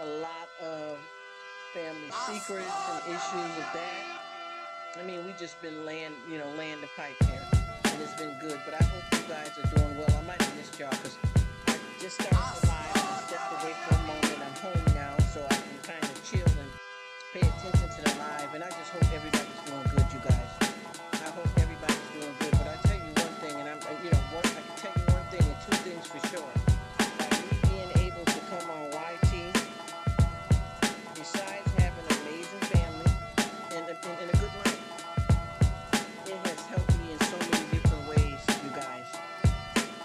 a lot of family secrets and issues with that. I mean, we just been laying the pipe here, and it's been good. But I hope you guys are doing well. I might have missed y'all because I just started the live and I stepped away for a moment. I'm home now, so I can kind of chill and pay attention to the live. And I just hope everybody's doing good, you guys. I hope everybody's doing good. But I tell you one thing, and I can tell you one thing and two things for sure. By me being able to come on YT, besides having an amazing family and a good life, it has helped me in so many different ways, you guys.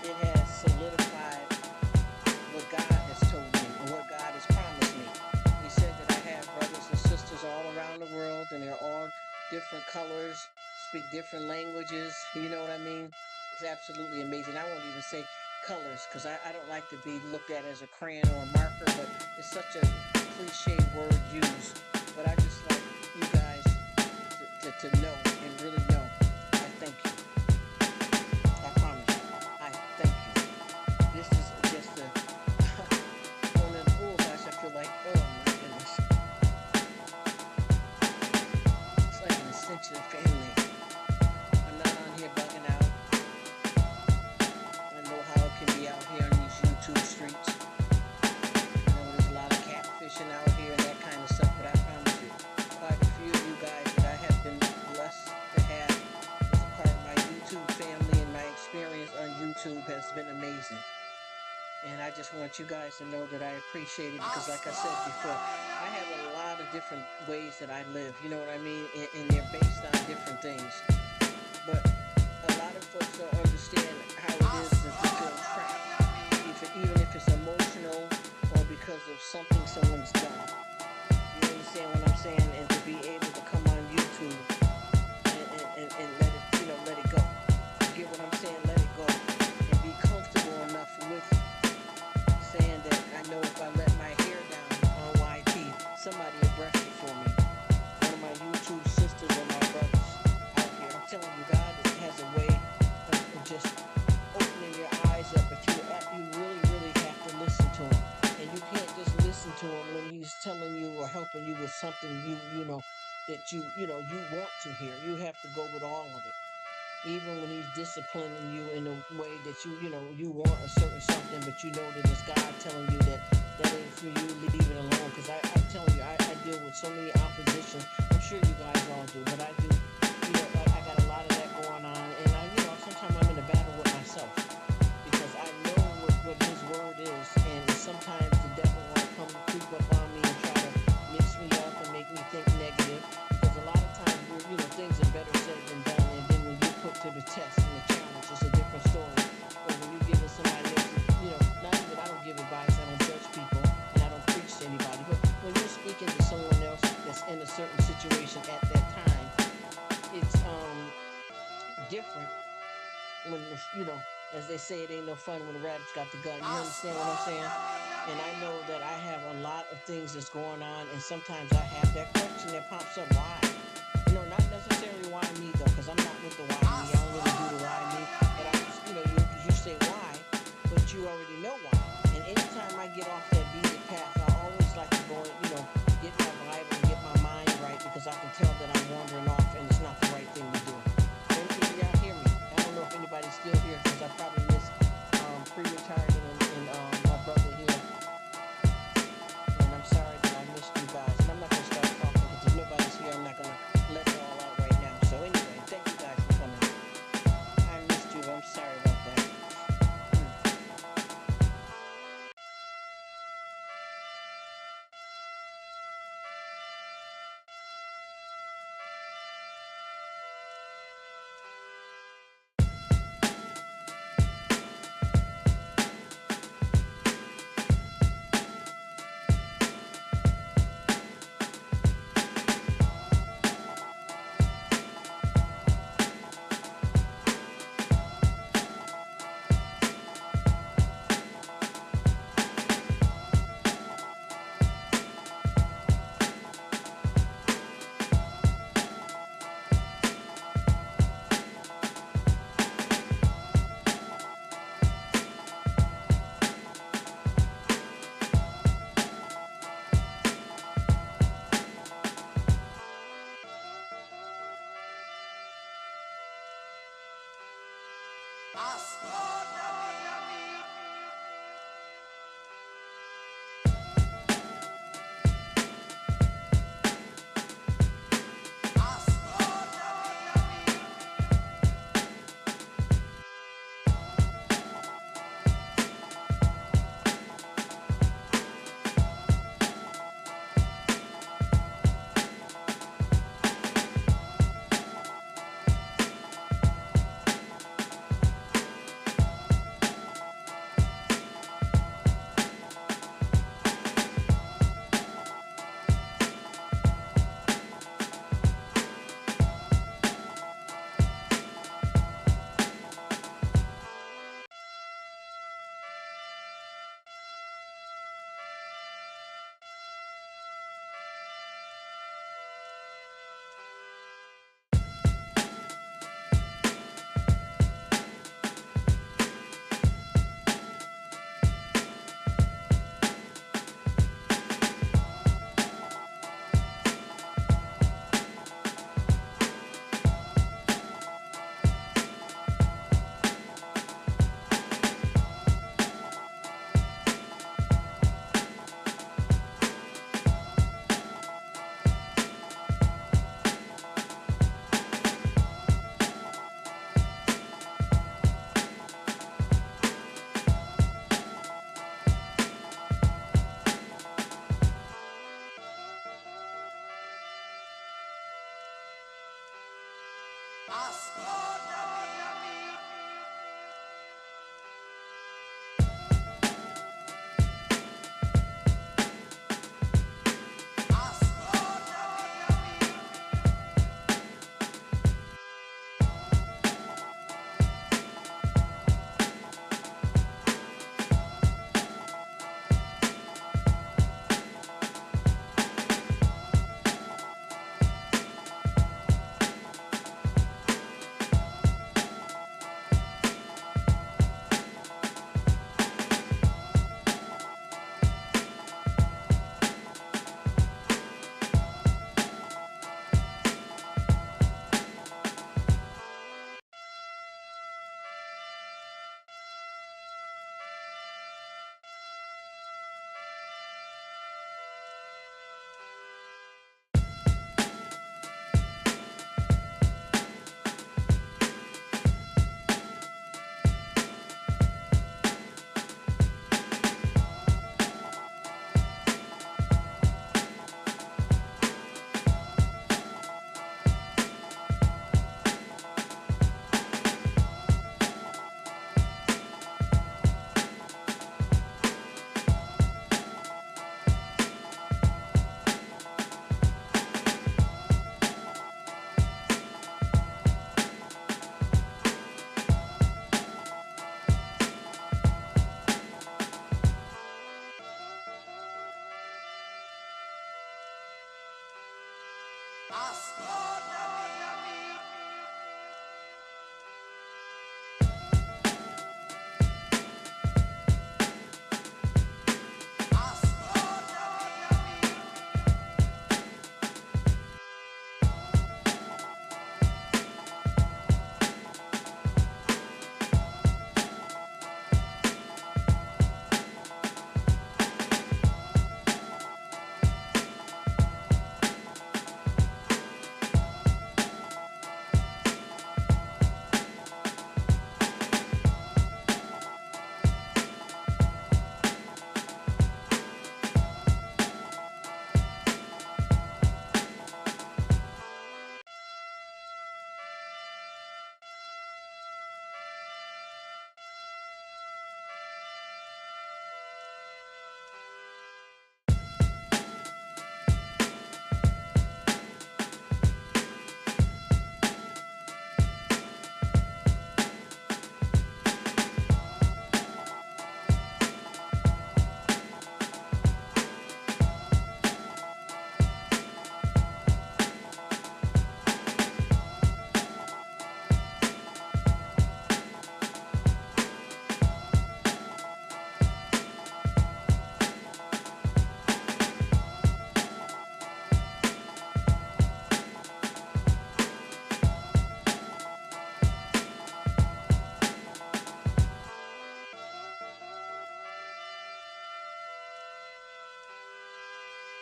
It has solidified what God has told me and what God has promised me. He said that I have brothers and sisters all around the world, and they're all different colors, speak different languages. You know what I mean? It's absolutely amazing. I won't even say colors because I don't like to be looked at as a crayon or a marker, but it's such a cliche word used. But I just like you guys to know and really know. I thank you. I promise you. I thank you. This is just a one of the, oh gosh, I feel like, oh my goodness. It's like an extension of family. I'm not on here bugging out. I know how it can be out here on these YouTube streets. I know there's a lot of catfishing out here and that kind of stuff, but I promise you, quite a few of you guys that I have been blessed to have as a part of my YouTube family, and my experience on YouTube has been amazing. And I just want you guys to know that I appreciate it because, like I said before, I have a lot of different ways that I live, you know what I mean? And they're based on different things. But a lot of folks don't understand how it is to feel trapped, even if it's emotional or because of something someone's done. You understand what I'm saying? And to be able to come on YouTube and let it, let it go. You get what I'm saying? Let it go. And be comfortable enough with saying that I know if I let my hair down on YT, somebody will brush it for me. One of my YouTube sisters or my brothers out here. I'm telling you, God has a way of just opening your eyes up, but you really, really have to listen to him. And you can't just listen to him when he's telling you or helping you with something you know that you want to hear. You have to go with all of it. Even when he's disciplining you in a way that you want a certain something, but you know that it's God telling you that ain't for you, leave it alone. Because I'm telling you, I deal with so many opposition. I'm sure you guys all do, but I do. I got a lot of that going on, and sometimes I'm in a battle with myself because I know what his word is, and sometimes the devil want to come creep up on me and try to mix me up and make me think negative. Because a lot of times, things are better said than done, and then when you put to the test and the challenge, it's a different story. Or when you give it somebody else, not even, I don't give advice, I don't judge people, and I don't preach to anybody. But when you're speaking to someone else that's in a certain situation at that time, it's different when it's, as they say, it ain't no fun when the rabbit's got the gun. You understand what I'm saying? And I know that I have a lot of things that's going on, and sometimes I have that question that pops up: why? Not necessarily why me though, because I'm not with the why me. I don't really do the why me. But I just, you say why, but you already know why. And anytime I get off that beaten path, I always like to go, get my Bible and get my mind right, because I can tell that I'm wandering off and it's not the right thing to do. Can y'all hear me? I don't know if anybody's still here because I probably missed pre-retired and my brother here. And I'm sorry that I missed you guys. And I'm not going to start talking because if nobody's here, I'm not going to let it all out right now. So anyway,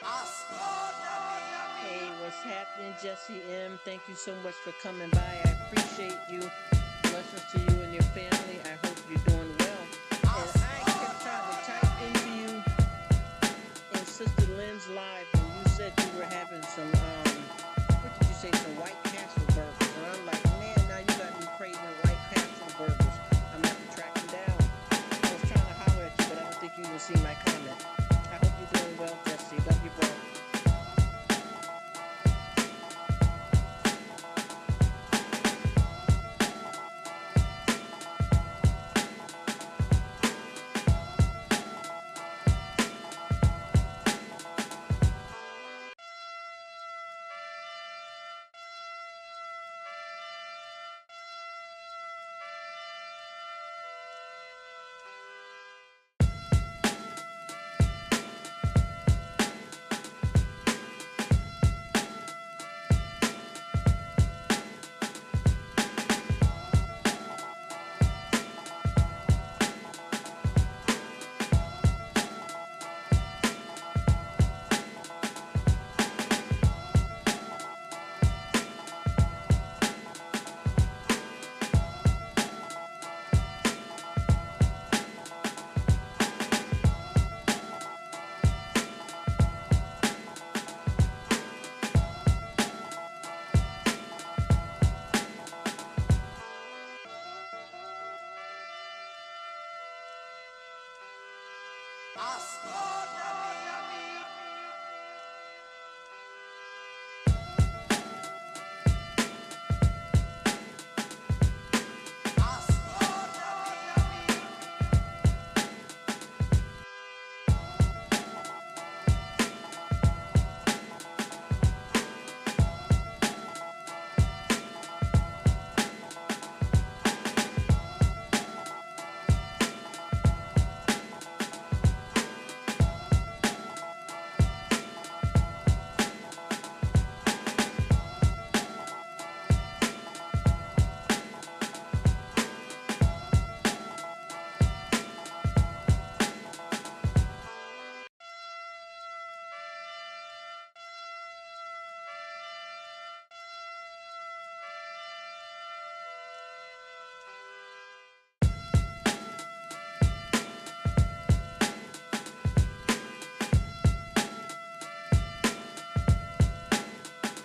Hey, what's happening, Jesse M? Thank you so much for coming by. I appreciate you. Blessings to you and your family. I hope you're doing well. And I kept trying to type into you in Sister Lynn's live, and you said you were having some, what did you say, some White Castle burgers. And I'm like, man, now you got me craving White Castle burgers. I'm gonna have to track them down. I was trying to holler at you, but I don't think you even see my comment. I hope you're doing well, Jesse. Love you, bro.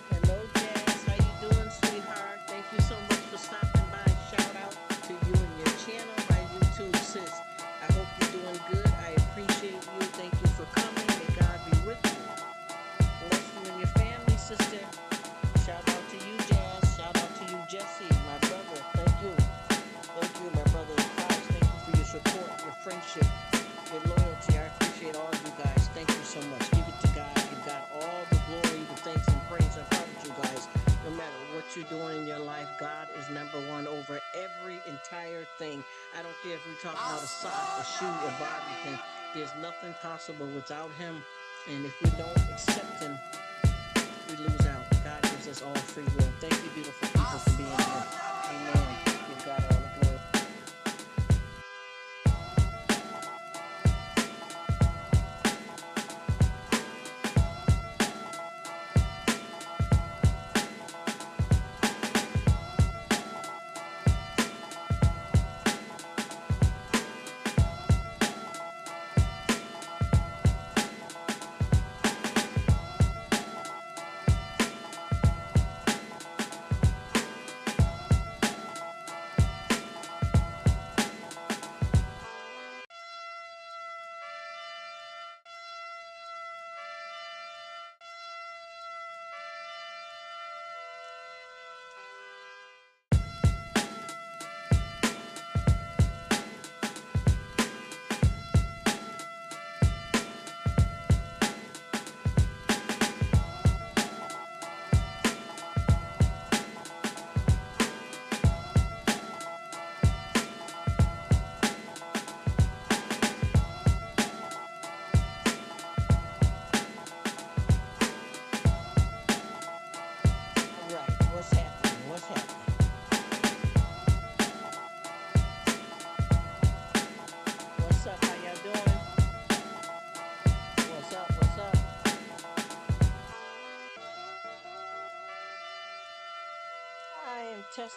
Hello, Jazz. How you doing, sweetheart? Thank you so much for stopping by. Shout out to you and your channel, my YouTube sis. I hope you're doing good. I appreciate you. Thank you for coming. May God be with you. Bless you and your family, sister. Shout out to you, Jazz. Shout out to you, Jesse, my brother. Thank you. Thank you, my brother in Christ. Thank you for your support, your friendship, your loyalty. I appreciate all of you guys. Thank you so much. Give it to God. Give God all the glory, the thanks, and praise. I promise you guys, no matter what you're doing in your life, God is number one over every entire thing. I don't care if we're talking about a sock, a shoe, a barbie pin. There's nothing possible without Him. And if we don't accept Him, we lose out. God gives us all free will. Thank you, beautiful people, for being here. Amen. Give God all the glory.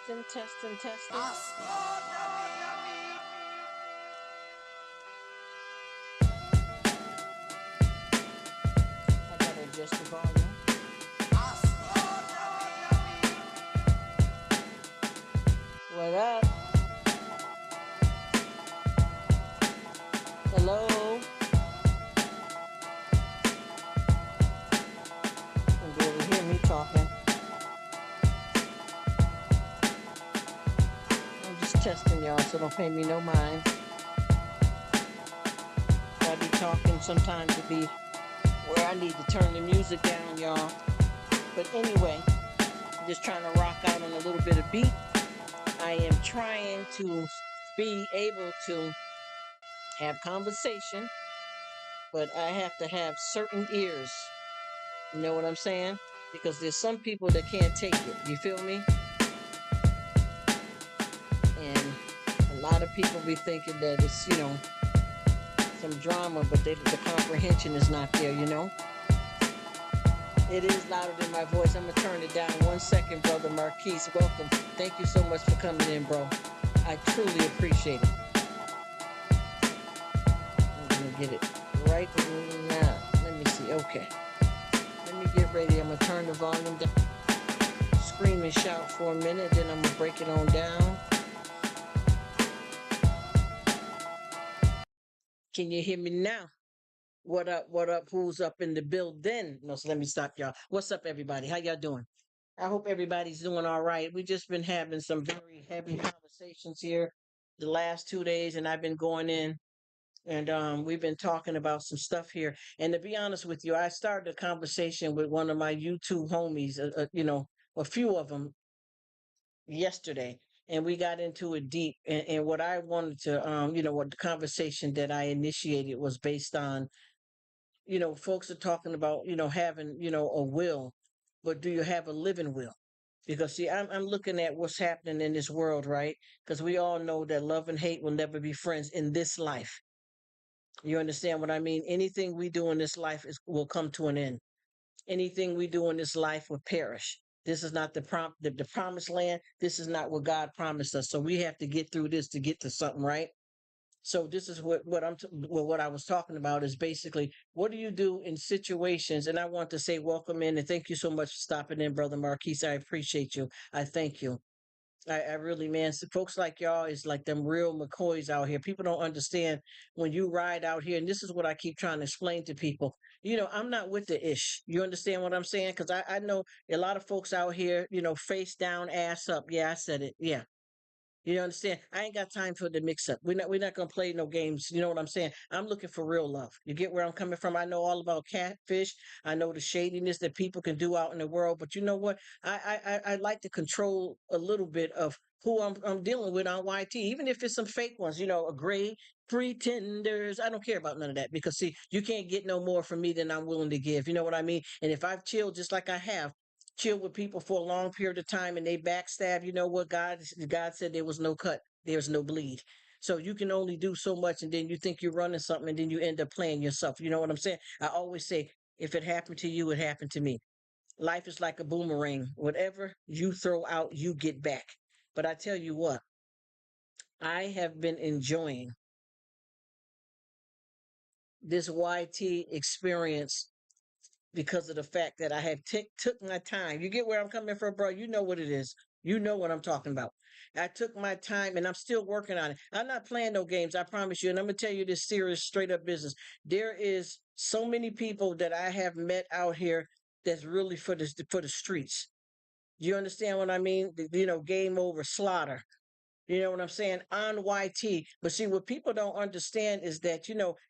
Testing, testing, testing. I gotta adjust the volume. What up? Hello? You can barely hear me talking. I'm just testing y'all, so don't pay me no mind. I be talking sometimes it be where I need to turn the music down, y'all. But anyway, I'm just trying to rock out on a little bit of beat. I am trying to be able to have conversation, but I have to have certain ears. You know what I'm saying? Because there's some people that can't take it. You feel me? And a lot of people be thinking that it's, some drama, but the comprehension is not there, you know? It is louder than my voice. I'm going to turn it down 1 second, Brother Marquise. Welcome. Thank you so much for coming in, bro. I truly appreciate it. I'm going to get it right now. Let me see. Okay. Let me get ready. I'm going to turn the volume down. Scream and shout for a minute, then I'm going to break it on down. Can you hear me now? What up? What up? Who's up in the building? No, so let me stop y'all. What's up, everybody? How y'all doing? I hope everybody's doing all right. We just been having some very heavy conversations here the last 2 days, and I've been going in and we've been talking about some stuff here. And to be honest with you, I started a conversation with one of my YouTube homies, a few of them yesterday, and we got into it deep. And what I wanted to, what the conversation that I initiated was based on, folks are talking about, having, a will, but do you have a living will? Because see, I'm looking at what's happening in this world, right? Because we all know that love and hate will never be friends in this life. You understand what I mean? Anything we do in this life will come to an end. Anything we do in this life will perish. This is not the promised land. This is not what God promised us. So we have to get through this to get to something, right? So this is what I was talking about is basically what do you do in situations? And I want to say welcome in and thank you so much for stopping in, Brother Marquise. I appreciate you. I thank you. I really, man, folks like y'all is like them real McCoys out here. People don't understand when you ride out here, and this is what I keep trying to explain to people. I'm not with the ish. You understand what I'm saying? Because I know a lot of folks out here, face down, ass up. Yeah, I said it. Yeah. You understand? I ain't got time for the mix up. We're not gonna play no games. You know what I'm saying? I'm looking for real love. You get where I'm coming from? I know all about catfish. I know the shadiness that people can do out in the world. But you know what? I like to control a little bit of who I'm dealing with on YT, even if it's some fake ones. A gray pretenders. I don't care about none of that because see, you can't get no more from me than I'm willing to give. You know what I mean? And if I've chilled just like I have chill with people for a long period of time and they backstab, you know what? God said there was no cut, there's no bleed. So you can only do so much, and then you think you're running something, and then you end up playing yourself. You know what I'm saying? I always say, if it happened to you, it happened to me. Life is like a boomerang. Whatever you throw out, you get back. But I tell you what, I have been enjoying this YT experience because of the fact that I have took my time. You get where I'm coming from, bro? You know what it is. You know what I'm talking about. I took my time and I'm still working on it. I'm not playing no games, I promise you. And I'm gonna tell you this serious, straight up business. There is so many people that I have met out here that's really for the streets. You understand what I mean? Game over, slaughter. You know what I'm saying? On YT. But see, what people don't understand is that,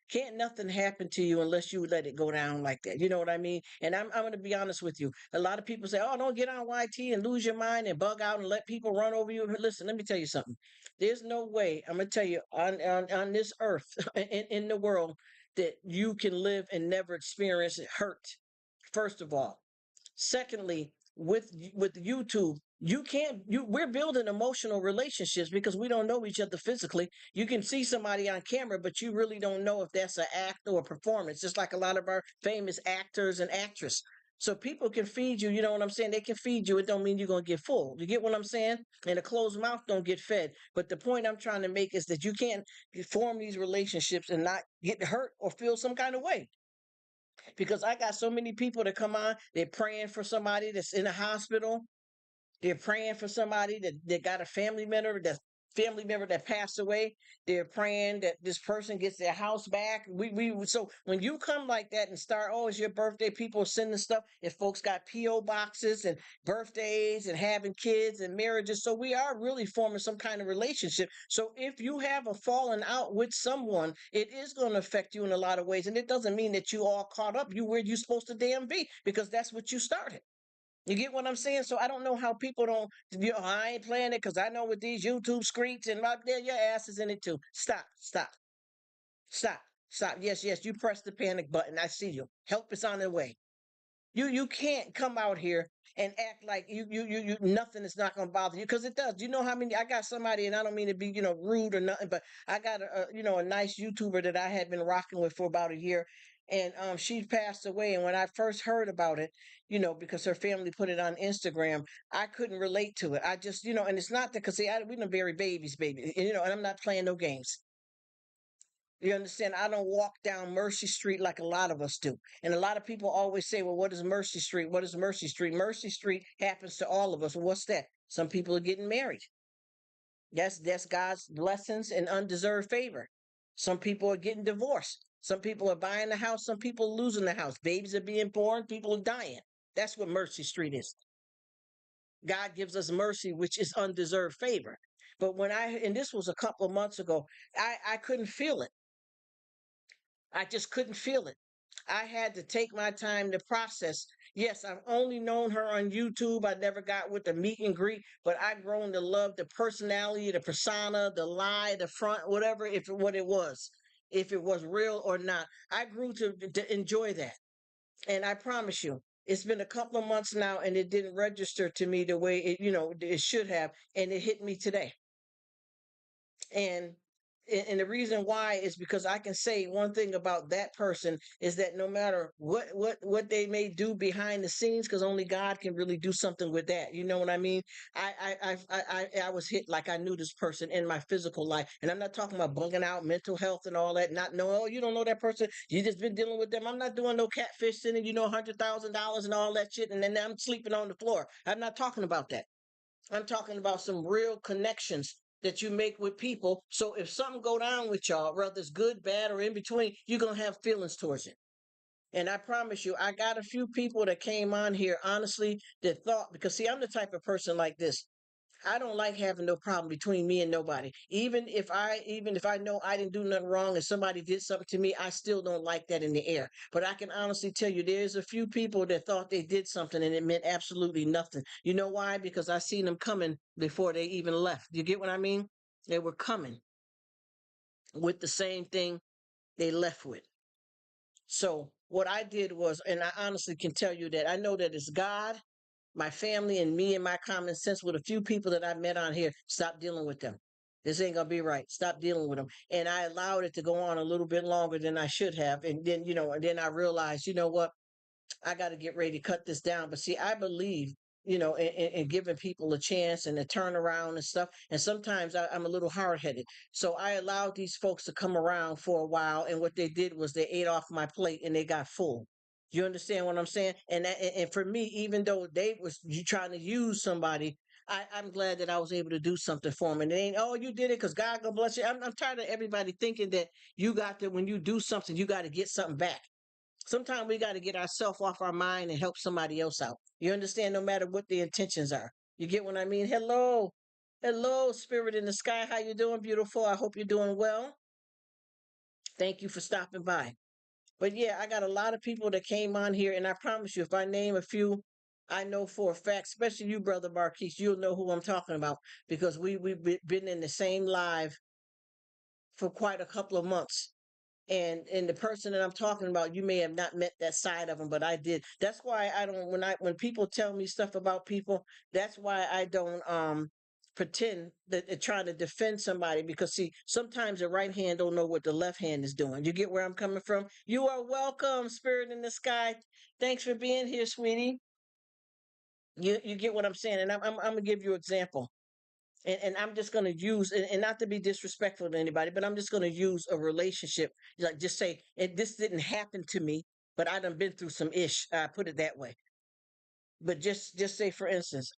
can't nothing happen to you unless you let it go down like that. You know what I mean? And I'm going to be honest with you. A lot of people say, oh, don't get on YT and lose your mind and bug out and let people run over you. Listen, let me tell you something. There's no way, I'm going to tell you, on this earth, in the world, that you can live and never experience hurt, first of all. Secondly, with YouTube, we're building emotional relationships because we don't know each other physically. You can see somebody on camera, but you really don't know if that's an act or a performance. Just like a lot of our famous actors and actresses. So people can feed you, you know what I'm saying? They can feed you. It don't mean you're gonna get full. You get what I'm saying? And a closed mouth don't get fed. But the point I'm trying to make is that you can't form these relationships and not get hurt or feel some kind of way. Because I got so many people that come on, they're praying for somebody that's in a hospital. They're praying for somebody that got a family member that passed away. They're praying that this person gets their house back. We so when you come like that and start, oh, it's your birthday, people are sending stuff. If folks got PO boxes and birthdays and having kids and marriages, so we are really forming some kind of relationship. So if you have a falling out with someone, it is going to affect you in a lot of ways, and it doesn't mean that you all caught up. You where you supposed to damn be because that's what you started. You get what I'm saying? So I don't know how people don't. I ain't playing it because I know with these YouTube screens and right there, your ass is in it too. Stop, stop, stop, stop. Yes, yes, you press the panic button. I see you. Help is on the way. You can't come out here and act like you nothing is not going to bother you because it does. You know how many I got somebody, and I don't mean to be rude or nothing, but I got a nice YouTuber that I had been rocking with for about a year, and she passed away. And when I first heard about it, because her family put it on Instagram, I couldn't relate to it. I just and it's not that because see, we don't bury babies, baby, and I'm not playing no games. You understand? I don't walk down Mercy Street like a lot of us do. And a lot of people always say, well, what is Mercy Street? What is Mercy Street? Mercy Street happens to all of us. Well, what's that? Some people are getting married. That's God's blessings and undeserved favor. Some people are getting divorced. Some people are buying the house. Some people are losing the house. Babies are being born. People are dying. That's what Mercy Street is. God gives us mercy, which is undeserved favor. But and this was a couple of months ago, I couldn't feel it. I just couldn't feel it. I had to take my time to process. Yes, I've only known her on YouTube. I never got with the meet and greet, but I've grown to love the personality, the persona, the lie, the front, whatever, what it was, if it was real or not. I grew to enjoy that. And I promise you, it's been a couple of months now and it didn't register to me the way it should have. And it hit me today. And and the reason why is because I can say one thing about that person is that no matter what they may do behind the scenes, because only God can really do something with that. You know what I mean? I was hit like I knew this person in my physical life, and I'm not talking about bugging out, mental health, and all that. Not know, oh, you don't know that person. You just been dealing with them. I'm not doing no catfish sending $100,000 and all that shit, and then I'm sleeping on the floor. I'm not talking about that. I'm talking about some real connections that you make with people. So if something go down with y'all, whether it's good, bad, or in between, you're gonna have feelings towards it. And I promise you, I got a few people that came on here honestly that thought because see, I'm the type of person like this. I don't like having no problem between me and nobody. Even if I know I didn't do nothing wrong and somebody did something to me, I still don't like that in the air. But I can honestly tell you there's a few people that thought they did something and it meant absolutely nothing. You know why? Because I seen them coming before they even left. You get what I mean? They were coming with the same thing they left with. So what I did was, and I honestly can tell you that I know that it's God, my family, and me and my common sense with a few people that I met on here. Stop dealing with them. This ain't gonna be right. Stop dealing with them. And I allowed it to go on a little bit longer than I should have. And then, and then I realized, you know what? I got to get ready to cut this down. But see, I believe, in giving people a chance and a turnaround and stuff. And sometimes I'm a little hard headed. So I allowed these folks to come around for a while. And what they did was they ate off my plate and they got full. You understand what I'm saying? And for me, even though they was trying to use somebody, I'm glad that I was able to do something for them. And they ain't, oh, you did it because God gonna bless you. I'm tired of everybody thinking that you got to when you do something, you got to get something back. Sometimes we got to get ourselves off our mind and help somebody else out. You understand? No matter what the intentions are. You get what I mean? Hello. Hello, spirit in the sky. How you doing, beautiful? I hope you're doing well. Thank you for stopping by. But yeah, I got a lot of people that came on here, and I promise you, if I name a few, I know for a fact, especially you, brother Marquise, you'll know who I'm talking about because we've been in the same live for quite a couple of months. And the person that I'm talking about, you may have not met that side of them, but I did. That's why I don't when people tell me stuff about people, that's why I don't pretend that they're trying to defend somebody, because see, sometimes the right hand don't know what the left hand is doing. You get where I'm coming from? You are welcome, spirit in the sky. Thanks for being here, sweetie. You get what I'm saying? And I'm gonna give you an example. And I'm just gonna use, and not to be disrespectful to anybody, but I'm just gonna use a relationship. Like, just say, this didn't happen to me, but I done been through some ish. I put it that way. But just say, for instance,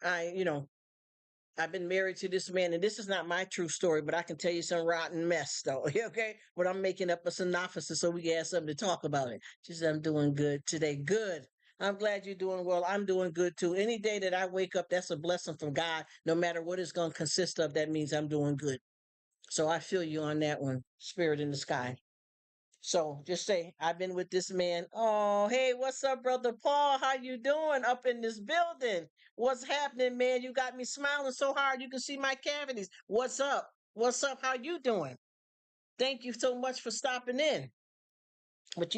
I've been married to this man, and this is not my true story, but I can tell you some rotten mess, though. Okay, but I'm making up a synopsis so we can have something to talk about it. She said, "I'm doing good today. Good. I'm glad you're doing well. I'm doing good too. Any day that I wake up, that's a blessing from God. No matter what it's going to consist of, that means I'm doing good. So I feel you on that one, spirit in the sky. So just say, I've been with this man. Oh, hey, what's up, brother Paul? How you doing up in this building? What's happening, man? You got me smiling so hard you can see my cavities. What's up? What's up? How you doing? Thank you so much for stopping in. But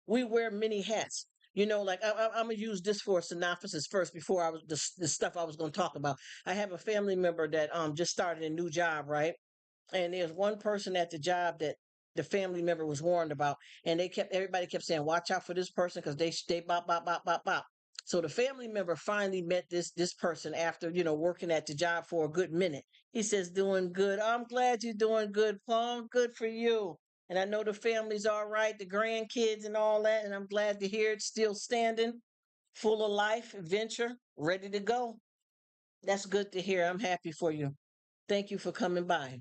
we wear many hats. Like I'm gonna use this for a synopsis first before I was the stuff I was gonna talk about. I have a family member that just started a new job, right? And there's one person at the job that the family member was warned about, and everybody kept saying, "Watch out for this person because they bop bop bop bop bop." So the family member finally met this person after working at the job for a good minute. He says, "Doing good. I'm glad you're doing good, Paul. Good for you. And I know the family's all right, the grandkids and all that. And I'm glad to hear it's still standing, full of life, adventure, ready to go. That's good to hear. I'm happy for you. Thank you for coming by."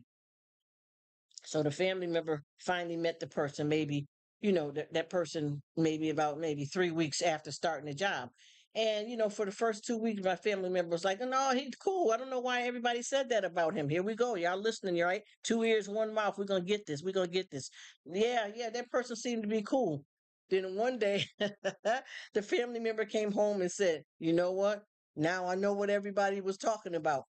So the family member finally met the person, maybe, that person maybe about maybe 3 weeks after starting the job. And, for the first 2 weeks, my family member was like, "No, he's cool. I don't know why everybody said that about him. Here we go. Y'all listening, you right? 2 ears, one mouth. We're going to get this. We're going to get this." Yeah, yeah, that person seemed to be cool. Then one day, the family member came home and said, "You know what? Now I know what everybody was talking about."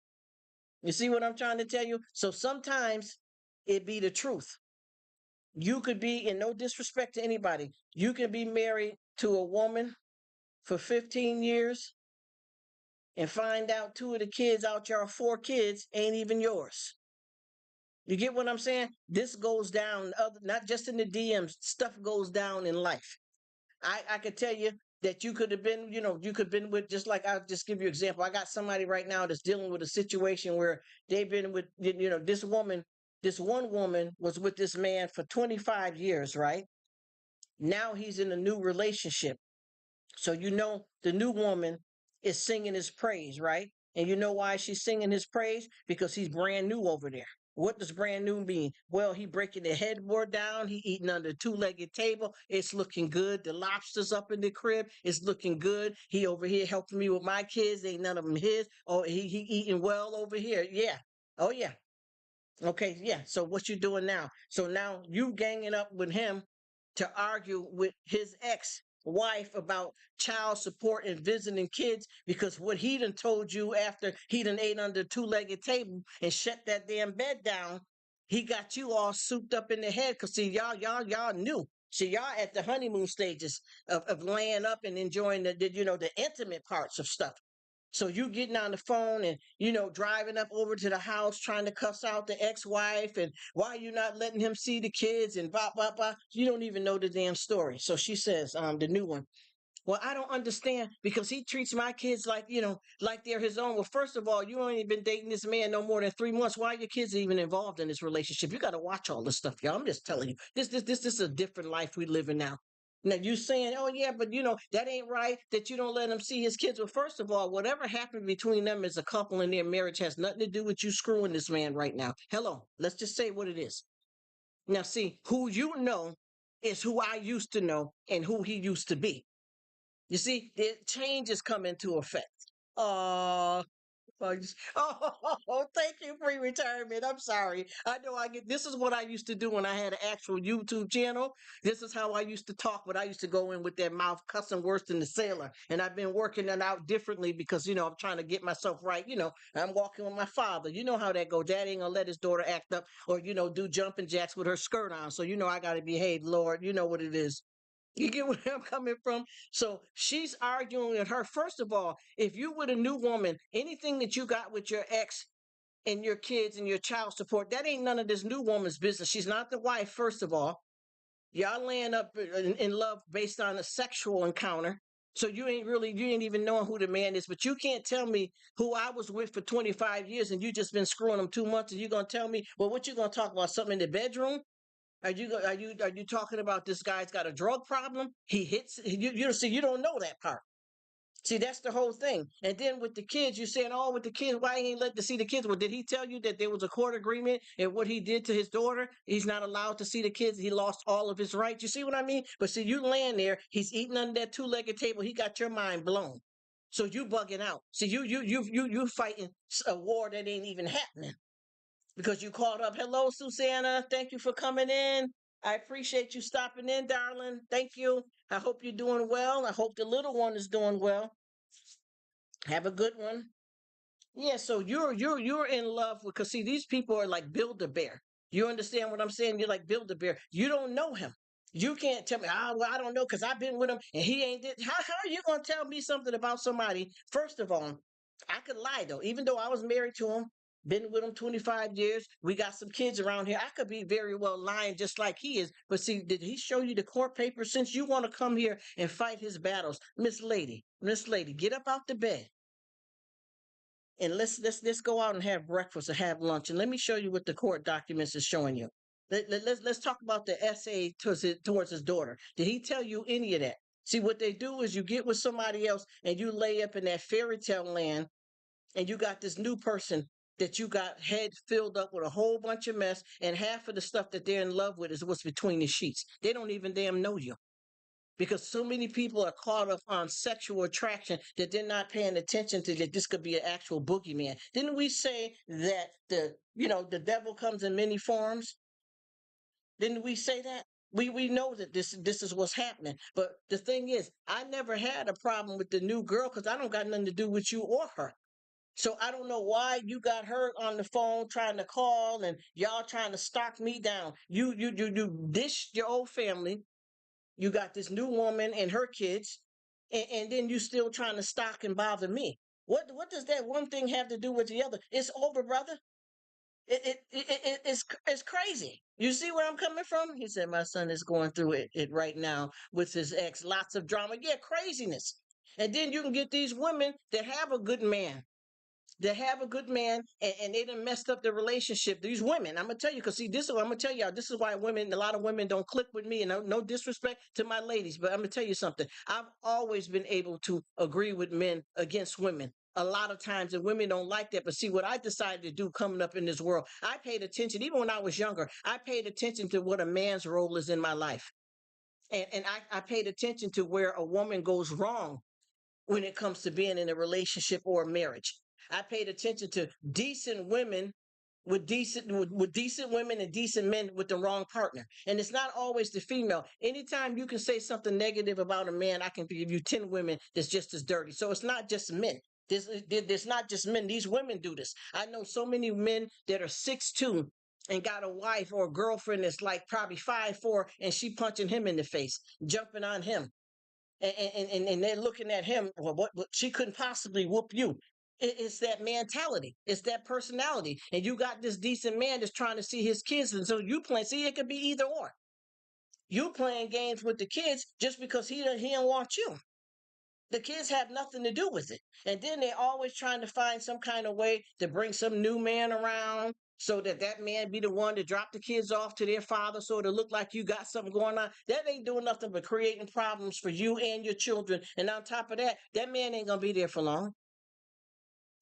You see what I'm trying to tell you? So sometimes it be the truth. You could be, in no disrespect to anybody, you can be married to a woman for 15 years and find out two of the kids out your 4 kids ain't even yours. You get what I'm saying? This goes down, not just in the DMs, stuff goes down in life. I could tell you that you could have been, you could have been with, just like, I'll just give you an example. I got somebody right now that's dealing with a situation where they've been with, this one woman was with this man for 25 years, right? Now he's in a new relationship. So the new woman is singing his praise, right? And you know why she's singing his praise? Because he's brand new over there. What does brand new mean? Well, he breaking the headboard down. He eating under a two-legged table. It's looking good. The lobster's up in the crib. It's looking good. He over here helping me with my kids. Ain't none of them his. Oh, he eating well over here. Yeah. Oh yeah. Okay, yeah. So what you doing now? So now you ganging up with him to argue with his ex-wife about child support and visiting kids, because what he done told you after he done ate under a two-legged table and shut that damn bed down, he got you all souped up in the head. Cause see, y'all knew. See, y'all at the honeymoon stages of laying up and enjoying the intimate parts of stuff. So you getting on the phone and driving up over to the house trying to cuss out the ex-wife, and why you not letting him see the kids and blah blah blah. You don't even know the damn story. So she says, the new one, "Well, I don't understand because he treats my kids like like they're his own." Well, first of all, you ain't been dating this man no more than 3 months. Why are your kids even involved in this relationship? You got to watch all this stuff, y'all. I'm just telling you, this is a different life we live in now. Now you saying, "Oh yeah, but that ain't right that you don't let him see his kids." Well, first of all, whatever happened between them as a couple in their marriage has nothing to do with you screwing this man right now. Hello, let's just say what it is. Now, see, who you know is who I used to know and who he used to be. You see, the changes come into effect. Uh, thank you, pre-retirement. I'm sorry. I know this is what I used to do when I had an actual YouTube channel. This is how I used to talk, but I used to go in with that mouth cussing worse than the sailor. And I've been working it out differently because, I'm trying to get myself right. I'm walking with my father. You know how that goes. Dad ain't gonna let his daughter act up or, do jumping jacks with her skirt on. So, I got to behave, Lord. You know what it is. You get where I'm coming from? So she's arguing with her. First of all, if you with a new woman, anything that you got with your ex, and your kids and your child support. That ain't none of this new woman's business. She's not the wife, first of all. Y'all laying up in love based on a sexual encounter. So you ain't even knowing who the man is. But you can't tell me who I was with for 25 years and you just been screwing him 2 months and you're gonna tell me, well, what you gonna talk about? Something in the bedroom? Are you talking about this guy's got a drug problem? He hits you see, you don't know that part. See, that's the whole thing. And then with the kids, you're saying, oh, with the kids, why he ain't let to see the kids? Well, did he tell you that there was a court agreement and what he did to his daughter? He's not allowed to see the kids. He lost all of his rights. You see what I mean? But see, you laying there, he's eating under that two-legged table. He got your mind blown. So you bugging out. See, you fighting a war that ain't even happening because you called up. Hello, Susanna. Thank you for coming in. I appreciate you stopping in, darling. Thank you. I hope you're doing well. I hope the little one is doing well. Have a good one. Yeah, so you're in love with, because see, these people are like Build a Bear. You understand what I'm saying? You're like Build a Bear. You don't know him. You can't tell me, well, I don't know because I've been with him and he ain't did. How are you gonna tell me something about somebody? First of all, I could lie though, even though I was married to him, been with him 25 years. We got some kids around here. I could be very well lying just like he is. But see, did he show you the court papers? Since you want to come here and fight his battles, Miss Lady, get up out the bed and let's go out and have breakfast or have lunch, and let me show you what the court documents is showing you. Let's talk about the essay towards his daughter. Did he tell you any of that? See, what they do is you get with somebody else and you lay up in that fairy tale land, and you got this new person that you got head filled up with a whole bunch of mess, and half of the stuff that they're in love with is what's between the sheets. They don't even damn know you because so many people are caught up on sexual attraction that they're not paying attention to that this could be an actual boogeyman. Didn't we say that the devil comes in many forms? Didn't we say that? We know that this is what's happening. But the thing is, I never had a problem with the new girl because I don't got nothing to do with you or her. So I don't know why you got her on the phone trying to call and y'all trying to stalk me down. You dished your old family. You got this new woman and her kids, and then you still trying to stalk and bother me. What does that one thing have to do with the other? It's over, brother. It's crazy. You see where I'm coming from? He said my son is going through it right now with his ex. Lots of drama. Yeah, craziness. And then you can get these women that have a good man and they done messed up the relationship. These women, I'm gonna tell you, because see, this is what I'm gonna tell y'all. This is why a lot of women don't click with me, and no disrespect to my ladies, but I'm gonna tell you something. I've always been able to agree with men against women. A lot of times, and women don't like that. But see, what I decided to do coming up in this world, I paid attention. Even when I was younger, I paid attention to what a man's role is in my life, and I paid attention to where a woman goes wrong when it comes to being in a relationship or a marriage. I paid attention to decent women with decent women and decent men with the wrong partner. And it's not always the female. Anytime you can say something negative about a man, I can give you 10 women that's just as dirty. So it's not just men. There's not just men. These women do this. I know so many men that are 6'2" and got a wife or a girlfriend that's like probably 5'4", and she punching him in the face, jumping on him, and they're looking at him. Well, what she couldn't possibly whoop you. It's that mentality. It's that personality. And you got this decent man that's trying to see his kids. And so you playing, see, it could be either or. You playing games with the kids just because he don't want you. The kids have nothing to do with it. And then they're always trying to find some kind of way to bring some new man around so that man be the one to drop the kids off to their father so it'll look like you got something going on. That ain't doing nothing but creating problems for you and your children. And on top of that, that man ain't going to be there for long.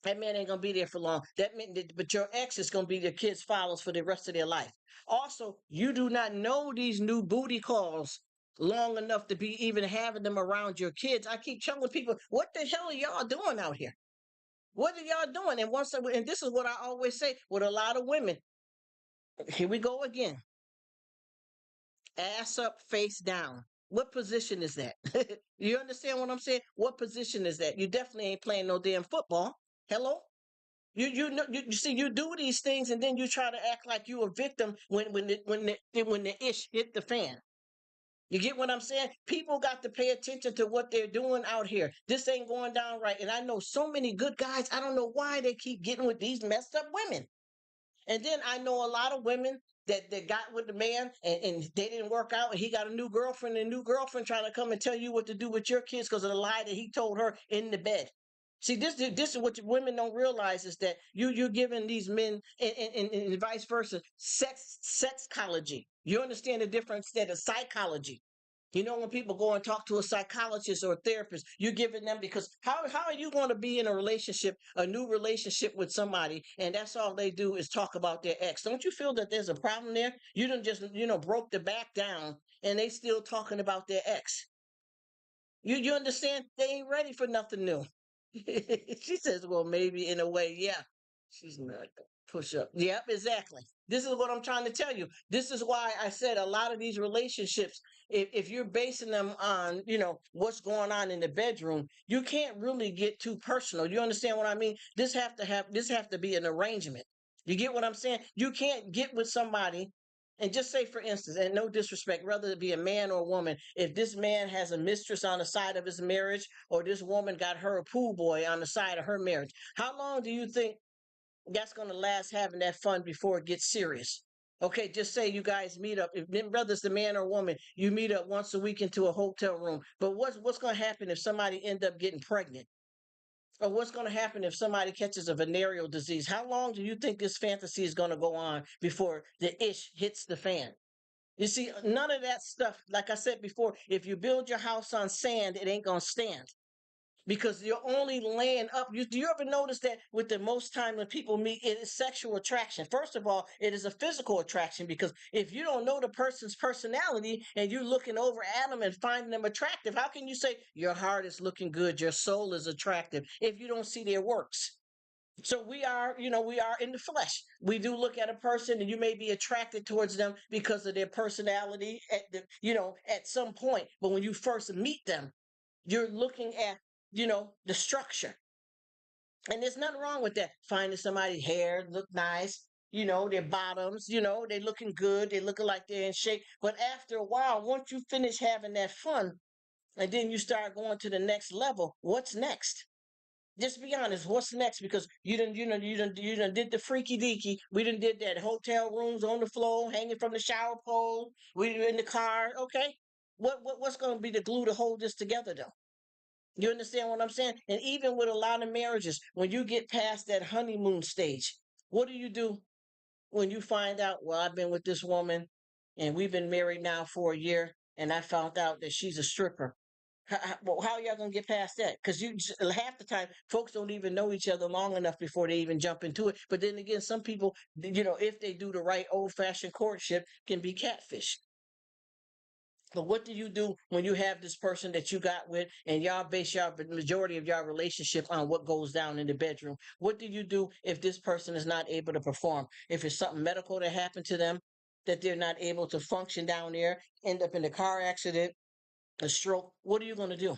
That man ain't gonna be there for long. But your ex is gonna be your kids' fathers for the rest of their life. Also, you do not know these new booty calls long enough to be even having them around your kids. I keep telling people, what the hell are y'all doing out here? What are y'all doing? And this is what I always say with a lot of women. Here we go again. Ass up, face down. What position is that? You understand what I'm saying? What position is that? You definitely ain't playing no damn football. Hello? You know you see you do these things and then you try to act like you a victim when the ish hit the fan. You get what I'm saying? People got to pay attention to what they're doing out here. This ain't going down right. And I know so many good guys. I don't know why they keep getting with these messed up women. And then I know a lot of women that got with the man and they didn't work out, and he got a new girlfriend, and a new girlfriend trying to come and tell you what to do with your kids because of the lie that he told her in the bed. See, this is what women don't realize, is that you're giving these men, and vice versa, sexology. You understand the difference instead of psychology. You know, when people go and talk to a psychologist or a therapist, you're giving them, because how are you going to be in a relationship, a new relationship with somebody, and that's all they do is talk about their ex? Don't you feel that there's a problem there? You done just, broke the back down, and they still talking about their ex. You understand? They ain't ready for nothing new. She says, well, maybe in a way, yeah. She's not push up. Yep, exactly. This is what I'm trying to tell you. This is why I said a lot of these relationships, if you're basing them on, what's going on in the bedroom, you can't really get too personal. You understand what I mean? This have to be an arrangement. You get what I'm saying? You can't get with somebody and just say, for instance, and no disrespect, whether it be a man or a woman, if this man has a mistress on the side of his marriage, or this woman got her a pool boy on the side of her marriage, how long do you think that's going to last having that fun before it gets serious? Okay, just say you guys meet up. If whether it's the man or woman, you meet up once a week into a hotel room. But what's going to happen if somebody end up getting pregnant? Or what's going to happen if somebody catches a venereal disease? How long do you think this fantasy is going to go on before the ish hits the fan? You see, none of that stuff, like I said before, if you build your house on sand, it ain't going to stand, because you're only laying up. Do you ever notice that with the most time when people meet, it is sexual attraction? First of all, it is a physical attraction, because if you don't know the person's personality and you're looking over at them and finding them attractive, how can you say your heart is looking good, your soul is attractive, if you don't see their works? So we are in the flesh. We do look at a person, and you may be attracted towards them because of their personality at some point. But when you first meet them, you're looking at, the structure. And there's nothing wrong with that. Finding somebody's hair look nice, their bottoms, they're looking good, they're looking like they're in shape. But after a while, once you finish having that fun, and then you start going to the next level, what's next? Just be honest. What's next? Because you done did the freaky deaky. We done did that. Hotel rooms on the floor, hanging from the shower pole. We were in the car. Okay, what's going to be the glue to hold this together, though? You understand what I'm saying? And even with a lot of marriages, when you get past that honeymoon stage, what do when you find out? Well, I've been with this woman, and we've been married now for a year, and I found out that she's a stripper. How are y'all gonna get past that? Because half the time, folks don't even know each other long enough before they even jump into it. But then again, some people, if they do the right old-fashioned courtship, can be catfish. But what do you do when you have this person that you got with, and y'all base your the majority of your relationship on what goes down in the bedroom? What do you do if this person is not able to perform? If it's something medical that happened to them, that they're not able to function down there, end up in a car accident, a stroke, what are you going to do?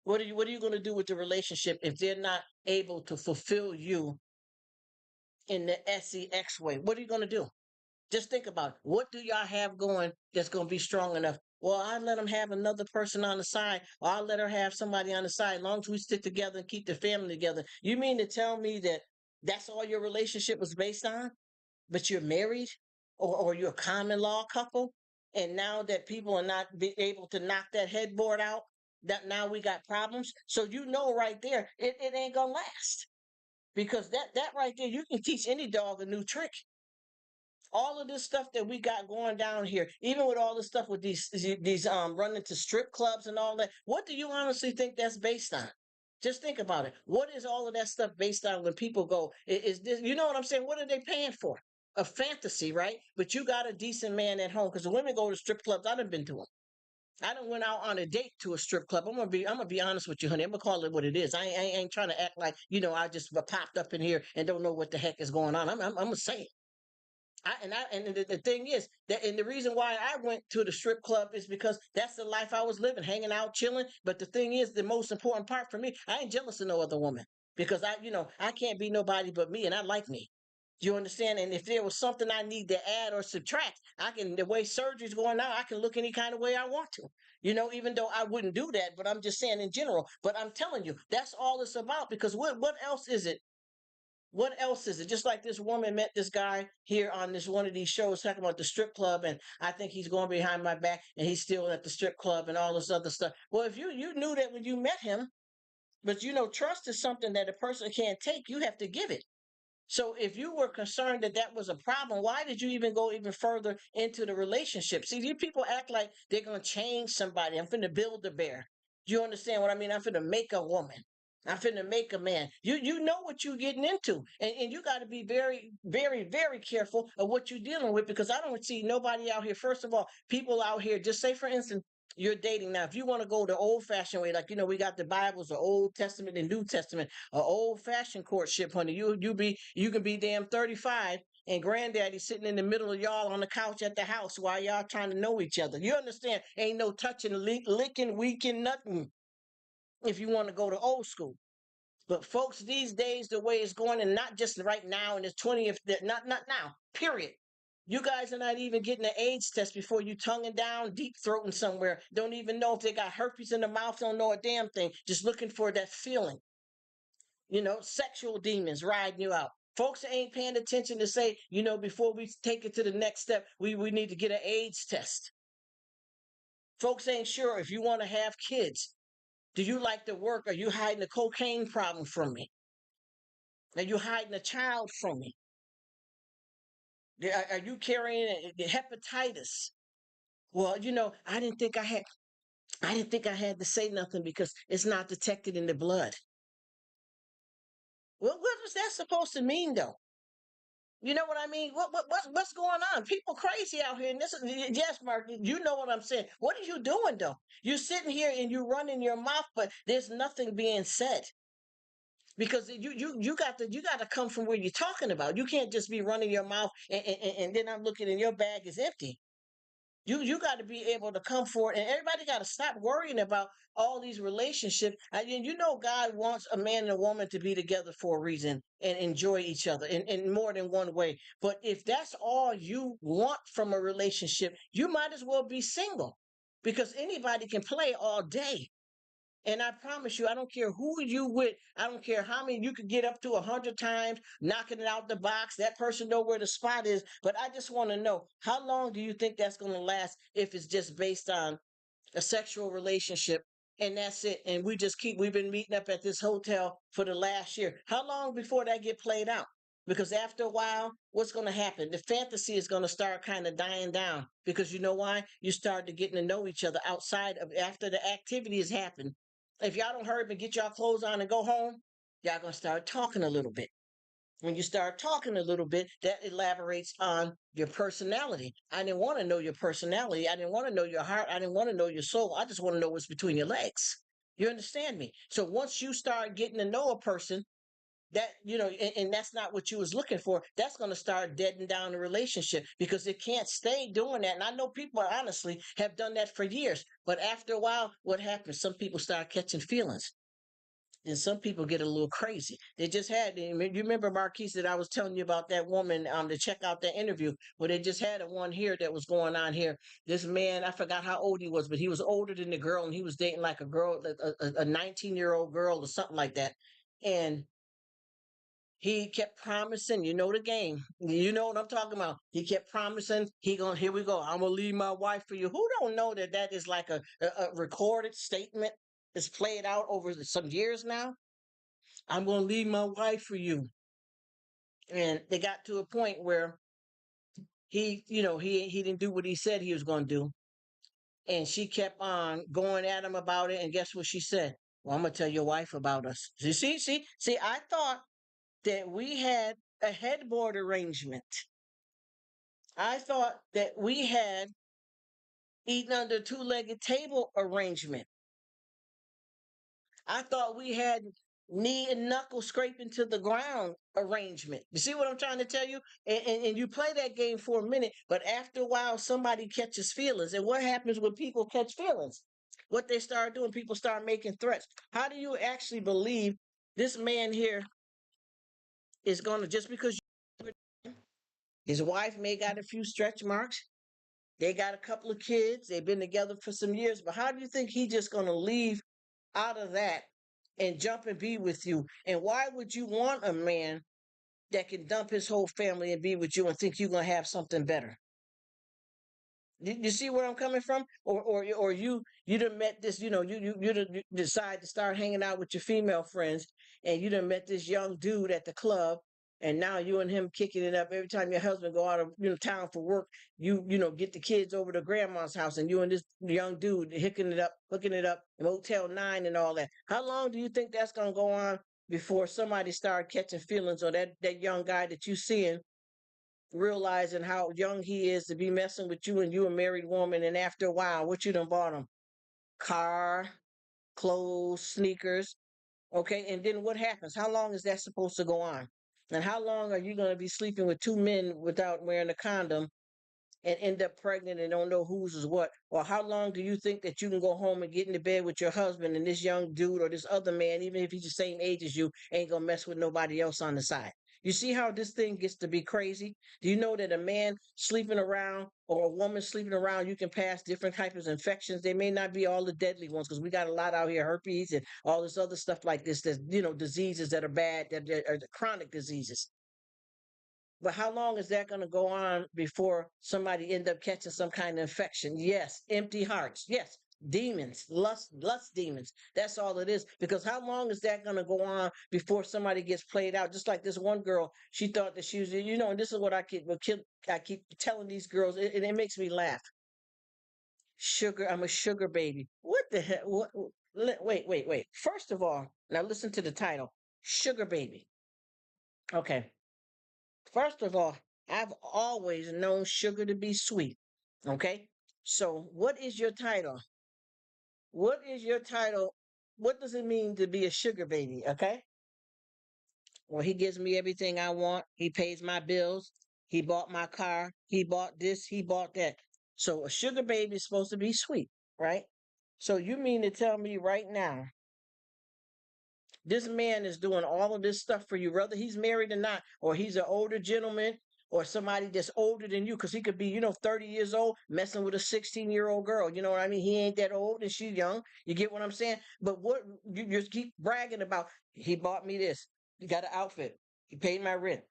What are you going to do with the relationship if they're not able to fulfill you in the sex way? What are you going to do? Just think about it. What do y'all have going that's going to be strong enough? Well, I let them have another person on the side, or I let her have somebody on the side. As long as we stick together and keep the family together. You mean to tell me that that's all your relationship was based on? But you're married, or you're a common law couple, and now that people are not be able to knock that headboard out, that now we got problems. So right there, it ain't gonna last, because that right there, you can teach any dog a new trick. All of this stuff that we got going down here, even with all the stuff with these running to strip clubs and all that, what do you honestly think that's based on? Just think about it. What is all of that stuff based on when people go? Is this, you know what I'm saying? What are they paying for? A fantasy, right? But you got a decent man at home, because the women go to strip clubs. I done been to them. I done went out on a date to a strip club. I'm gonna be honest with you, honey. I'm gonna call it what it is. I ain't trying to act like I just popped up in here and don't know what the heck is going on. I'm gonna say it. The thing is that, and the reason why I went to the strip club is because that's the life I was living, hanging out, chilling. But the thing is, the most important part for me, I ain't jealous of no other woman, because I can't be nobody but me, and I like me. Do you understand? And if there was something I need to add or subtract, I can, the way surgery's going now, I can look any kind of way I want to. Even though I wouldn't do that, but I'm just saying in general. But I'm telling you, that's all it's about, because what else is it? What else is it? Just like this woman met this guy here on this one of these shows talking about the strip club, and I think he's going behind my back, and he's still at the strip club and all this other stuff. Well, if you knew that when you met him, but trust is something that a person can't take. You have to give it. So if you were concerned that that was a problem, why did you even go even further into the relationship? See, these people act like they're going to change somebody. I'm finna build a bear. Do you understand what I mean? I'm finna make a woman. I'm finna make a man. You know what you're getting into. And you got to be very, very, very careful of what you're dealing with, because I don't see nobody out here. First of all, people out here, just say, for instance, you're dating now. If you want to go the old fashioned way, like, we got the Bibles, the Old Testament and New Testament, a old fashioned courtship, honey. You can be damn 35 and granddaddy sitting in the middle of y'all on the couch at the house while y'all trying to know each other. You understand? Ain't no touching, licking, weaking, nothing. If you want to go to old school. But folks, these days, the way it's going, and not just right now in the 20th, not now, period. You guys are not even getting an AIDS test before you tonguing down, deep throating somewhere. Don't even know if they got herpes in the mouth, don't know a damn thing. Just looking for that feeling. Sexual demons riding you out. Folks ain't paying attention to say, before we take it to the next step, we need to get an AIDS test. Folks ain't sure if you want to have kids. Do you like to work? Are you hiding a cocaine problem from me? Are you hiding a child from me? Are you carrying hepatitis? Well, I didn't think I had to say nothing because it's not detected in the blood. Well, what was that supposed to mean, though? You know what I mean? What's going on? People crazy out here. And this is, yes, Mark, you know what I'm saying. What are you doing, though? You're sitting here and you're running your mouth, but there's nothing being said. Because you got to come from where you're talking about. You can't just be running your mouth and then I'm looking and your bag is empty. You got to be able to come forward, and everybody got to stop worrying about all these relationships. And God wants a man and a woman to be together for a reason and enjoy each other in more than one way. But if that's all you want from a relationship, you might as well be single, because anybody can play all day. And I promise you, I don't care who you with. I don't care how many you could get up to 100 times, knocking it out the box. That person know where the spot is. But I just want to know, how long do you think that's going to last if it's just based on a sexual relationship and that's it? And we've been meeting up at this hotel for the last year. How long before that get played out? Because after a while, what's going to happen? The fantasy is going to start kind of dying down, because you know why? You start to getting to know each other outside of, after the activity has happened. If y'all don't hurry up and get y'all clothes on and go home, y'all going to start talking a little bit. When you start talking a little bit, that elaborates on your personality. I didn't want to know your personality. I didn't want to know your heart. I didn't want to know your soul. I just want to know what's between your legs. You understand me? So once you start getting to know a person, that and that's not what you was looking for, that's going to start deadening down the relationship, because it can't stay doing that. And I know people honestly have done that for years, but after a while, what happens? Some people start catching feelings, and some people get a little crazy. They just had, you remember, Marquise, that I was telling you about that woman, to check out that interview. Well, they just had a one here that was going on here. This man, I forgot how old he was, but he was older than the girl, and he was dating like a girl, a 19-year-old girl or something like that. And he kept promising, the game. You know what I'm talking about. He kept promising, here we go, I'm gonna leave my wife for you. Who don't know that that is like a recorded statement that's played out over some years now? I'm gonna leave my wife for you. And they got to a point where he didn't do what he said he was gonna do. And she kept on going at him about it. And guess what she said? Well, I'm gonna tell your wife about us. See, I thought that we had a headboard arrangement. I thought that we had eating under two-legged table arrangement. I thought we had knee and knuckle scraping to the ground arrangement. You see what I'm trying to tell you? And you play that game for a minute, but after a while, somebody catches feelings. And what happens when people catch feelings? What they start doing, people start making threats. How do you actually believe this man here is going to, just because His wife may got a few stretch marks. They got a couple of kids. They've been together for some years. But how do you think he just going to leave out of that and jump and be with you? And why would you want a man that can dump his whole family and be with you and think you're going to have something better? You see where I'm coming from? Or you done met this, you decide to start hanging out with your female friends, and you done met this young dude at the club, and now you and him kicking it up every time your husband go out of town for work. You get the kids over to grandma's house, and you and this young dude hooking it up, Motel 9 and all that. How long do you think that's gonna go on before somebody start catching feelings, or that young guy that you seeing realizing how young he is to be messing with you, and you a married woman, and after a while, what you done bought him? Car, clothes, sneakers. Okay, and then what happens? How long is that supposed to go on? And how long are you going to be sleeping with two men without wearing a condom and end up pregnant and don't know whose is what? Or how long do you think that you can go home and get into bed with your husband, and this young dude or this other man, even if he's the same age as you, ain't gonna mess with nobody else on the side? You see how this thing gets to be crazy? Do you know that a man sleeping around or a woman sleeping around, you can pass different types of infections? They may not be all the deadly ones, because we got a lot out here, herpes and all this other stuff like this, that diseases that are bad, that are the chronic diseases. But how long is that going to go on before somebody end up catching some kind of infection? Yes, empty hearts. Yes, demons, lust demons. That's all it is. Because how long is that going to go on before somebody gets played out? Just like this one girl, she thought that she was, and this is what I keep telling these girls, and it makes me laugh. Sugar, I'm a sugar baby. What the hell? Wait. First of all, now listen to the title, Sugar Baby. Okay. First of all, I've always known sugar to be sweet. Okay? So, what is your title? What is your title? What does it mean to be a sugar baby? Okay? Well, he gives me everything I want. He pays my bills. He bought my car. He bought this. He bought that. So, a sugar baby is supposed to be sweet, right? So, you mean to tell me right now this man is doing all of this stuff for you, whether he's married or not, or he's an older gentleman, or somebody that's older than you, because he could be, 30 years old, messing with a 16-year-old girl. You know what I mean? He ain't that old and she's young. You get what I'm saying? But what you just keep bragging about, he bought me this. He got an outfit. He paid my rent.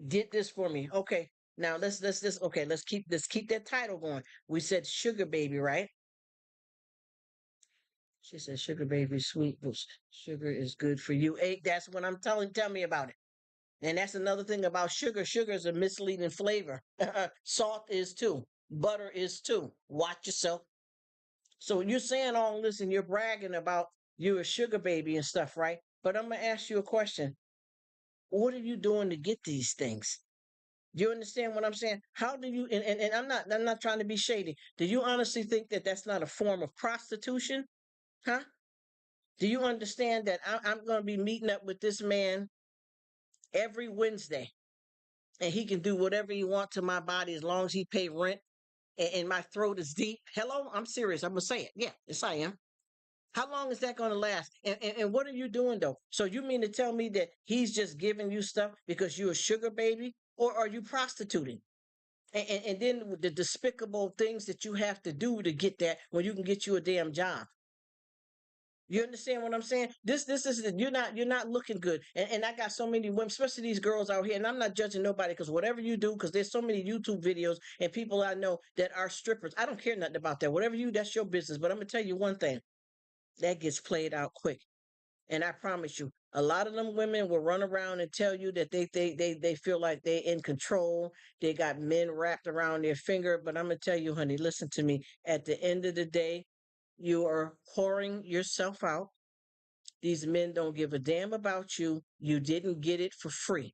Did this for me. Okay. Now let's keep that title going. We said sugar baby, right? She said, "Sugar baby, sweet, but sugar is good for you." Hey, that's what I'm telling. Tell me about it. And that's another thing about sugar. Sugar is a misleading flavor. Salt is too. Butter is too. Watch yourself. So you're saying all this and you're bragging about you're a sugar baby and stuff, right? But I'm gonna ask you a question. What are you doing to get these things? Do you understand what I'm saying? How do you? And I'm not trying to be shady. Do you honestly think that that's not a form of prostitution? Huh? Do you understand that I'm going to be meeting up with this man every Wednesday, and he can do whatever he wants to my body as long as he pay rent, and my throat is deep? Hello, I'm serious. I'm gonna say it. Yeah, yes, I am. How long is that going to last? And what are you doing though? So you mean to tell me that he's just giving you stuff because you're a sugar baby, or are you prostituting? And then the despicable things that you have to do to get that when you can get you a damn job. You understand what I'm saying? This is you're not looking good, and I got so many women, especially these girls out here, and I'm not judging nobody, because whatever you do, because there's so many YouTube videos and people I know that are strippers. I don't care nothing about that. Whatever you, that's your business. But I'm gonna tell you one thing, that gets played out quick, and I promise you, a lot of them women will run around and tell you that they feel like they're in control. They got men wrapped around their finger. But I'm gonna tell you, honey, listen to me. At the end of the day, you are pouring yourself out. These men don't give a damn about you. You didn't get it for free.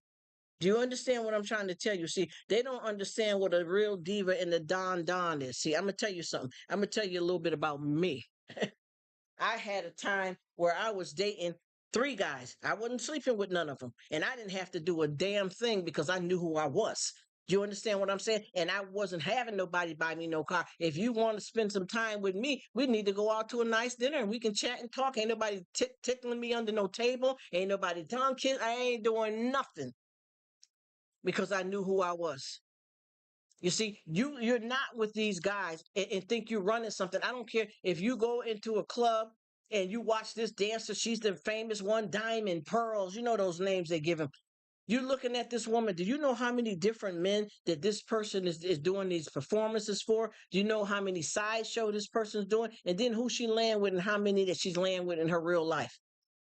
Do you understand what I'm trying to tell you? See, they don't understand what a real diva and the Don is. See, I'm going to tell you something. I'm going to tell you a little bit about me. I had a time where I was dating three guys. I wasn't sleeping with none of them. And I didn't have to do a damn thing because I knew who I was. Do you understand what I'm saying? And I wasn't having nobody buy me no car. If you want to spend some time with me, we need to go out to a nice dinner and we can chat and talk. Ain't nobody tickling me under no table. Ain't nobody tongue kiss. I ain't doing nothing. because I knew who I was. You see, you're not with these guys and think you're running something. I don't care if you go into a club and you watch this dancer. She's the famous one, Diamond, Pearls. You know those names they give him. You're looking at this woman. Do you know how many different men that this person is doing these performances for? Do you know how many sideshow this person's doing? And then who she laying with and how many that she's laying with in her real life?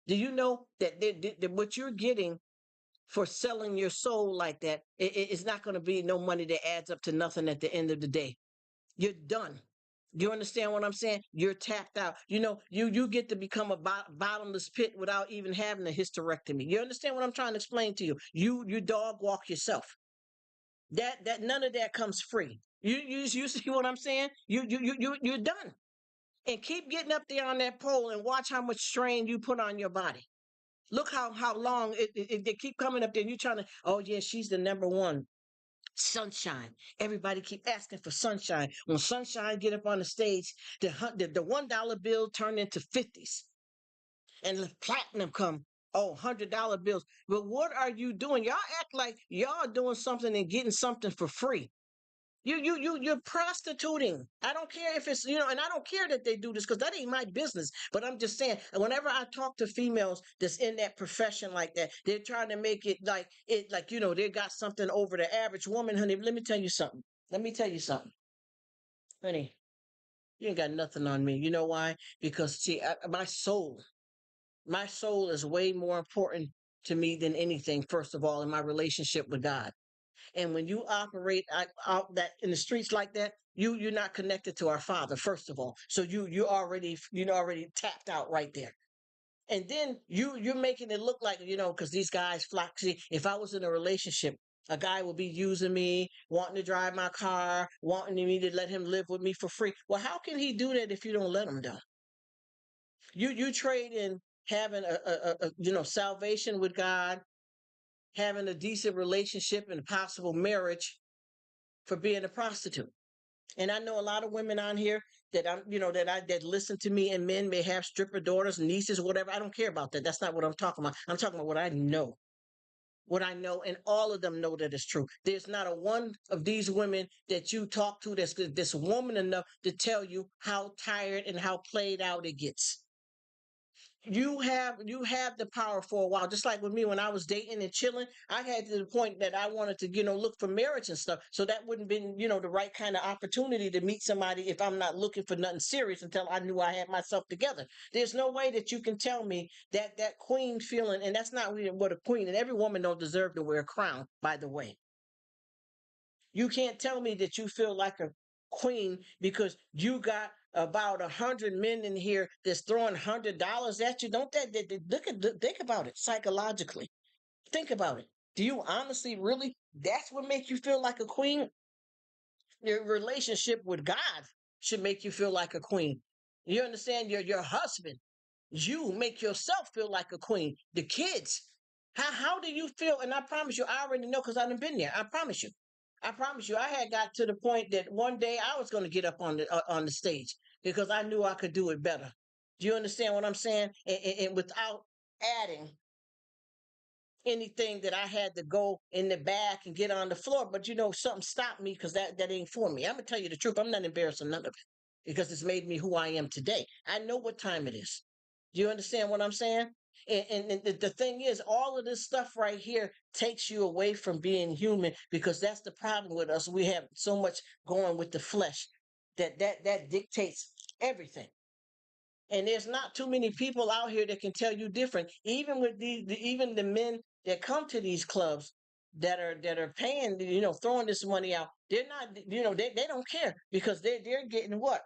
Do you know that what you're getting for selling your soul like that, it's not going to be no money that adds up to nothing at the end of the day. You're done. You understand what I'm saying? You're tapped out. You know, you get to become a bottomless pit without even having a hysterectomy. You understand what I'm trying to explain to you? You dog walk yourself. That none of that comes free. You see what I'm saying? You're done. And keep getting up there on that pole and watch how much strain you put on your body. Look how long they keep coming up there and you're trying to, oh yeah, she's the number one. Sunshine. Everybody keep asking for sunshine. When sunshine get up on the stage, the $1 bill turn into 50s. And the platinum come. Oh, $100 bills. But what are you doing? Y'all act like y'all doing something and getting something for free. You're prostituting. I don't care if it's, and I don't care that they do this because that ain't my business. But I'm just saying, whenever I talk to females that's in that profession like that, they're trying to make it like they got something over the average woman, honey. Let me tell you something. Let me tell you something, honey. You ain't got nothing on me. You know why? Because see, my soul is way more important to me than anything. First of all, in my relationship with God. And when you operate out that in the streets like that, you're not connected to our Father, first of all. So you already tapped out right there. And then you're making it look like, because these guys flock. See, if I was in a relationship, a guy would be using me, wanting to drive my car, wanting me to let him live with me for free. Well, how can he do that if you don't let him do? You trade in having a salvation with God, having a decent relationship and a possible marriage for being a prostitute. And I know a lot of women on here that that listen to me, and men may have stripper daughters, nieces, whatever. I don't care about that. That's not what I'm talking about. I'm talking about what I know. What I know, and all of them know that it's true. There's not a one of these women that you talk to that's this woman enough to tell you how tired and how played out it gets. You have the power for a while, just like with me when I was dating and chilling. I had to the point that I wanted to look for marriage and stuff, so that wouldn't been the right kind of opportunity to meet somebody if I'm not looking for nothing serious until I knew I had myself together. There's no way that you can tell me that queen feeling, and that's not really what a queen, and every woman don't deserve to wear a crown, by the way. You can't tell me that you feel like a queen because you got about 100 men in here that's throwing $100 at you. Don't think about it psychologically. Think about it. Do you honestly really? That's what makes you feel like a queen. Your relationship with God should make you feel like a queen. You understand? Your husband. You make yourself feel like a queen. The kids. How do you feel? And I promise you, I already know because I've been there. I promise you. I promise you, I had got to the point that one day I was going to get up on the stage because I knew I could do it better. Do you understand what I'm saying? And without adding anything that I had to go in the back and get on the floor. But something stopped me because that ain't for me. I'm gonna tell you the truth. I'm not embarrassing none of it because it's made me who I am today. I know what time it is. Do you understand what I'm saying? And the thing is, all of this stuff right here takes you away from being human because that's the problem with us. We have so much going with the flesh that dictates everything. And there's not too many people out here that can tell you different. Even with even the men that come to these clubs that are paying, throwing this money out, they're not, they don't care because they're getting what?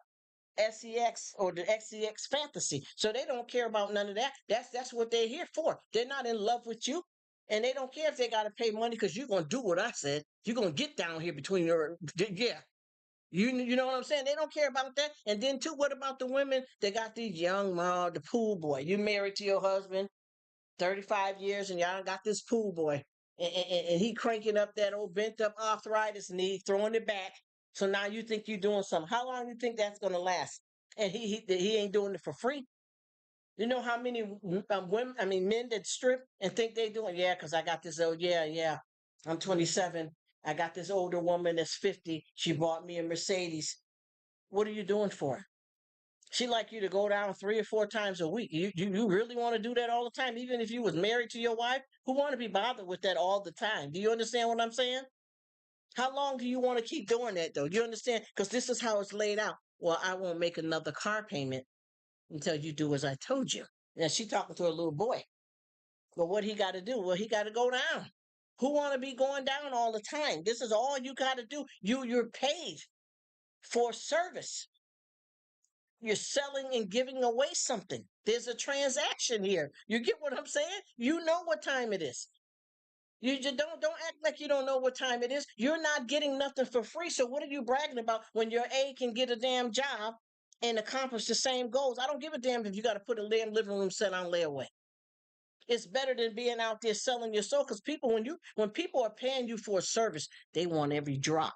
SEX or the XEX fantasy. So they don't care about none of that. That's what they're here for. They're not in love with you. And they don't care if they got to pay money because you're going to do what I said. You're going to get down here between your, yeah. You know what I'm saying? They don't care about that. And then too, what about the women that got these young mom, the pool boy? You married to your husband 35 years and y'all got this pool boy. And he cranking up that old bent up arthritis knee, throwing it back. So now you think you're doing something. How long do you think that's gonna last? And he ain't doing it for free. You know how many women, I mean men that strip and think they doing, yeah, because I got this, oh yeah, yeah. I'm 27. I got this older woman that's 50. She bought me a Mercedes. What are you doing for her? She like you to go down 3 or 4 times a week. You really want to do that all the time, even if you was married to your wife? Who want to be bothered with that all the time? Do you understand what I'm saying? How long do you want to keep doing that though? You understand? Because this is how it's laid out. Well, I won't make another car payment until you do as I told you. Now she talking to a little boy. But what he got to do? Well, he got to go down. Who want to be going down all the time? This is all you got to do. You're paid for service. You're selling and giving away something. There's a transaction here. You get what I'm saying? You know what time it is. You just don't act like you don't know what time it is. You're not getting nothing for free. So what are you bragging about when your A can get a damn job and accomplish the same goals? I don't give a damn if you got to put a damn living room set on layaway. It's better than being out there selling your soul because people, when people are paying you for a service, they want every drop.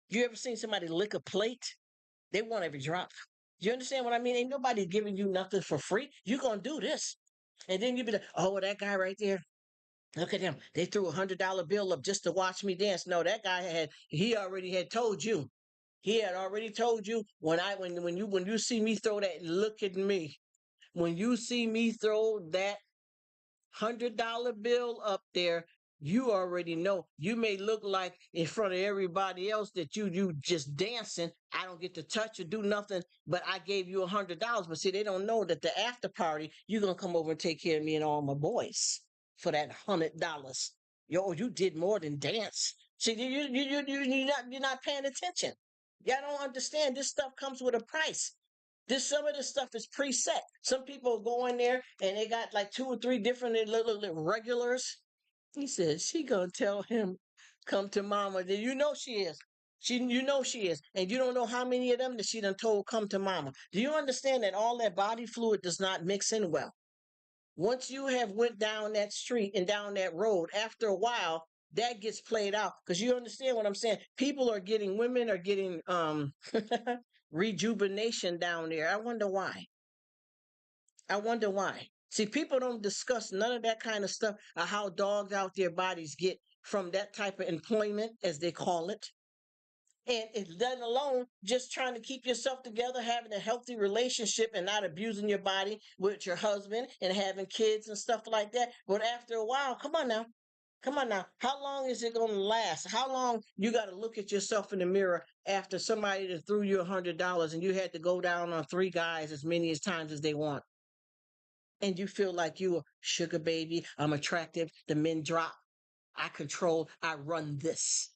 You ever seen somebody lick a plate? They want every drop. You understand what I mean? Ain't nobody giving you nothing for free. You're gonna do this. And then you be like, oh, that guy right there. Look at him. They threw $100 bill up just to watch me dance. No, that guy he already had told you. He had already told you when you see me throw that, look at me. When you see me throw that $100 bill up there, you already know. You may look like in front of everybody else that you just dancing. I don't get to touch or do nothing, but I gave you $100. But see, they don't know that the after party, you're gonna come over and take care of me and all my boys for that $100. Yo, you did more than dance. See, you're not paying attention. Y'all don't understand. This stuff comes with a price. Some of this stuff is preset. Some people go in there and they got like 2 or 3 different little regulars. He says she gonna tell him, "Come to mama." Then you know she is. You know she is, and you don't know how many of them that she done told come to mama. Do you understand that all that body fluid does not mix in well? Once you have went down that street and down that road, after a while, that gets played out. Because you understand what I'm saying? Women are getting rejuvenation down there. I wonder why. I wonder why. See, people don't discuss none of that kind of stuff or how dogged out their bodies get from that type of employment, as they call it. And it's let alone just trying to keep yourself together, having a healthy relationship and not abusing your body with your husband and having kids and stuff like that. But after a while, come on now. Come on now. How long is it going to last? How long you got to look at yourself in the mirror after somebody that threw you $100 and you had to go down on 3 guys as many as times as they want? And you feel like you a sugar baby, I'm attractive, the men drop, I control, I run this.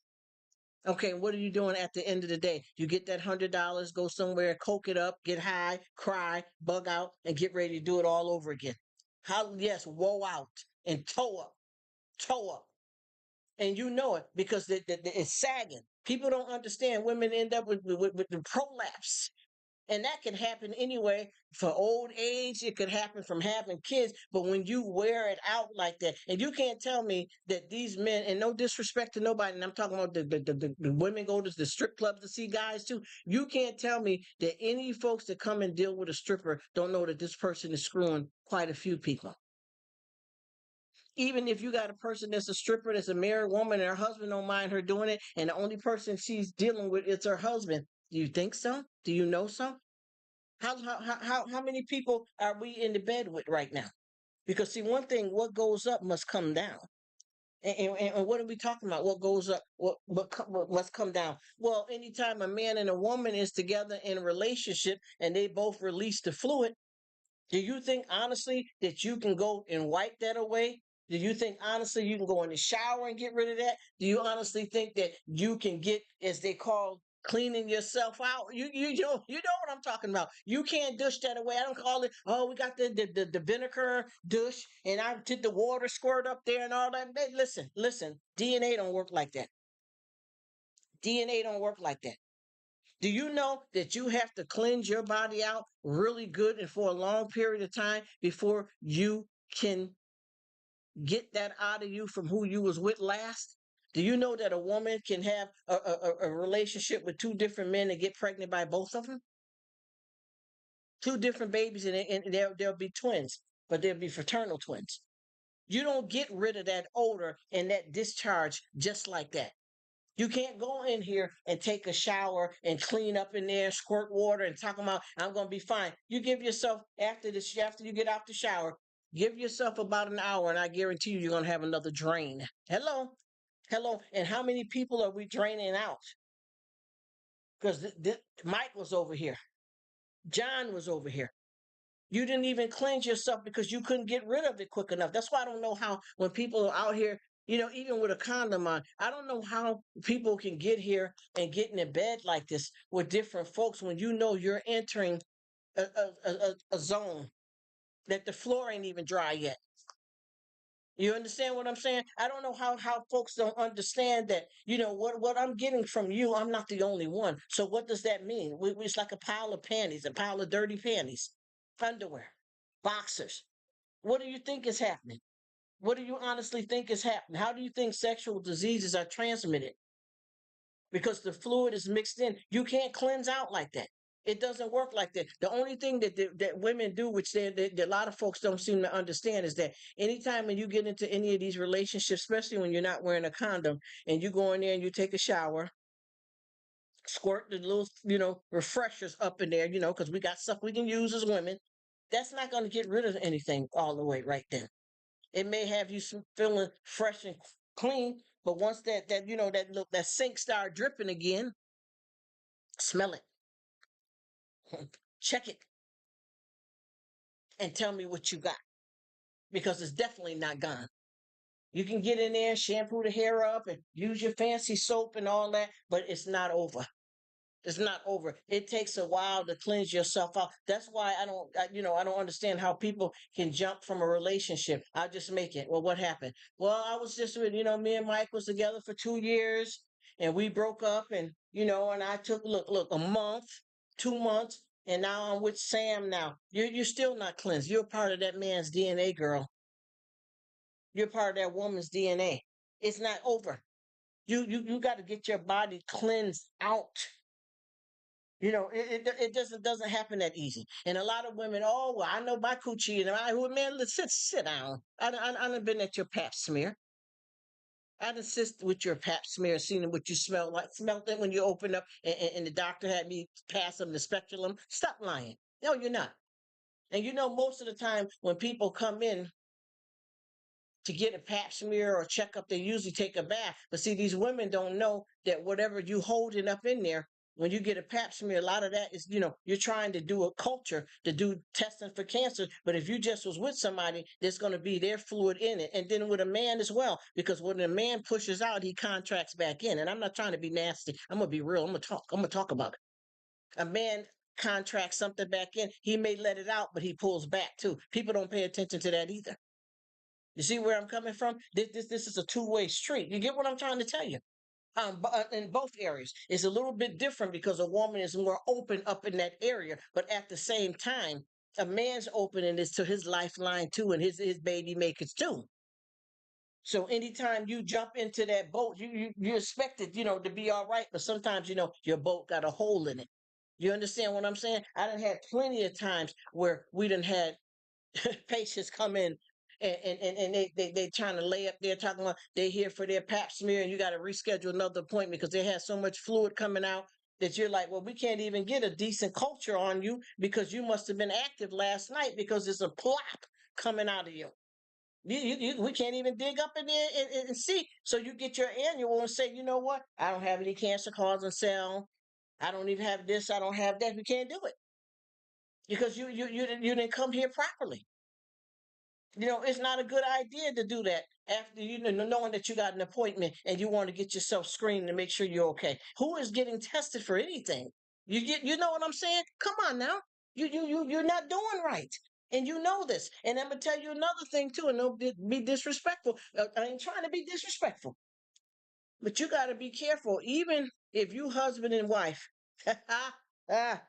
Okay, what are you doing at the end of the day? You get that $100, go somewhere, coke it up, get high, cry, bug out, and get ready to do it all over again. How, yes, woe out and toe up. And you know it because it's sagging. People don't understand women end up with the prolapse. And that can happen anyway for old age. It could happen from having kids. But when you wear it out like that, and you can't tell me that these men, and no disrespect to nobody, and I'm talking about the women go to the strip clubs to see guys too. You can't tell me that any folks that come and deal with a stripper don't know that this person is screwing quite a few people. Even if you got a person that's a stripper, that's a married woman, and her husband don't mind her doing it, and the only person she's dealing with is her husband. Do you think so? Do you know so? How many people are we in the bed with right now? Because see, one thing, what goes up must come down. And what are we talking about? What goes up? What must come down? Well, anytime a man and a woman is together in a relationship and they both release the fluid, do you think honestly that you can go and wipe that away? Do you think honestly you can go in the shower and get rid of that? Do you honestly think that you can get, as they call, cleaning yourself out? You know what I'm talking about. You can't douche that away. I don't call it. Oh, we got the vinegar douche, and I did the water squirt up there and all that. Hey, listen. DNA don't work like that. DNA don't work like that. Do you know that you have to cleanse your body out really good and for a long period of time before you can get that out of you from who you was with last? Do you know that a woman can have a relationship with 2 different men and get pregnant by both of them? 2 different babies, and they'll be twins, but they'll be fraternal twins. You don't get rid of that odor and that discharge just like that. You can't go in here and take a shower and clean up in there, squirt water and talk about I'm gonna be fine. You give yourself after you get out the shower, give yourself about an hour and I guarantee you're gonna have another drain. Hello. Hello. And how many people are we draining out? Because Mike was over here. John was over here. You didn't even cleanse yourself because you couldn't get rid of it quick enough. That's why I don't know how when people are out here, even with a condom on, I don't know how people can get here and get in a bed like this with different folks when you know you're entering a zone that the floor ain't even dry yet. You understand what I'm saying? I don't know how folks don't understand that, what I'm getting from you, I'm not the only one. So what does that mean? It's like a pile of panties, a pile of dirty panties, underwear, boxers. What do you think is happening? What do you honestly think is happening? How do you think sexual diseases are transmitted? Because the fluid is mixed in. You can't cleanse out like that. It doesn't work like that. The only thing that women do, which a lot of folks don't seem to understand, is that anytime when you get into any of these relationships, especially when you're not wearing a condom, and you go in there and you take a shower, squirt the little, refreshers up in there, because we got stuff we can use as women. That's not going to get rid of anything all the way right then. It may have you feeling fresh and clean, but once that sink start dripping again, smell it, check it, and tell me what you got because it's definitely not gone. You can get in there, shampoo the hair up, and use your fancy soap and all that, but it's not over. It's not over. It takes a while to cleanse yourself out. That's why I don't understand how people can jump from a relationship. I'll just make it. Well, what happened? Well, I was just with, me and Mike was together for 2 years and we broke up and I took, look, a month, 2 months, and now I'm with Sam now. You're still not cleansed. You're part of that man's DNA, girl. You're part of that woman's DNA. It's not over. You got to get your body cleansed out. It doesn't happen that easy. And a lot of women, oh, well, I know my coochie, and man, let's sit down. I done been at your pap smear. I done sit with your pap smear, seen what you smell like. Smelled it when you opened up, and the doctor had me pass them the speculum. Stop lying. No, you're not. And most of the time when people come in to get a pap smear or checkup, they usually take a bath. But see, these women don't know that whatever you holding up in there, when you get a pap smear, a lot of that is, you're trying to do a culture to do testing for cancer. But if you just was with somebody, there's going to be their fluid in it. And then with a man as well, because when a man pushes out, he contracts back in. And I'm not trying to be nasty. I'm going to be real. I'm going to talk about it. A man contracts something back in. He may let it out, but he pulls back too. People don't pay attention to that either. You see where I'm coming from? This is a two-way street. You get what I'm trying to tell you? But in both areas, it's a little bit different because a woman is more open up in that area. But at the same time, a man's opening is to his lifeline too, and his baby makers too. So anytime you jump into that boat, you expect it, to be all right. But sometimes, your boat got a hole in it. You understand what I'm saying? I done had plenty of times where we done had patients come in and they trying to lay up there talking about they're here for their pap smear and you got to reschedule another appointment because they have so much fluid coming out that you're like, well, we can't even get a decent culture on you because you must have been active last night because there's a plop coming out of you. We can't even dig up in there and see. So you get your annual and say, you know what? I don't have any cancer causing cell. I don't even have this. I don't have that. We can't do it because you didn't come here properly. It's not a good idea to do that after knowing that you got an appointment and you want to get yourself screened to make sure you're okay. Who is getting tested for anything? You know what I'm saying? Come on now. You're not doing right. And you know this. And I'm gonna tell you another thing too, and don't be disrespectful. I ain't trying to be disrespectful. But you gotta be careful, even if you husband and wife. ah,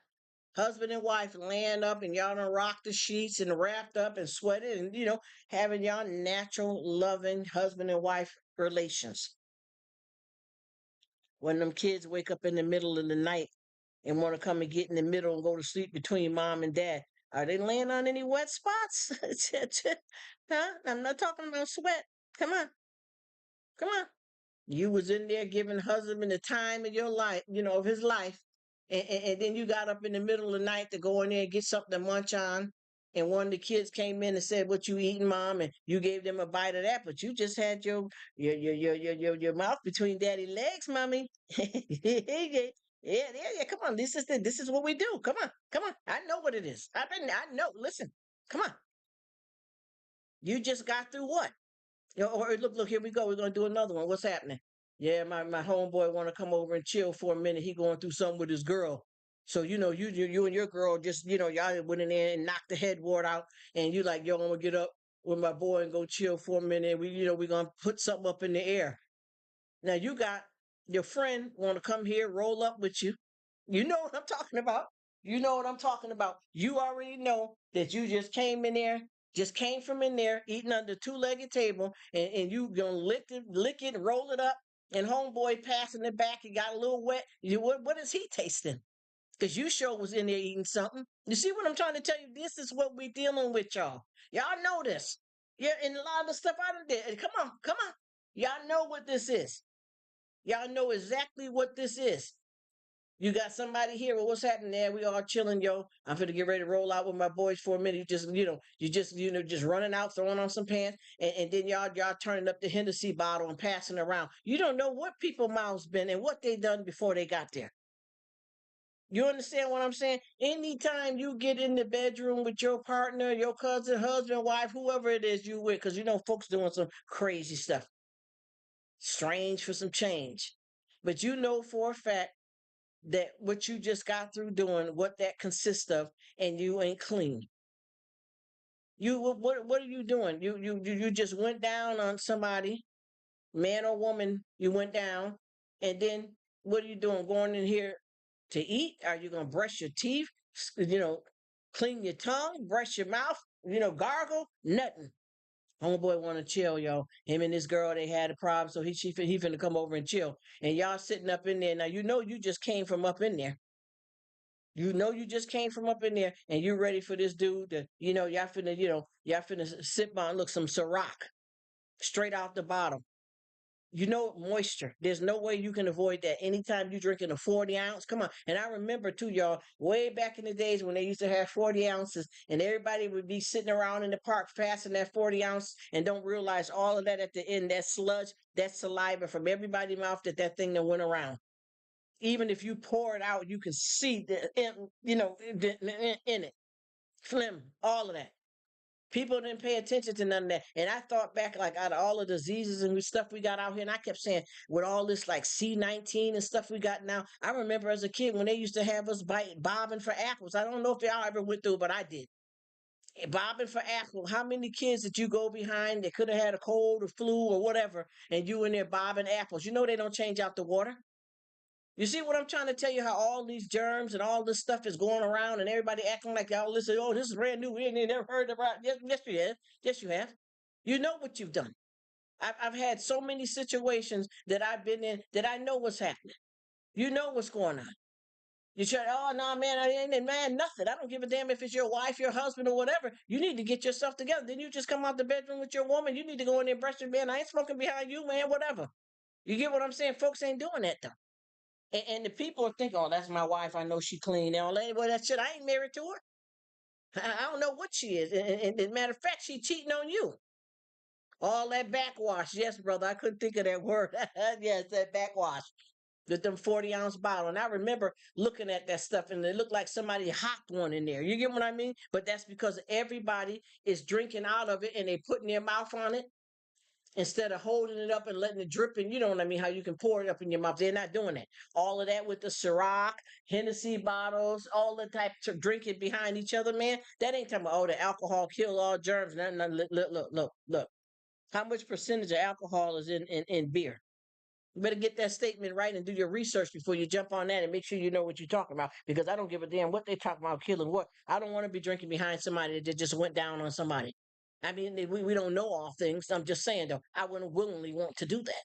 husband and wife laying up and y'all done rock the sheets and wrapped up and sweated and having y'all natural loving husband and wife relations. When them kids wake up in the middle of the night and want to come and get in the middle and go to sleep between mom and dad, Are they laying on any wet spots? Huh? I'm not talking about sweat. Come on. Come on. You was in there giving husband the time of your life, of his life, and then you got up in the middle of the night to go in there and get something to munch on. And one of the kids came in and said, "What you eating, mom?" And you gave them a bite of that, but you just had your mouth between daddy legs, mommy. Yeah, yeah, yeah. Come on, this is what we do. Come on, come on. I know what it is. I know. Listen, come on. You just got through what? Or look, here we go. We're gonna do another one. What's happening? Yeah, my homeboy want to come over and chill for a minute. He going through something with his girl. So you and your girl just y'all went in there and knocked the headboard out, and you like, yo, I'm gonna get up with my boy and go chill for a minute. We gonna put something up in the air. Now you got your friend want to come here, roll up with you. You know what I'm talking about. You know what I'm talking about. You already know that you just came in there, just came from in there, eating under two-legged table, and you gonna lick it, roll it up, and homeboy passing it back, it got a little wet. What is he tasting? Because you sure was in there eating something. You see what I'm trying to tell you? This is what we dealing with, y'all. Y'all know this. Yeah, and a lot of the stuff I done did. Come on, come on. Y'all know what this is. Y'all know exactly what this is. You got somebody here. Well, what's happening there? We all chilling, yo. I'm finna get ready to roll out with my boys for a minute. You just running out, throwing on some pants, and then y'all turning up the Hennessy bottle and passing around. You don't know what people mouths been and what they done before they got there. You understand what I'm saying? Anytime you get in the bedroom with your partner, your cousin, husband, wife, whoever it is you with, because folks doing some crazy stuff. Strange for some change. But you know for a fact that what you just got through doing, what that consists of, and you ain't clean. What are you doing? You just went down on somebody, man or woman, you went down, and then what are you doing? Going in here to eat? Are you gonna brush your teeth? Clean your tongue, brush your mouth, gargle? Nothing. Homeboy want to chill, yo. Him and this girl, they had a problem, so he finna come over and chill. And y'all sitting up in there. Now you just came from up in there. You just came from up in there, and you ready for this dude to, y'all finna sip on, look, some Ciroc straight out the bottle. Moisture. There's no way you can avoid that. Anytime you drinking a 40 ounce, come on. And I remember too, y'all, way back in the days when they used to have 40 ounces, and everybody would be sitting around in the park fasting that 40 ounce and don't realize all of that at the end, that sludge, that saliva from everybody's mouth, that thing that went around. Even if you pour it out, you can see in it, phlegm, all of that. People didn't pay attention to none of that. And I thought back, like, out of all the diseases and stuff we got out here, and I kept saying, with all this like C-19 and stuff we got now, I remember as a kid when they used to have us bobbing for apples. I don't know if y'all ever went through, but I did. Bobbing for apples. How many kids did you go behind that could have had a cold or flu or whatever, and you in there bobbing apples? They don't change out the water. You see what I'm trying to tell you? How all these germs and all this stuff is going around, and everybody acting like y'all listen. Oh, this is brand new. We ain't never heard about. Yes, yes, you have. Yes, you have. You know what you've done. I've had so many situations that I've been in that I know what's happening. You know what's going on. You try. Oh no, man, I ain't man nothing. I don't give a damn if it's your wife, your husband, or whatever. You need to get yourself together. Then you just come out the bedroom with your woman. You need to go in there and brush your man. I ain't smoking behind you, man. Whatever. You get what I'm saying? Folks ain't doing that though. And the people are thinking, oh, that's my wife. I know she clean. All that. Boy, that shit, I ain't married to her. I don't know what she is. And as a matter of fact, she cheating on you. All that backwash. Yes, brother. I couldn't think of that word. Yes, that backwash. With them 40-ounce bottle. And I remember looking at that stuff, and it looked like somebody hopped one in there. You get what I mean? But that's because everybody is drinking out of it, and they putting their mouth on it instead of holding it up and letting it drip. And you know what I mean, how you can pour it up in your mouth. They're not doing that. All of that with the Ciroc, Hennessy bottles, all the types of drinking behind each other, man. That ain't talking about, oh, the alcohol kill all germs. No, no, look. How much percentage of alcohol is in beer? You better get that statement right and do your research before you jump on that, and make sure you know what you're talking about, because I don't give a damn what they talk about killing what. I don't want to be drinking behind somebody that just went down on somebody. I mean, we don't know all things. I'm just saying, though, I wouldn't willingly want to do that.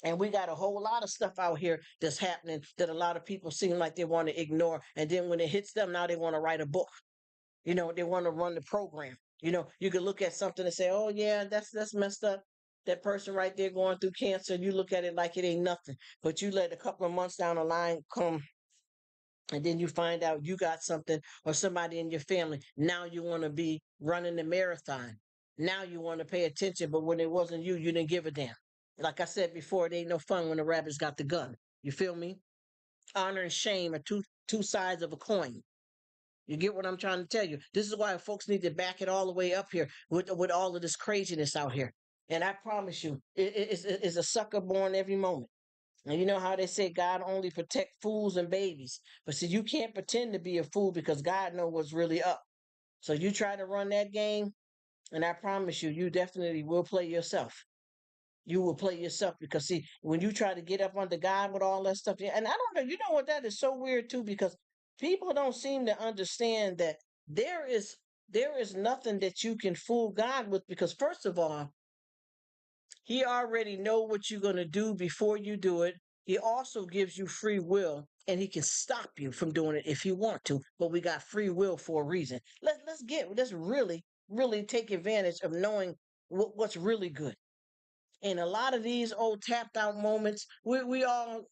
And we got a whole lot of stuff out here that's happening that a lot of people seem like they want to ignore. And then when it hits them, now they want to write a book. They want to run the program. You could look at something and say, "Oh yeah, that's messed up." That person right there going through cancer, you look at it like it ain't nothing. But you let a couple of months down the line come, and then you find out you got something or somebody in your family. Now you want to be running the marathon. Now you want to pay attention, but when it wasn't you, you didn't give a damn. Like I said before, it ain't no fun when the rabbit's got the gun. You feel me? Honor and shame are two sides of a coin. You get what I'm trying to tell you? This is why folks need to back it all the way up here with all of this craziness out here. And I promise you, it's a sucker born every moment. And you know how they say God only protect fools and babies. But see, you can't pretend to be a fool because God knows what's really up. So you try to run that game, and I promise you, you definitely will play yourself. You will play yourself because see, when you try to get up under God with all that stuff, yeah, and I don't know, you know what, that is so weird too, because people don't seem to understand that there is there is nothing that you can fool God with, because first of all, he already know what you're going to do before you do it. He also gives you free will, and he can stop you from doing it if you want to. But we got free will for a reason. Let's really take advantage of knowing what's really good. And a lot of these old tapped out moments, we all,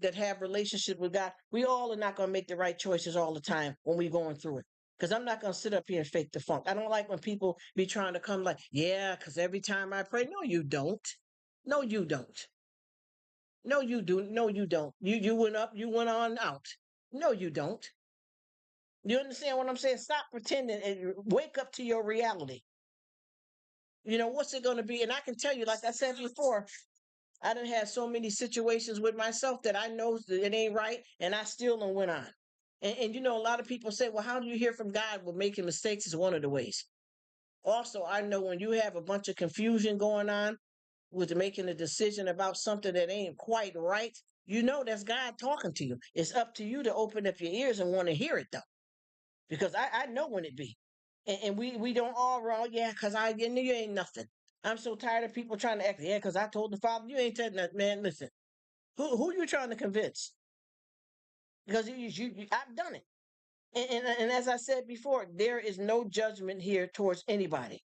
that have relationship with God, we all are not going to make the right choices all the time when we're going through it. Because I'm not going to sit up here and fake the funk. I don't like when people be trying to come like, yeah, because every time I pray. No, you don't. No, you don't. No, you do. No, you don't. You went up, you went on out. No, you don't. You understand what I'm saying? Stop pretending and wake up to your reality. What's it going to be? And I can tell you, like I said before, I done had so many situations with myself that I know that it ain't right, and I still don't went on. And a lot of people say, well, how do you hear from God? Well, making mistakes is one of the ways. Also, I know when you have a bunch of confusion going on with making a decision about something that ain't quite right, that's God talking to you. It's up to you to open up your ears and want to hear it, though, because I know when it be. And we don't all wrong, yeah, because you ain't nothing. I'm so tired of people trying to act, yeah, because I told the Father, you ain't telling that, man, listen. Who you trying to convince? Because I've done it. And as I said before, there is no judgment here towards anybody.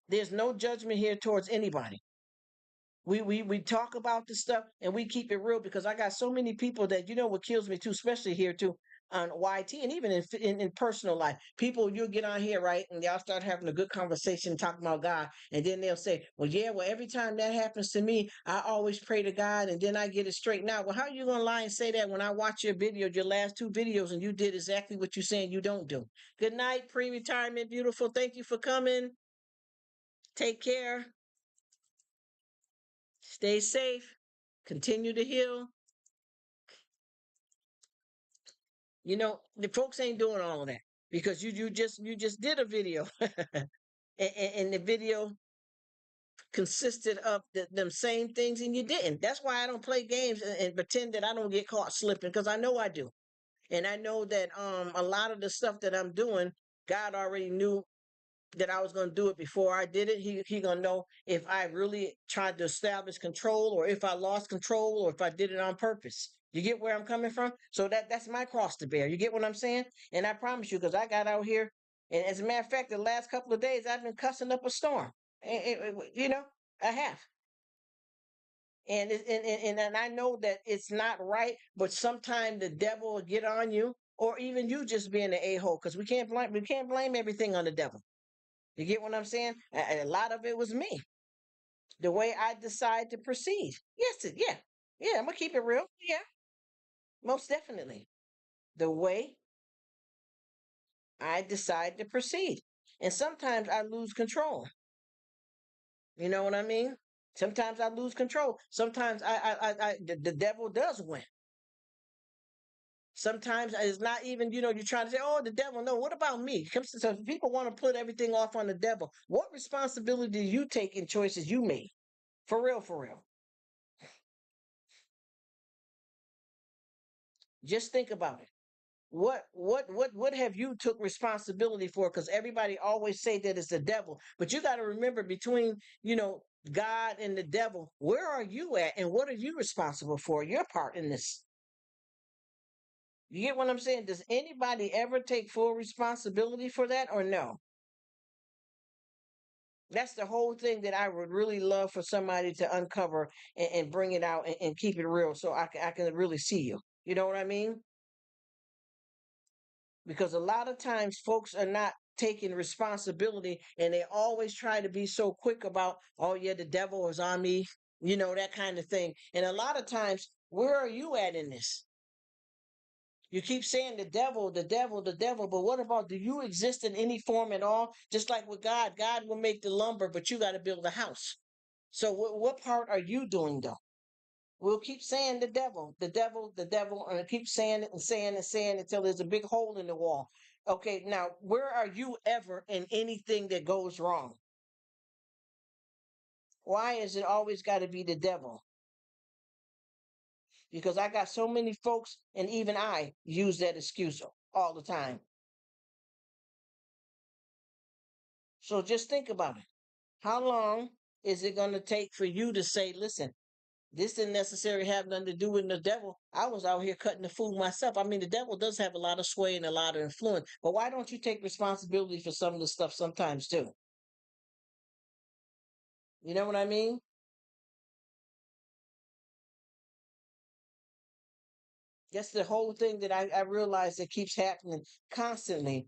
There's no judgment here towards anybody. We talk about the stuff and we keep it real, because I got so many people that what kills me too, especially here too on YT, and even in personal life. People, you'll get on here, right, and y'all start having a good conversation talking about God, and then they'll say, well, yeah, well, every time that happens to me, I always pray to God and then I get it straightened out. Well, how are you gonna lie and say that when I watch your video, your last two videos, and you did exactly what you're saying you don't do? Good night, pre-retirement beautiful. Thank you for coming. Take care. Stay safe. Continue to heal. The folks ain't doing all of that because you just did a video, and the video consisted of them same things, and you didn't. That's why I don't play games and pretend that I don't get caught slipping, because I know I do, and I know that a lot of the stuff that I'm doing, God already knew that I was going to do it before I did it. He going to know if I really tried to establish control, or if I lost control, or if I did it on purpose. You get where I'm coming from? So that's my cross to bear. You get what I'm saying? And I promise you, because I got out here, and as a matter of fact, the last couple of days I've been cussing up a storm. I have. And I know that it's not right, but sometimes the devil will get on you, or even you just being an a-hole, because we can't blame everything on the devil. You get what I'm saying? A lot of it was me, the way I decide to proceed. Yes, yeah. I'm gonna keep it real. Yeah, most definitely. The way I decide to proceed, and sometimes I lose control. You know what I mean? Sometimes I lose control. Sometimes the devil does win. Sometimes it's not even, you're trying to say, oh, the devil. No, what about me? So people want to put everything off on the devil. What responsibility do you take in choices you made? For real, for real. Just think about it. What have you took responsibility for? Because everybody always say that it's the devil, but you got to remember, between God and the devil, where are you at? And what are you responsible for? Your part in this. You get what I'm saying? Does anybody ever take full responsibility for that or no? That's the whole thing that I would really love for somebody to uncover and bring it out and keep it real so I can really see you. You know what I mean? Because a lot of times folks are not taking responsibility and they always try to be so quick about, oh, yeah, the devil is on me, that kind of thing. And a lot of times, where are you at in this? You keep saying the devil, the devil, the devil, but what about, do you exist in any form at all? Just like with God, God will make the lumber, but you got to build a house. So what part are you doing though? We'll keep saying the devil, the devil, the devil, and keep saying it and saying and saying until there's a big hole in the wall. Okay, now where are you ever in anything that goes wrong? Why is it always got to be the devil? Because I got so many folks, and even I use that excuse all the time. So just think about it. How long is it going to take for you to say, listen, this didn't necessarily have nothing to do with the devil. I was out here cutting the food myself. I mean, the devil does have a lot of sway and a lot of influence, but why don't you take responsibility for some of the stuff sometimes too? You know what I mean? That's the whole thing that I realize that keeps happening constantly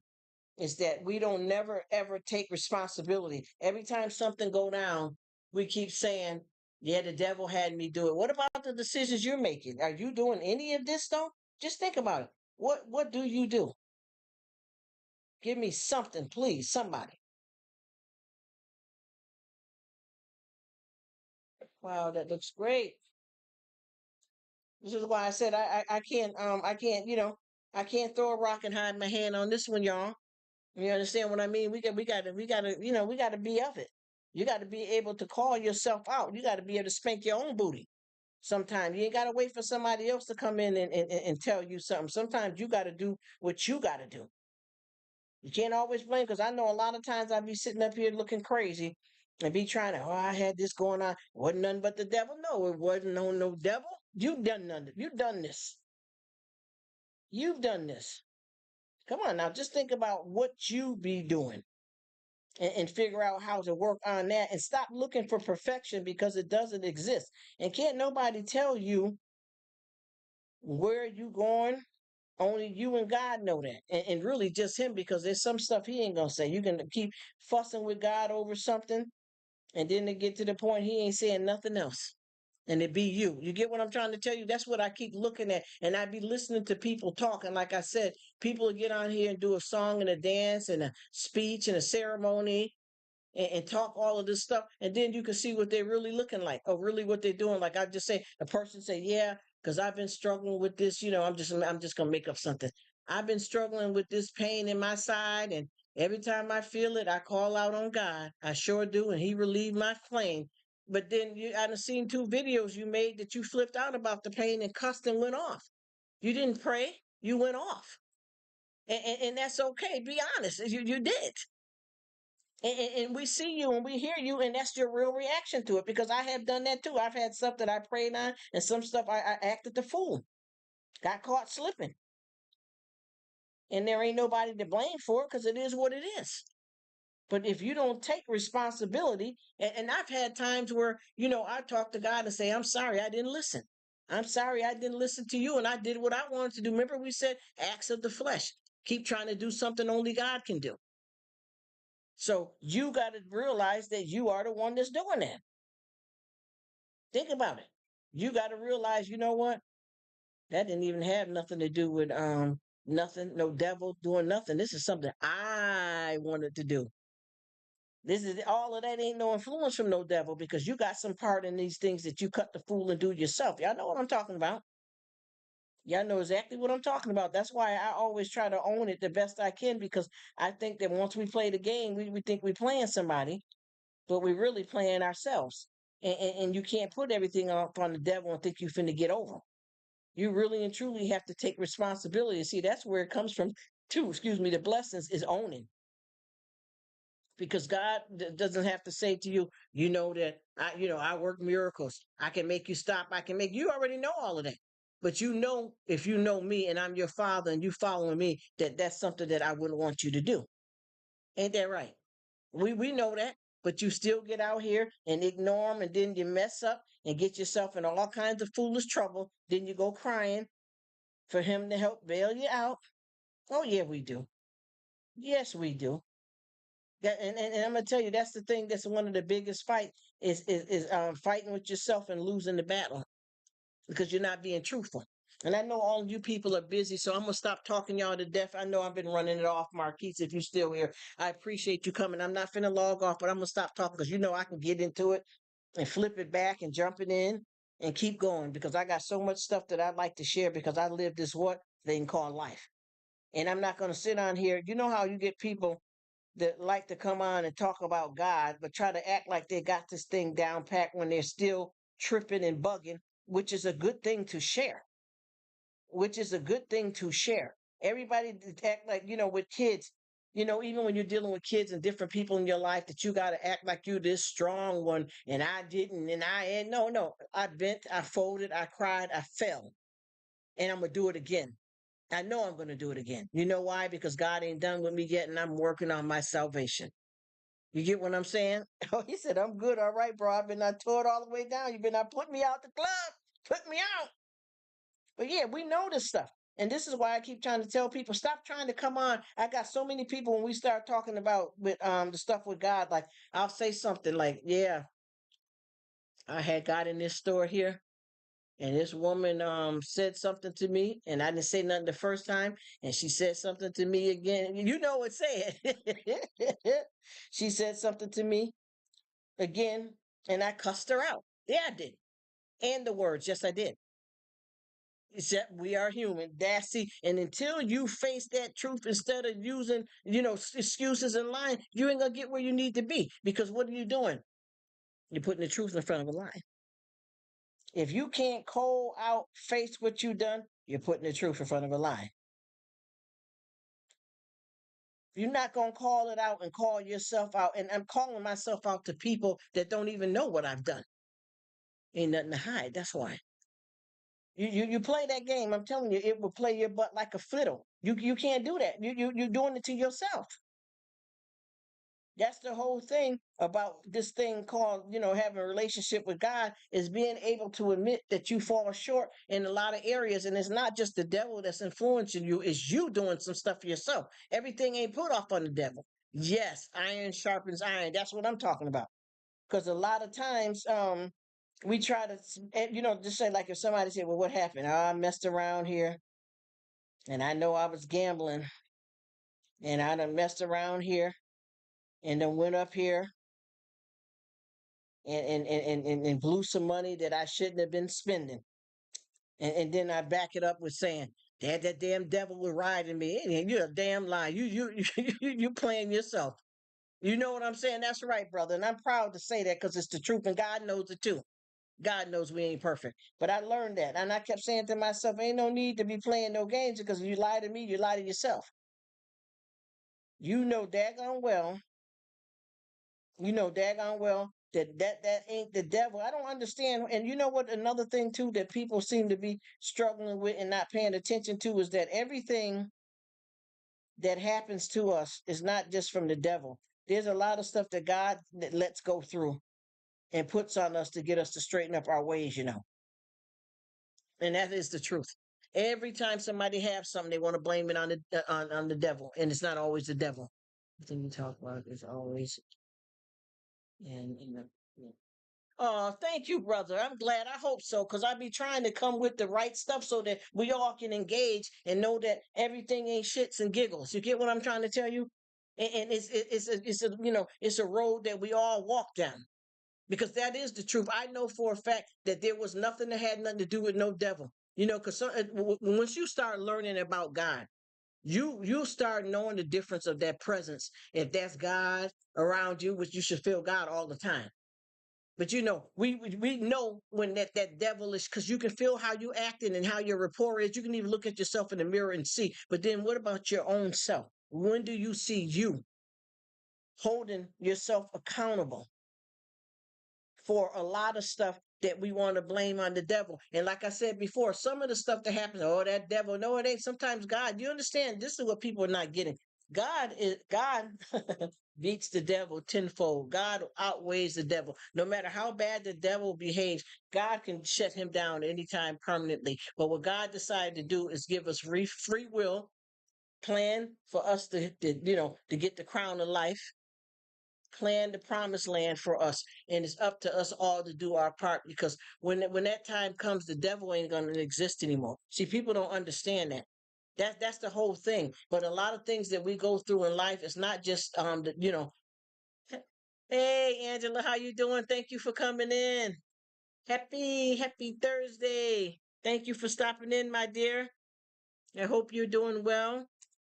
is that we don't never ever take responsibility. Every time something go down, we keep saying, yeah, the devil had me do it. What about the decisions you're making? Are you doing any of this though? Just think about it. What do you do? Give me something, please, somebody. Wow, that looks great. This is why I said I can't throw a rock and hide my hand on this one, y'all. You understand what I mean? We gotta be of it. You gotta be able to call yourself out. You gotta be able to spank your own booty. Sometimes you ain't gotta wait for somebody else to come in and tell you something. Sometimes you gotta do what you gotta do. You can't always blame because I know a lot of times I'd be sitting up here looking crazy and be trying to, oh, I had this going on. Wasn't nothing but the devil. No, it wasn't no devil. You've done nothing. You've done this. You've done this. Come on now, just think about what you be doing and figure out how to work on that and stop looking for perfection because it doesn't exist. And can't nobody tell you where you going. Only you and God know that. And really just him because there's some stuff he ain't gonna say. You can keep fussing with God over something and then to get to the point he ain't saying nothing else. And it be you. You get what I'm trying to tell you? That's what I keep looking at. And I be listening to people talking. Like I said, people will get on here and do a song and a dance and a speech and a ceremony and talk all of this stuff, and then you can see what they're really looking like, or really what they're doing. Like I just say, a person say, "Yeah, because I've been struggling with this. I'm just gonna make up something. I've been struggling with this pain in my side, and every time I feel it, I call out on God. I sure do, and He relieved my pain." But then I done seen 2 videos you made that you flipped out about the pain and cussed and went off. You didn't pray. You went off, and that's okay. Be honest. You did. And we see you and we hear you, and that's your real reaction to it because I have done that too. I've had stuff that I prayed on, and some stuff I acted the fool, got caught slipping, and there ain't nobody to blame for it because it is what it is. But if you don't take responsibility, and I've had times where, I talk to God and say, I'm sorry, I didn't listen. I'm sorry, I didn't listen to you, and I did what I wanted to do. Remember, we said acts of the flesh. Keep trying to do something only God can do. So you got to realize that you are the one that's doing that. Think about it. You got to realize, you know what? That didn't even have nothing to do with nothing, no devil doing nothing. This is something I wanted to do. This is all of that ain't no influence from no devil because you got some part in these things that you cut the fool and do yourself. Y'all know what I'm talking about. Y'all know exactly what I'm talking about. That's why I always try to own it the best I can because I think that once we play the game, we think we're playing somebody, but we're really playing ourselves. And you can't put everything up on the devil and think you finna get over. You really and truly have to take responsibility. See, that's where it comes from too. Excuse me. The blessings is owning. because God doesn't have to say to you, that I work miracles. I can make you stop. I can make you already know all of that. But if you know me and I'm your father and you following me, that's something that I wouldn't want you to do. Ain't that right? We know that, but you still get out here and ignore them, and then you mess up and get yourself in all kinds of foolish trouble. Then you go crying for him to help bail you out. Oh yeah, we do. Yes, we do. And I'm gonna tell you, that's the thing. That's one of the biggest fight is fighting with yourself and losing the battle because you're not being truthful. And I know all you people are busy, so I'm gonna stop talking y'all to death. I know I've been running it off, Marquise. If you're still here, I appreciate you coming. I'm not finna log off, but I'm gonna stop talking because I can get into it and flip it back and jump it in and keep going because I got so much stuff that I'd like to share because I live this what thing called life. And I'm not gonna sit on here. You know how you get people that like to come on and talk about God, but try to act like they got this thing down pat when they're still tripping and bugging, which is a good thing to share. Which is a good thing to share. Everybody act like, with kids, even when you're dealing with kids and different people in your life, that you got to act like you this strong one, and I didn't, and no. I bent, I folded, I cried, I fell, and I'm going to do it again. I know I'm going to do it again. You know why? Because God ain't done with me yet, and I'm working on my salvation. You get what I'm saying? Oh, he said, I'm good. All right, bro. I've been not tore it all the way down. You've been not put me out the club. Put me out. But yeah, we know this stuff. And this is why I keep trying to tell people, stop trying to come on. I got so many people when we start talking about with the stuff with God, like I'll say something like, yeah, I had got in this store here and this woman said something to me and I didn't say nothing the first time and she said something to me again. You know what said. She said something to me again and I cussed her out. Yeah, I did. And the words, yes, I did. Except we are human. That's see, and until you face that truth instead of using, excuses and lying, you ain't gonna get where you need to be. Because what are you doing? You're putting the truth in front of a lie. If you can't call out, face what you done, you're putting the truth in front of a lie. You're not gonna call it out and call yourself out. And I'm calling myself out to people that don't even know what I've done. Ain't nothing to hide. That's why. You play that game, I'm telling you, it will play your butt like a fiddle. You can't do that. You're doing it to yourself. That's the whole thing about this thing called, having a relationship with God is being able to admit that you fall short in a lot of areas. And it's not just the devil that's influencing you, it's you doing some stuff yourself. Everything ain't put off on the devil. Yes, iron sharpens iron. That's what I'm talking about. Because a lot of times, we try to, just say like if somebody said, well, what happened? Oh, I messed around here and I know I was gambling and I done messed around here and then went up here and blew some money that I shouldn't have been spending. And then I back it up with saying, that damn devil was riding me. And you're a damn lie. You playing yourself. You know what I'm saying? That's right, brother. And I'm proud to say that because it's the truth and God knows it too. God knows we ain't perfect. But I learned that. And I kept saying to myself, ain't no need to be playing no games because if you lie to me, you lie to yourself. You know daggone well that ain't the devil. I don't understand. And you know what? Another thing too that people seem to be struggling with and not paying attention to is that everything that happens to us is not just from the devil. There's a lot of stuff that God that lets go through and puts on us to get us to straighten up our ways. And that is the truth. Every time somebody has something, they want to blame it on the devil, and it's not always the devil. The thing you talk about is always in the. Oh, thank you, brother. I'm glad. I hope so, because I be trying to come with the right stuff so that we all can engage and know that everything ain't shits and giggles. You get what I'm trying to tell you? And it's a road that we all walk down because that is the truth. I know for a fact that there was nothing that had nothing to do with no devil. Because once you start learning about God, you'll start knowing the difference of that presence. If that's God around you, which you should feel God all the time. But we know when that devil is because you can feel how you acting and how your rapport is. You can even look at yourself in the mirror and see. But then what about your own self? When do you see you? holding yourself accountable for a lot of stuff that we want to blame on the devil. And like I said before, some of the stuff that happens, oh, that devil, no, it ain't. Sometimes God, you understand, this is what people are not getting. God beats the devil tenfold. God outweighs the devil. No matter how bad the devil behaves, God can shut him down anytime permanently. But what God decided to do is give us free will, plan for us to get the crown of life, plan the promised land for us, and it's up to us all to do our part, because when that time comes, the devil ain't going to exist anymore. See, people don't understand that. That's the whole thing. But a lot of things that we go through in life, it's not just hey Angela, how you doing? Thank you for coming in. Happy Thursday. Thank you for stopping in, my dear. I hope you're doing well.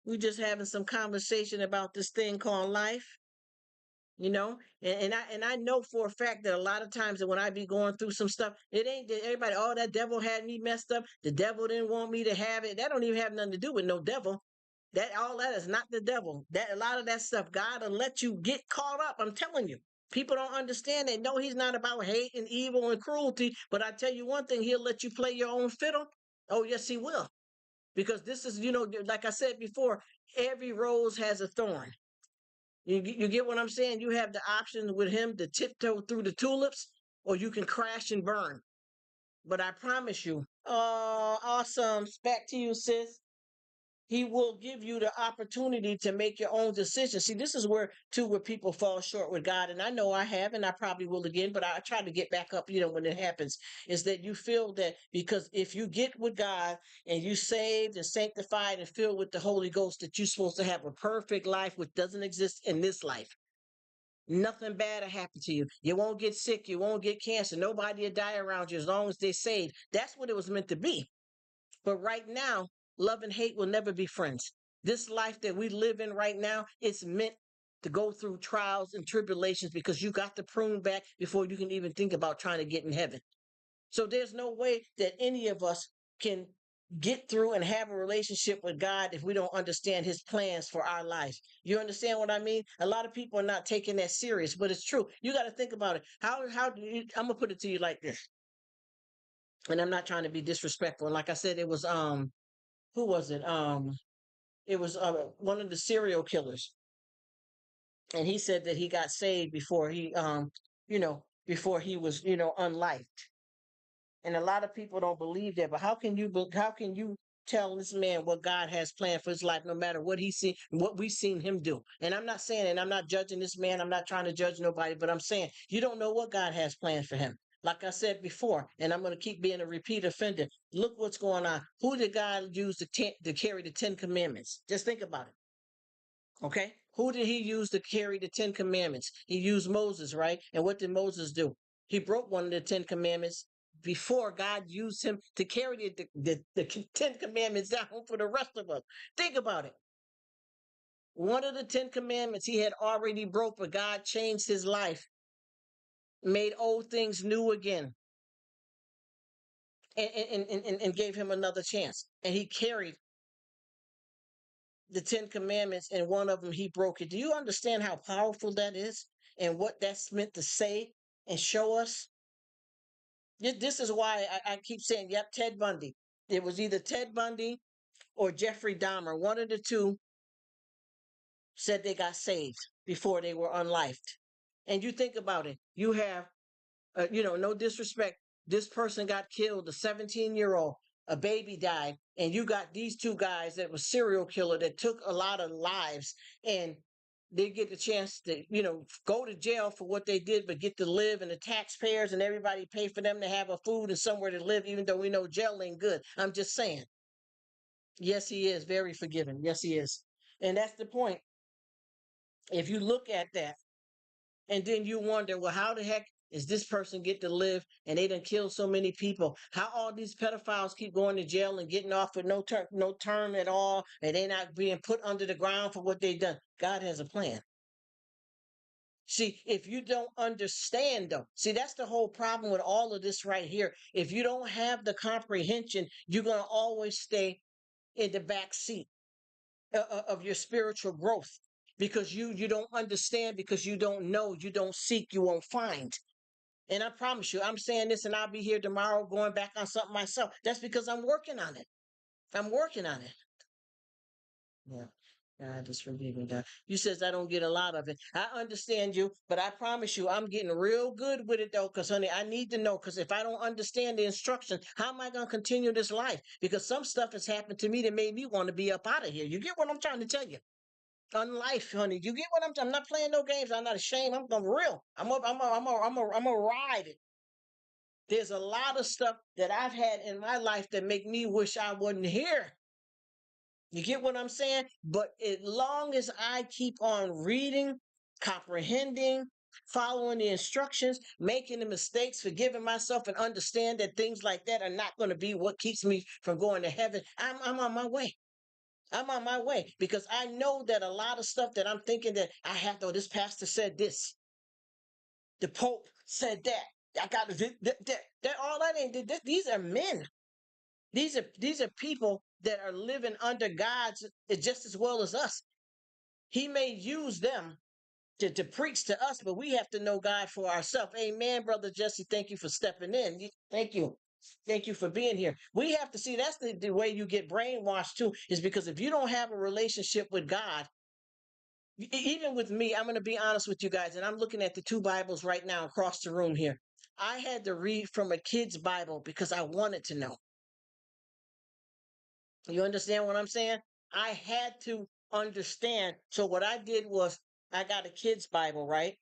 We just having some conversation about this thing called life. And I know for a fact that a lot of times that when I be going through some stuff, it ain't that everybody, oh, that devil had me messed up, the devil didn't want me to have it. That don't even have nothing to do with no devil. All that is not the devil. That a lot of that stuff, God will let you get caught up. I'm telling you, people don't understand that. No, he's not about hate and evil and cruelty, but I tell you one thing, he'll let you play your own fiddle. Oh yes, he will. Because this is, like I said before, every rose has a thorn. You get what I'm saying? You have the option with him to tiptoe through the tulips, or you can crash and burn. But I promise you, oh, awesome. Back to you, sis. He will give you the opportunity to make your own decision. See, this is where people fall short with God. And I know I have, and I probably will again, but I try to get back up, when it happens, is that you feel that because if you get with God and you saved and sanctified and filled with the Holy Ghost, that you're supposed to have a perfect life, which doesn't exist in this life. Nothing bad will happen to you. You won't get sick. You won't get cancer. Nobody will die around you as long as they're saved. That's what it was meant to be. But right now, love and hate will never be friends. This life that we live in right now, it's meant to go through trials and tribulations, because you got to prune back before you can even think about trying to get in heaven. So there's no way that any of us can get through and have a relationship with God if we don't understand his plans for our life. You understand what I mean? A lot of people are not taking that serious, but it's true. You got to think about it. How do you, I'm gonna put it to you like this, and I'm not trying to be disrespectful. And like I said, it was who was it? It was one of the serial killers, and he said that he got saved before he was unliked. And a lot of people don't believe that. But how can you tell this man what God has planned for his life, no matter what we've seen him do? And I'm not saying, and I'm not judging this man. I'm not trying to judge nobody, but I'm saying you don't know what God has planned for him. Like I said before, and I'm going to keep being a repeat offender. Look what's going on. Who did God use to carry the 10 Commandments? Just think about it. Okay. Who did he use to carry the 10 Commandments? He used Moses, right? And what did Moses do? He broke one of the 10 Commandments before God used him to carry the 10 Commandments down for the rest of us. Think about it. One of the 10 Commandments he had already broke, but God changed his life, made old things new again, and gave him another chance. And he carried the 10 Commandments, and one of them he broke it. Do you understand how powerful that is and what that's meant to say and show us? This is why I keep saying, yep, Ted Bundy. It was either Ted Bundy or Jeffrey Dahmer. One of the two said they got saved before they were unlifed. And you think about it, you have no disrespect. This person got killed, a 17-year-old, a baby died, and you got these two guys that were serial killer that took a lot of lives, and they get the chance to, go to jail for what they did, but get to live, and the taxpayers and everybody pay for them to have a food and somewhere to live, even though we know jail ain't good. I'm just saying. Yes, he is very forgiving. Yes, he is. And that's the point. If you look at that, and then you wonder, well, how the heck is this person get to live and they done killed so many people? How all these pedophiles keep going to jail and getting off with no term at all, and they not being put under the ground for what they done? God has a plan. See, if you don't understand though, see, that's the whole problem with all of this right here. If you don't have the comprehension, you're going to always stay in the back seat of your spiritual growth, because you don't understand, because you don't know, you don't seek, you won't find. And I promise you, I'm saying this and I'll be here tomorrow going back on something myself. That's because I'm working on it. I'm working on it. Yeah. God, just forgive me, God. You says I don't get a lot of it. I understand you, but I promise you, I'm getting real good with it though, because honey, I need to know. Because if I don't understand the instructions, how am I going to continue this life? Because some stuff has happened to me that made me want to be up out of here. You get what I'm trying to tell you? On life, honey. You get what I'm not playing no games. I'm not ashamed. I'm going real. I'm a ride it. There's a lot of stuff that I've had in my life that make me wish I wasn't here. You get what I'm saying? But as long as I keep on reading, comprehending, following the instructions, making the mistakes, forgiving myself, and understand that things like that are not going to be what keeps me from going to heaven, I'm on my way. I'm on my way because I know that a lot of stuff that I'm thinking that I have to, this pastor said this, the Pope said that. I got that all that ain't. These are men. These are people that are living under God's just as well as us. He may use them to preach to us, but we have to know God for ourselves. Amen, Brother Jesse. Thank you for stepping in. Thank you. Thank you for being here. We have to see that's the way you get brainwashed too, is because if you don't have a relationship with God, even with me, I'm going to be honest with you guys, and I'm looking at the two Bibles right now across the room here. I had to read from a kid's Bible because I wanted to know. You understand what I'm saying? I had to understand. So what I did was I got a kid's Bible, right?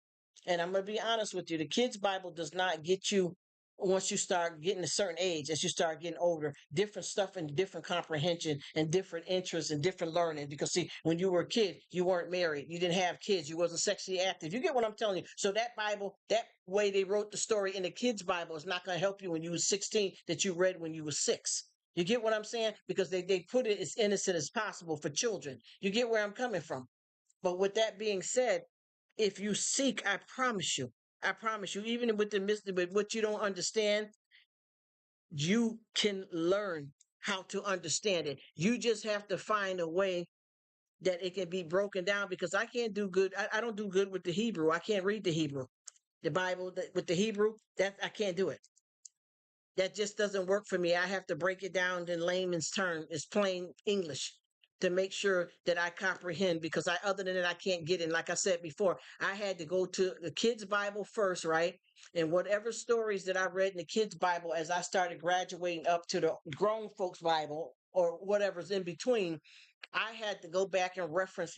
And I'm going to be honest with you. The kid's Bible does not get you, once you start getting a certain age, as you start getting older, different stuff and different comprehension and different interests and different learning. Because see, when you were a kid, you weren't married. You didn't have kids. You wasn't sexually active. You get what I'm telling you? So that Bible, that way they wrote the story in the kid's Bible is not going to help you when you were 16 that you read when you were 6. You get what I'm saying? Because they put it as innocent as possible for children. You get where I'm coming from. But with that being said, if you seek, I promise you, even with the mystery, with what you don't understand, you can learn how to understand it. You just have to find a way that it can be broken down because I can't do good. I don't do good with the Hebrew. I can't read the Hebrew. The Bible with the Hebrew, that I can't do it. That just doesn't work for me. I have to break it down in layman's term. It's plain English to make sure that I comprehend because other than that, I can't get in. Like I said before, I had to go to the kids' Bible first, right? And whatever stories that I read in the kids' Bible as I started graduating up to the grown folks' Bible or whatever's in between, I had to go back and reference,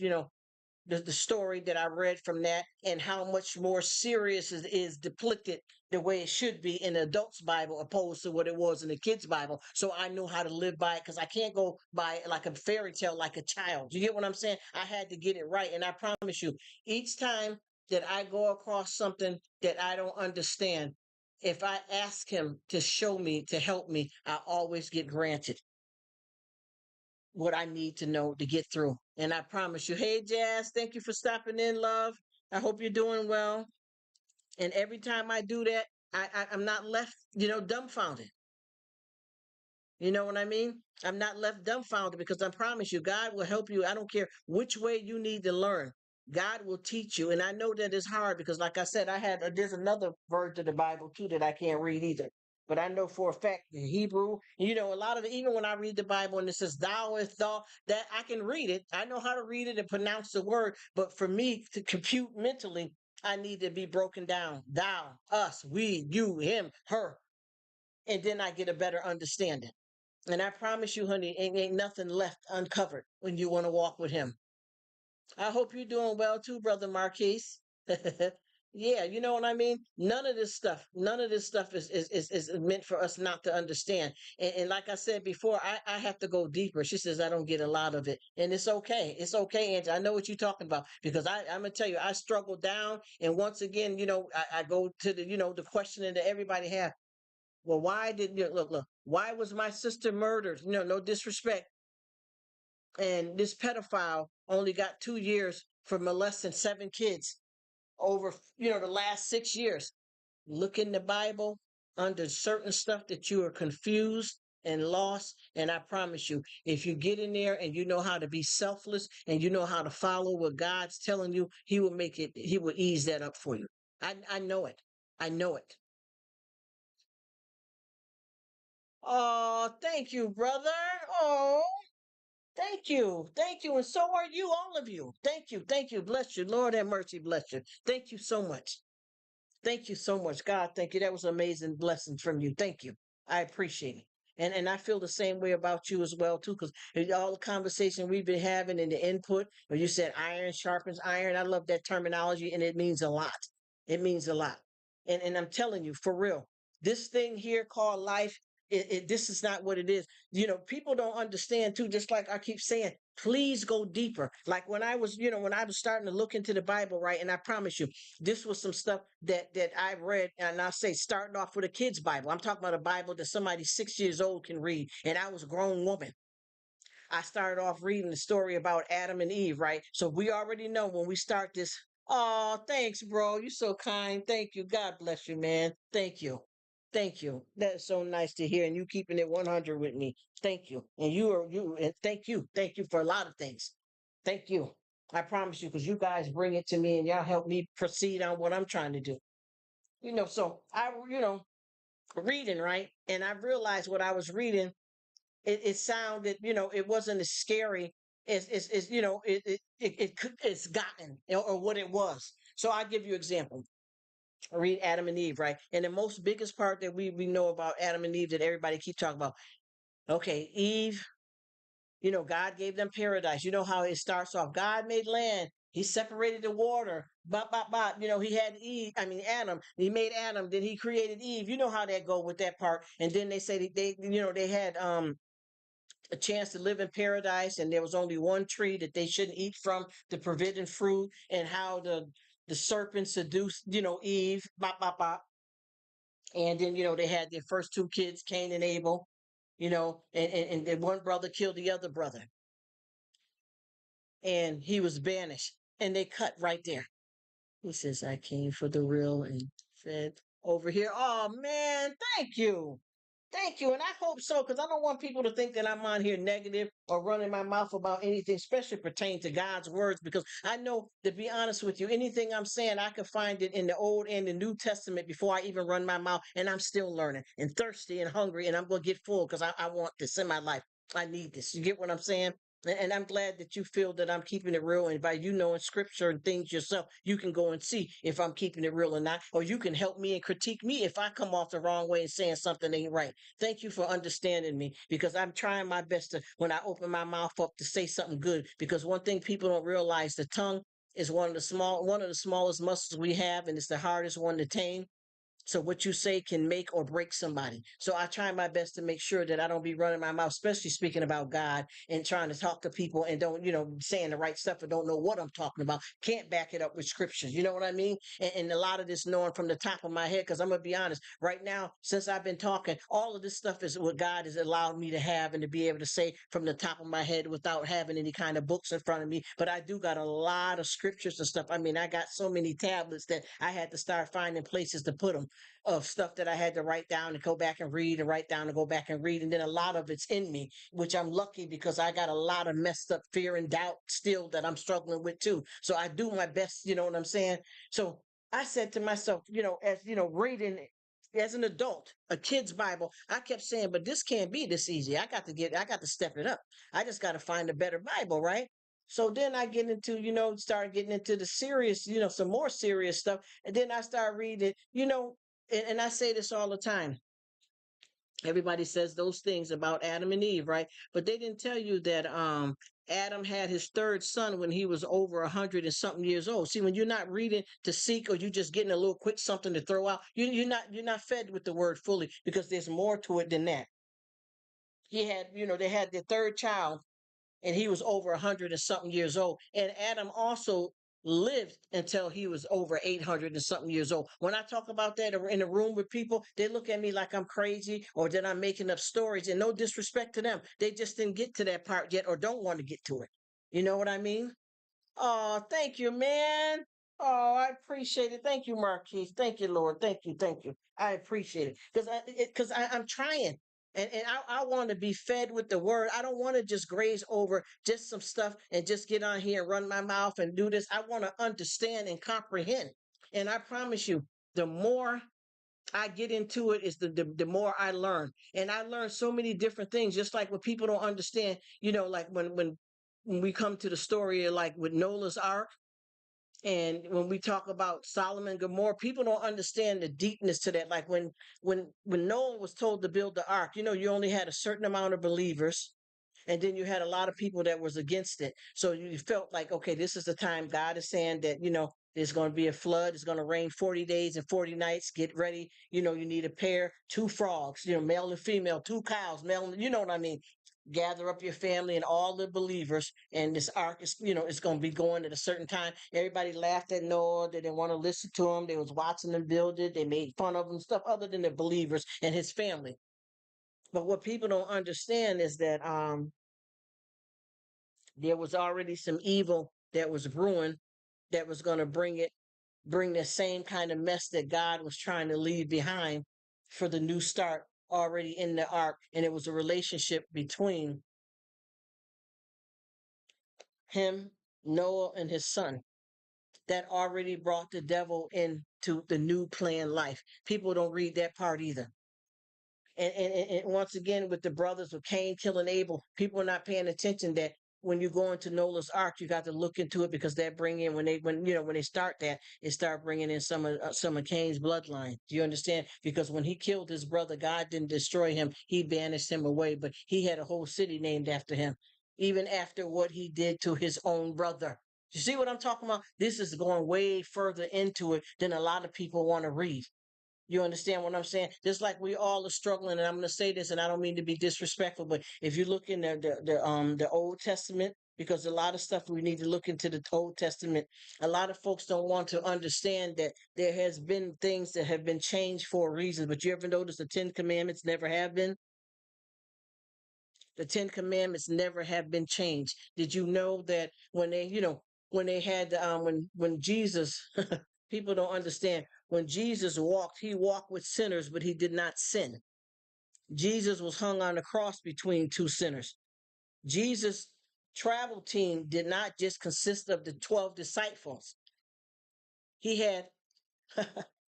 the story that I read from that and how much more serious it is depicted the way it should be in the adult's Bible opposed to what it was in the kid's Bible. So I know how to live by it because I can't go by it like a fairy tale like a child. You get what I'm saying? I had to get it right. And I promise you, each time that I go across something that I don't understand, if I ask him to show me, to help me, I always get granted what I need to know to get through. And I promise you, hey, Jazz, thank you for stopping in, love. I hope you're doing well. And every time I do that, I'm not left, dumbfounded. You know what I mean? I'm not left dumbfounded because I promise you, God will help you. I don't care which way you need to learn. God will teach you. And I know that it's hard because, like I said, there's another verse of the Bible too that I can't read either. But I know for a fact in Hebrew, a lot of even when I read the Bible and it says thou is thou, that I can read it. I know how to read it and pronounce the word. But for me to compute mentally, I need to be broken down. Thou, us, we, you, him, her. And then I get a better understanding. And I promise you, honey, ain't nothing left uncovered when you want to walk with him. I hope you're doing well too, Brother Marquise. Yeah, you know what I mean? None of this stuff is meant for us not to understand. And like I said before, I have to go deeper. She says I don't get a lot of it. And it's okay. It's okay, Angie. I know what you're talking about because I'm gonna tell you, I struggle down. And once again, I go to the questioning that everybody have. Well, why did you look? Why was my sister murdered? No disrespect. And this pedophile only got 2 years for molesting 7 kids over, the last 6 years. Look in the Bible under certain stuff that you are confused and loss. And I promise you, if you get in there and you know how to be selfless and you know how to follow what God's telling you, He will make it, He will ease that up for you. I know it. I know it. Oh, thank you, brother. Oh, thank you. Thank you. And so are you, all of you. Thank you. Thank you. Bless you. Lord have mercy. Bless you. Thank you so much. Thank you so much. God, thank you. That was an amazing blessing from you. Thank you. I appreciate it. And I feel the same way about you as well, too, because all the conversation we've been having and the input, when you said iron sharpens iron, I love that terminology and it means a lot. It means a lot. And I'm telling you, for real, this thing here called life, this is not what it is. People don't understand too, just like I keep saying, please go deeper. Like when I was starting to look into the Bible, right? And I promise you, this was some stuff that I read, and I say starting off with a kid's Bible. I'm talking about a Bible that somebody 6 years old can read, and I was a grown woman. I started off reading the story about Adam and Eve, right? So we already know when we start this. Oh, thanks, bro. You're so kind. Thank you. God bless you, man. Thank you. Thank you. That's so nice to hear. And you keeping it 100 with me. Thank you. And and thank you. Thank you for a lot of things. Thank you. I promise you, because you guys bring it to me and y'all help me proceed on what I'm trying to do. So reading, right? And I realized what I was reading, it sounded, it wasn't as scary as it's gotten, or what it was. So I'll give you an example. I read Adam and Eve, right? And the most biggest part that we know about Adam and Eve that everybody keep talking about. Okay, Eve, God gave them paradise. You know how it starts off. God made land. He separated the water. Bop, bop, bop. He had Eve. I mean, Adam. He made Adam. Then he created Eve. You know how that go with that part. And then they say they had a chance to live in paradise, and there was only one tree that they shouldn't eat from, the forbidden fruit, and how the serpent seduced, Eve. Bop, bop, bop. And then they had their first two kids, Cain and Abel. And then one brother killed the other brother, and he was banished, and they cut right there. He says, I came for the real and fed over here. Oh, man, thank you. Thank you. And I hope so, because I don't want people to think that I'm on here negative or running my mouth about anything, especially pertaining to God's words, because I know, to be honest with you, anything I'm saying, I can find it in the Old and the New Testament before I even run my mouth. And I'm still learning and thirsty and hungry, and I'm going to get full because I want this in my life. I need this. You get what I'm saying? And I'm glad that you feel that I'm keeping it real. And by knowing scripture and things yourself, you can go and see if I'm keeping it real or not. Or you can help me and critique me if I come off the wrong way and saying something ain't right. Thank you for understanding me, because I'm trying my best to, when I open my mouth up, to say something good. Because one thing people don't realize, the tongue is one of the smallest muscles we have, and it's the hardest one to tame. So what you say can make or break somebody. So I try my best to make sure that I don't be running my mouth, especially speaking about God and trying to talk to people and don't, saying the right stuff and don't know what I'm talking about. Can't back it up with scriptures. You know what I mean? And a lot of this knowing from the top of my head, because I'm going to be honest, right now, since I've been talking, all of this stuff is what God has allowed me to have and to be able to say from the top of my head without having any kind of books in front of me. But I do got a lot of scriptures and stuff. I mean, I got so many tablets that I had to start finding places to put them, of stuff that I had to write down and go back and read and write down and go back and read. And then a lot of it's in me, which I'm lucky, because I got a lot of messed up fear and doubt still that I'm struggling with too. So I do my best, you know what I'm saying? So I said to myself, as reading as an adult, a kid's Bible, I kept saying, but this can't be this easy. I got to step it up. I just got to find a better Bible, right? So then I get into, start getting into the serious, some more serious stuff. And then I start reading, and I say this all the time. Everybody says those things about Adam and Eve, right? But they didn't tell you that Adam had his third son when he was over 100 and something years old. See, when you're not reading to seek, or you just getting a little quick something to throw out, you're not fed with the word fully, because there's more to it than that. He had, they had their third child, and he was over 100 and something years old. And Adam also lived until he was over 800 and something years old. When I talk about that in a room with people, they look at me like I'm crazy or that I'm making up stories. And no disrespect to them, they just didn't get to that part yet, or don't want to get to it. You know what I mean? Oh, thank you, man. Oh, I appreciate it. Thank you, Marquise. Thank you, Lord. Thank you. Thank you. I appreciate it, because I'm trying. And I want to be fed with the word. I don't want to just graze over just some stuff and just get on here and run my mouth and do this. I want to understand and comprehend. And I promise you, the more I get into it is the more I learn. And I learn so many different things, just like what people don't understand, like when we come to the story of like with Noah's Ark, and when we talk about Solomon and Gomorrah, people don't understand the deepness to that. Like when Noah was told to build the ark, you only had a certain amount of believers, and then you had a lot of people that was against it. So you felt like, okay, this is the time God is saying that, there's going to be a flood. It's going to rain 40 days and 40 nights. Get ready. You need a pair, two frogs, male and female, two cows, male, you know what I mean? Gather up your family and all the believers, and this ark is, it's going to be going at a certain time. Everybody laughed at Noah. They didn't want to listen to him. They was watching them build it. They made fun of him, stuff other than the believers and his family. But what people don't understand is that there was already some evil that was brewing that was going to bring the same kind of mess that God was trying to leave behind for the new start already in the ark. And it was a relationship between him, Noah, and his son that already brought the devil into the new plan life. People don't read that part either. And once again, with the brothers with Cain killing Abel, people are not paying attention that when you go into Noah's Ark, you got to look into it, because that bring in when they start that, it start bringing in some of Cain's bloodline. Do you understand? Because when he killed his brother, God didn't destroy him; he banished him away. But he had a whole city named after him, even after what he did to his own brother. You see what I'm talking about? This is going way further into it than a lot of people want to read. You understand what I'm saying? Just like we all are struggling, and I'm going to say this, and I don't mean to be disrespectful, but if you look in the Old Testament, because a lot of stuff we need to look into the Old Testament. A lot of folks don't want to understand that there has been things that have been changed for a reason. But you ever notice the Ten Commandments never have been? The Ten Commandments never have been changed. Did you know that when they had when Jesus people don't understand, when Jesus walked, he walked with sinners, but he did not sin. Jesus was hung on the cross between two sinners. Jesus' travel team did not just consist of the 12 disciples. He had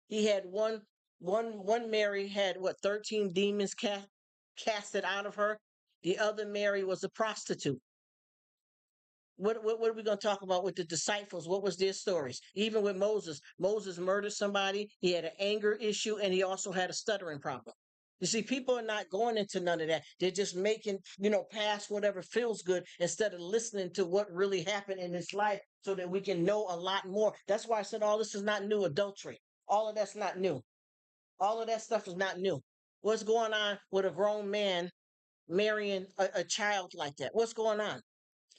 he had one Mary had what, 13 demons casted out of her. The other Mary was a prostitute. What are we going to talk about with the disciples? What was their stories? Even with Moses murdered somebody. He had an anger issue, and he also had a stuttering problem. You see, people are not going into none of that. They're just making, past whatever feels good instead of listening to what really happened in his life so that we can know a lot more. That's why I said all this is not new. Adultery, all of that's not new. All of that stuff is not new. What's going on with a grown man marrying a child like that? What's going on?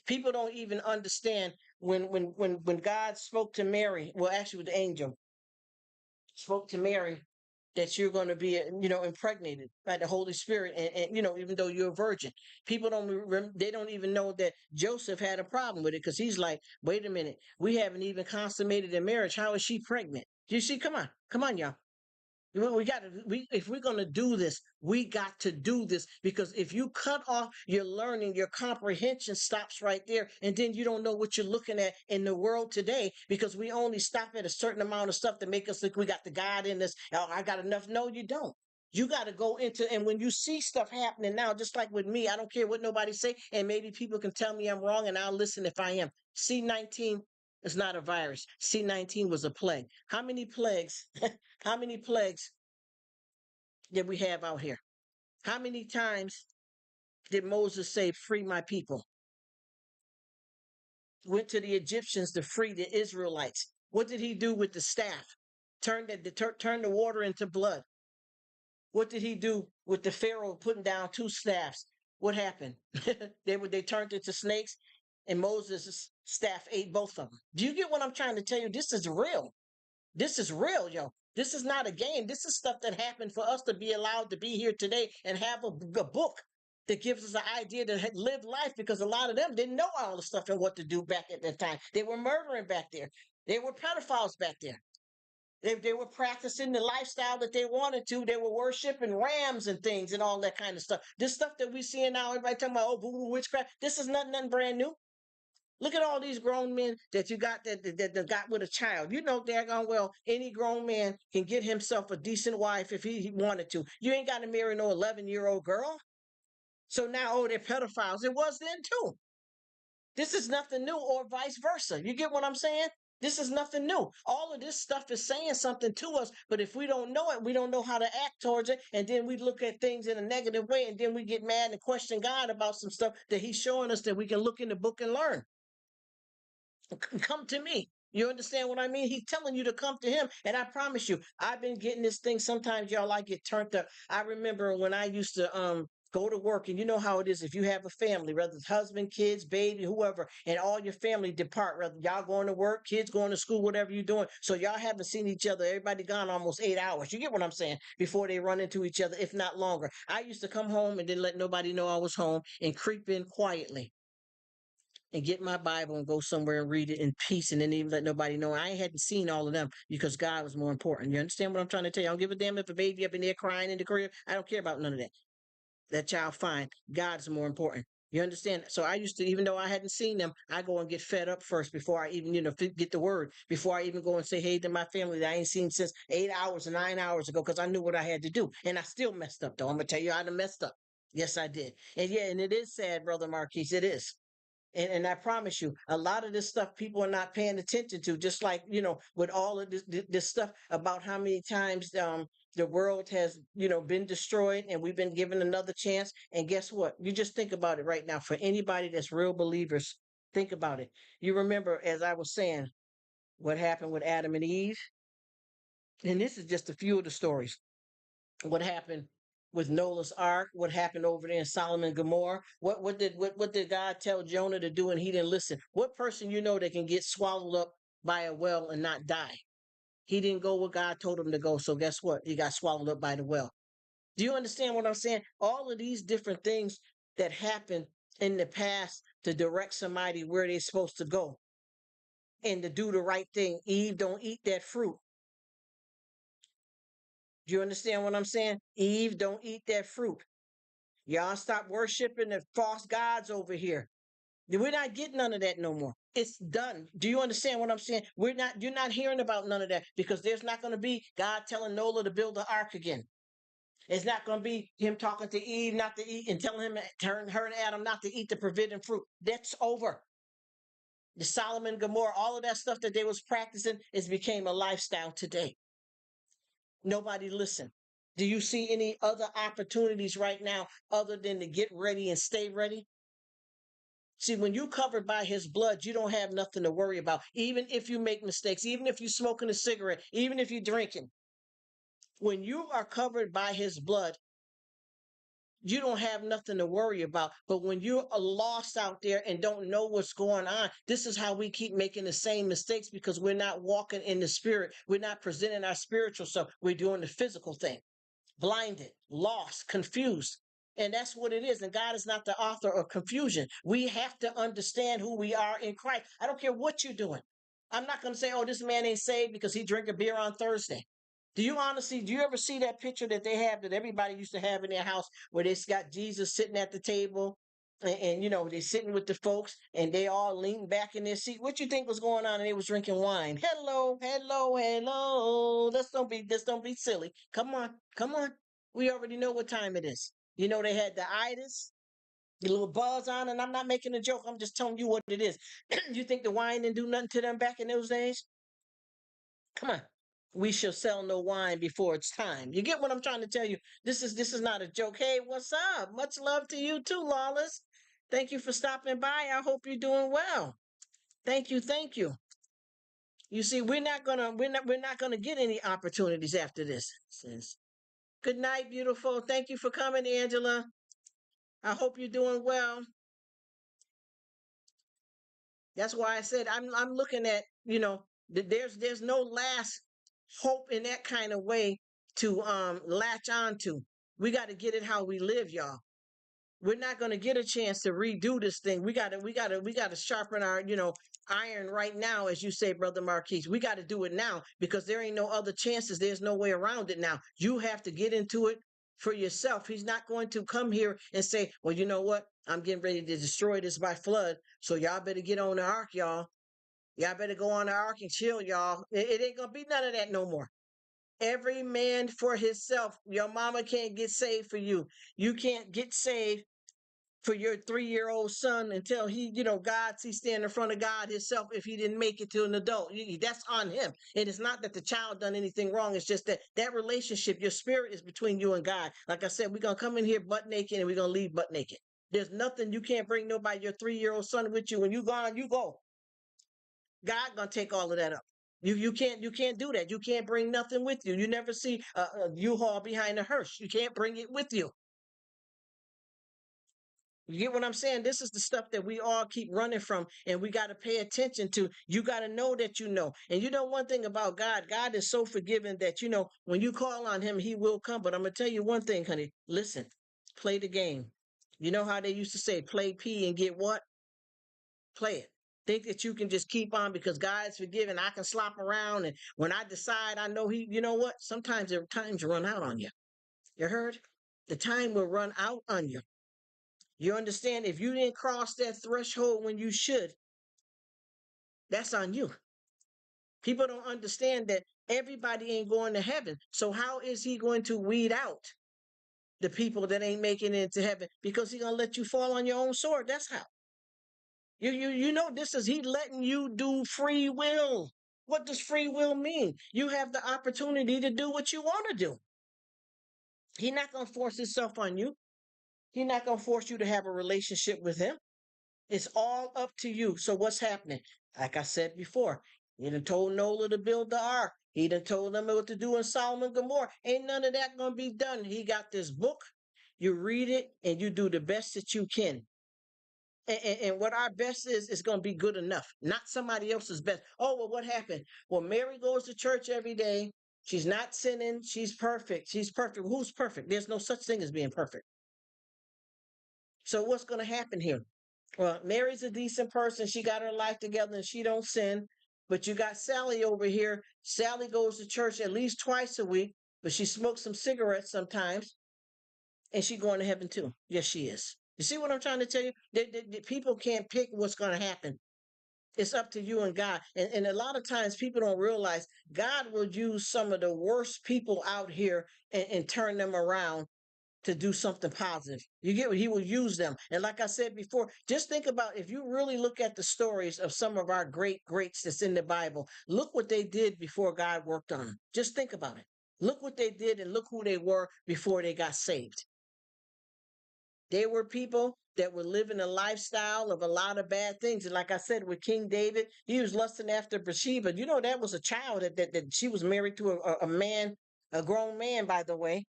People don't even understand when God spoke to Mary, well, actually, with the angel spoke to Mary, that you're going to be, impregnated by the Holy Spirit, and even though you're a virgin, people they don't even know that Joseph had a problem with it, because he's like, wait a minute, we haven't even consummated a marriage. How is she pregnant? You see, come on, y'all. We got to. If we're going to do this, we got to do this, because if you cut off your learning, your comprehension stops right there, and then you don't know what you're looking at in the world today, because we only stop at a certain amount of stuff to make us think we got the God in us. Oh, I got enough. No, you don't. You got to go into, and when you see stuff happening now, just like with me, I don't care what nobody say, and maybe people can tell me I'm wrong, and I'll listen if I am. C-19 is not a virus. C-19 was a plague. How many plagues? How many plagues that we have out here? How many times did Moses say, free my people? Went to the Egyptians to free the Israelites. What did he do with the staff? Turn the water into blood. What did he do with the Pharaoh putting down two staffs? What happened? They turned into snakes, and Moses' staff ate both of them. Do you get what I'm trying to tell you? This is real. This is real, yo. This is not a game. This is stuff that happened for us to be allowed to be here today and have a book that gives us an idea to live life, because a lot of them didn't know all the stuff and what to do back at that time. They were murdering back there. They were pedophiles back there. If they were practicing the lifestyle that they wanted to, they were worshiping rams and things and all that kind of stuff. This stuff that we see now, everybody talking about, oh, voodoo, witchcraft. This is nothing brand new. Look at all these grown men that you got that got with a child. You know daggone well any grown man can get himself a decent wife if he wanted to. You ain't got to marry no 11-year-old girl. So now, oh, they're pedophiles. It was then too. This is nothing new, or vice versa. You get what I'm saying? This is nothing new. All of this stuff is saying something to us, but if we don't know it, we don't know how to act towards it, and then we look at things in a negative way, and then we get mad and question God about some stuff that He's showing us that we can look in the book and learn. Come to me. You understand what I mean? He's telling you to come to him. And I promise you, I've been getting this thing. Sometimes y'all I get turned up. I remember when I used to go to work, and you know how it is if you have a family, whether it's husband, kids, baby, whoever, and all your family depart, whether y'all going to work, kids going to school, whatever you're doing. So y'all haven't seen each other. Everybody gone almost 8 hours. You get what I'm saying? Before they run into each other, if not longer. I used to come home and then let nobody know I was home and creep in quietly and get my Bible and go somewhere and read it in peace and then even let nobody know. I hadn't seen all of them because God was more important. You understand what I'm trying to tell you? I don't give a damn if a baby up in there crying in the crib. I don't care about none of that. That child fine. God's more important. You understand? So I used to, even though I hadn't seen them, I go and get fed up first before I even, get the word. Before I even go and say hey to my family that I ain't seen since 8 hours or 9 hours ago because I knew what I had to do. And I still messed up, though. I'm going to tell you, I done messed up. Yes, I did. And yeah, and it is sad, Brother Marquise. It is. And I promise you, a lot of this stuff people are not paying attention to. Just like with all of this stuff about how many times the world has been destroyed, and we've been given another chance. And guess what? You just think about it right now. For anybody that's real believers, think about it. You remember, as I was saying, what happened with Adam and Eve, and this is just a few of the stories. What happened with Noah's Ark, what happened over there in Solomon and Gomorrah. What did God tell Jonah to do and he didn't listen? What person that can get swallowed up by a well and not die? He didn't go where God told him to go. So guess what? He got swallowed up by the well. Do you understand what I'm saying? All of these different things that happened in the past to direct somebody where they're supposed to go and to do the right thing. Eve, don't eat that fruit. Do you understand what I'm saying? Eve, don't eat that fruit. Y'all stop worshiping the false gods over here. We're not getting none of that no more. It's done. Do you understand what I'm saying? You're not hearing about none of that because there's not going to be God telling Noah to build the ark again. It's not going to be him talking to Eve not to eat and telling her and Adam not to eat the forbidden fruit. That's over. The Solomon Gomorrah, all of that stuff that they was practicing is became a lifestyle today. Nobody listened. Do you see any other opportunities right now other than to get ready and stay ready? See, when you covered by his blood, you don't have nothing to worry about. Even if you make mistakes, even if you're smoking a cigarette, even if you're drinking. When you are covered by his blood, you don't have nothing to worry about. But when you're lost out there and don't know what's going on, this is how we keep making the same mistakes because we're not walking in the spirit. We're not presenting our spiritual self. We're doing the physical thing. Blinded, lost, confused. And that's what it is. And God is not the author of confusion. We have to understand who we are in Christ. I don't care what you're doing. I'm not going to say, oh, this man ain't saved because he drank a beer on Thursday. Do you ever see that picture that they have that everybody used to have in their house where they got Jesus sitting at the table and they're sitting with the folks and they all lean back in their seat. What you think was going on? And they was drinking wine. Hello, hello, hello. Let's don't be silly. Come on, come on. We already know what time it is. They had the itis, the little buzz on, and I'm not making a joke. I'm just telling you what it is. You think the wine didn't do nothing to them back in those days? Come on. We shall sell no wine before it's time. You get what I'm trying to tell you? This is not a joke. Hey, what's up? Much love to you too, Lawless. Thank you for stopping by. I hope you're doing well. Thank you, thank you. You see, we're not gonna get any opportunities after this. Sis. Good night, beautiful. Thank you for coming, Angela. I hope you're doing well. That's why I said I'm looking at, there's no last hope in that kind of way to latch on to. We got to get it how we live, y'all. We're not going to get a chance to redo this thing. We got to sharpen our, iron right now, as you say, Brother Marquise. We got to do it now because there ain't no other chances. There's no way around it now. You have to get into it for yourself. He's not going to come here and say, well, you know what? I'm getting ready to destroy this by flood. So y'all better get on the ark, y'all. Y'all better go on the ark and chill, y'all. It ain't going to be none of that no more. Every man for himself. Your mama can't get saved for you. You can't get saved for your 3-year-old son until he, God, he stand in front of God himself if he didn't make it to an adult. That's on him. And it's not that the child done anything wrong. It's just that that relationship, your spirit is between you and God. Like I said, we're going to come in here butt naked and we're going to leave butt naked. There's nothing, you can't bring nobody, your 3-year-old son with you. When you gone, you go. God gonna take all of that up. You can't do that. You can't bring nothing with you. You never see a U-Haul behind a hearse. You can't bring it with you. You get what I'm saying? This is the stuff that we all keep running from, and we got to pay attention to. You got to know that you know. And one thing about God, God is so forgiving that, when you call on him, he will come. But I'm going to tell you one thing, honey. Listen, play the game. You know how they used to say, play P and get what? Play it. Think that you can just keep on because God's forgiving. I can slop around. And when I decide, I know you know what? Sometimes the times run out on you. You heard? The time will run out on you. You understand? If you didn't cross that threshold when you should, that's on you. People don't understand that everybody ain't going to heaven. So how is he going to weed out the people that ain't making it into heaven? Because he's going to let you fall on your own sword. That's how. You know, this is he letting you do free will. What does free will mean? You have the opportunity to do what you want to do. He's not going to force himself on you. He's not going to force you to have a relationship with him. It's all up to you. So what's happening? Like I said before, he done told Noah to build the ark. He done told them what to do in Solomon and Gomorrah. Ain't none of that going to be done. He got this book. You read it and you do the best that you can. And what our best is going to be good enough, not somebody else's best. Oh, well, what happened? Well, Mary goes to church every day. She's not sinning. She's perfect. She's perfect. Who's perfect? There's no such thing as being perfect. So what's going to happen here? Well, Mary's a decent person. She got her life together and she don't sin. But you got Sally over here. Sally goes to church at least twice a week, but she smokes some cigarettes sometimes. And she going to heaven too. Yes, she is. You see what I'm trying to tell you? People can't pick what's going to happen. It's up to you and God. And a lot of times people don't realize God will use some of the worst people out here and turn them around to do something positive. You get what he will use them. And like I said before, just think about if you really look at the stories of some of our greats that's in the Bible, look what they did before God worked on them. Just think about it. Look what they did and look who they were before they got saved. They were people that were living a lifestyle of a lot of bad things. And like I said, with King David, he was lusting after Bathsheba. You know, that was a child that she was married to a man, a grown man, by the way,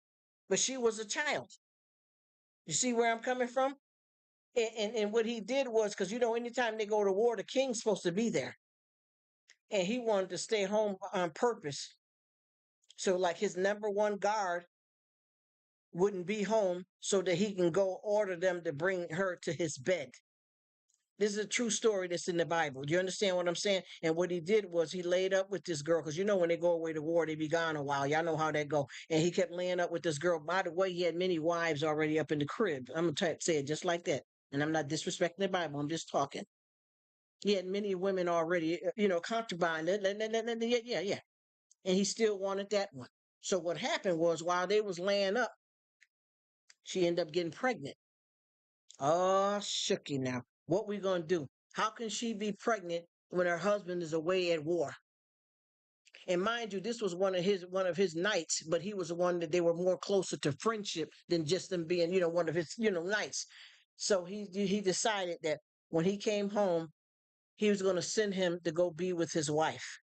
but she was a child. You see where I'm coming from? And what he did was, because, anytime they go to war, the king's supposed to be there. And he wanted to stay home on purpose. So like his number one guard wouldn't be home so that he can go order them to bring her to his bed. This is a true story that's in the Bible. You understand what I'm saying? And what he did was he laid up with this girl, because when they go away to war, they be gone a while. Y'all know how that go. And he kept laying up with this girl. By the way, he had many wives already up in the crib. I'm gonna say it just like that. And I'm not disrespecting the Bible. I'm just talking. He had many women already, concubine. Yeah, yeah. And he still wanted that one. So what happened was while they was laying up, she ended up getting pregnant. Oh, shooky now. What we gonna do? How can she be pregnant when her husband is away at war? And mind you, this was one of his knights, but he was the one that they were more closer to friendship than just them being, one of his, knights. So he decided that when he came home, he was going to send him to go be with his wife.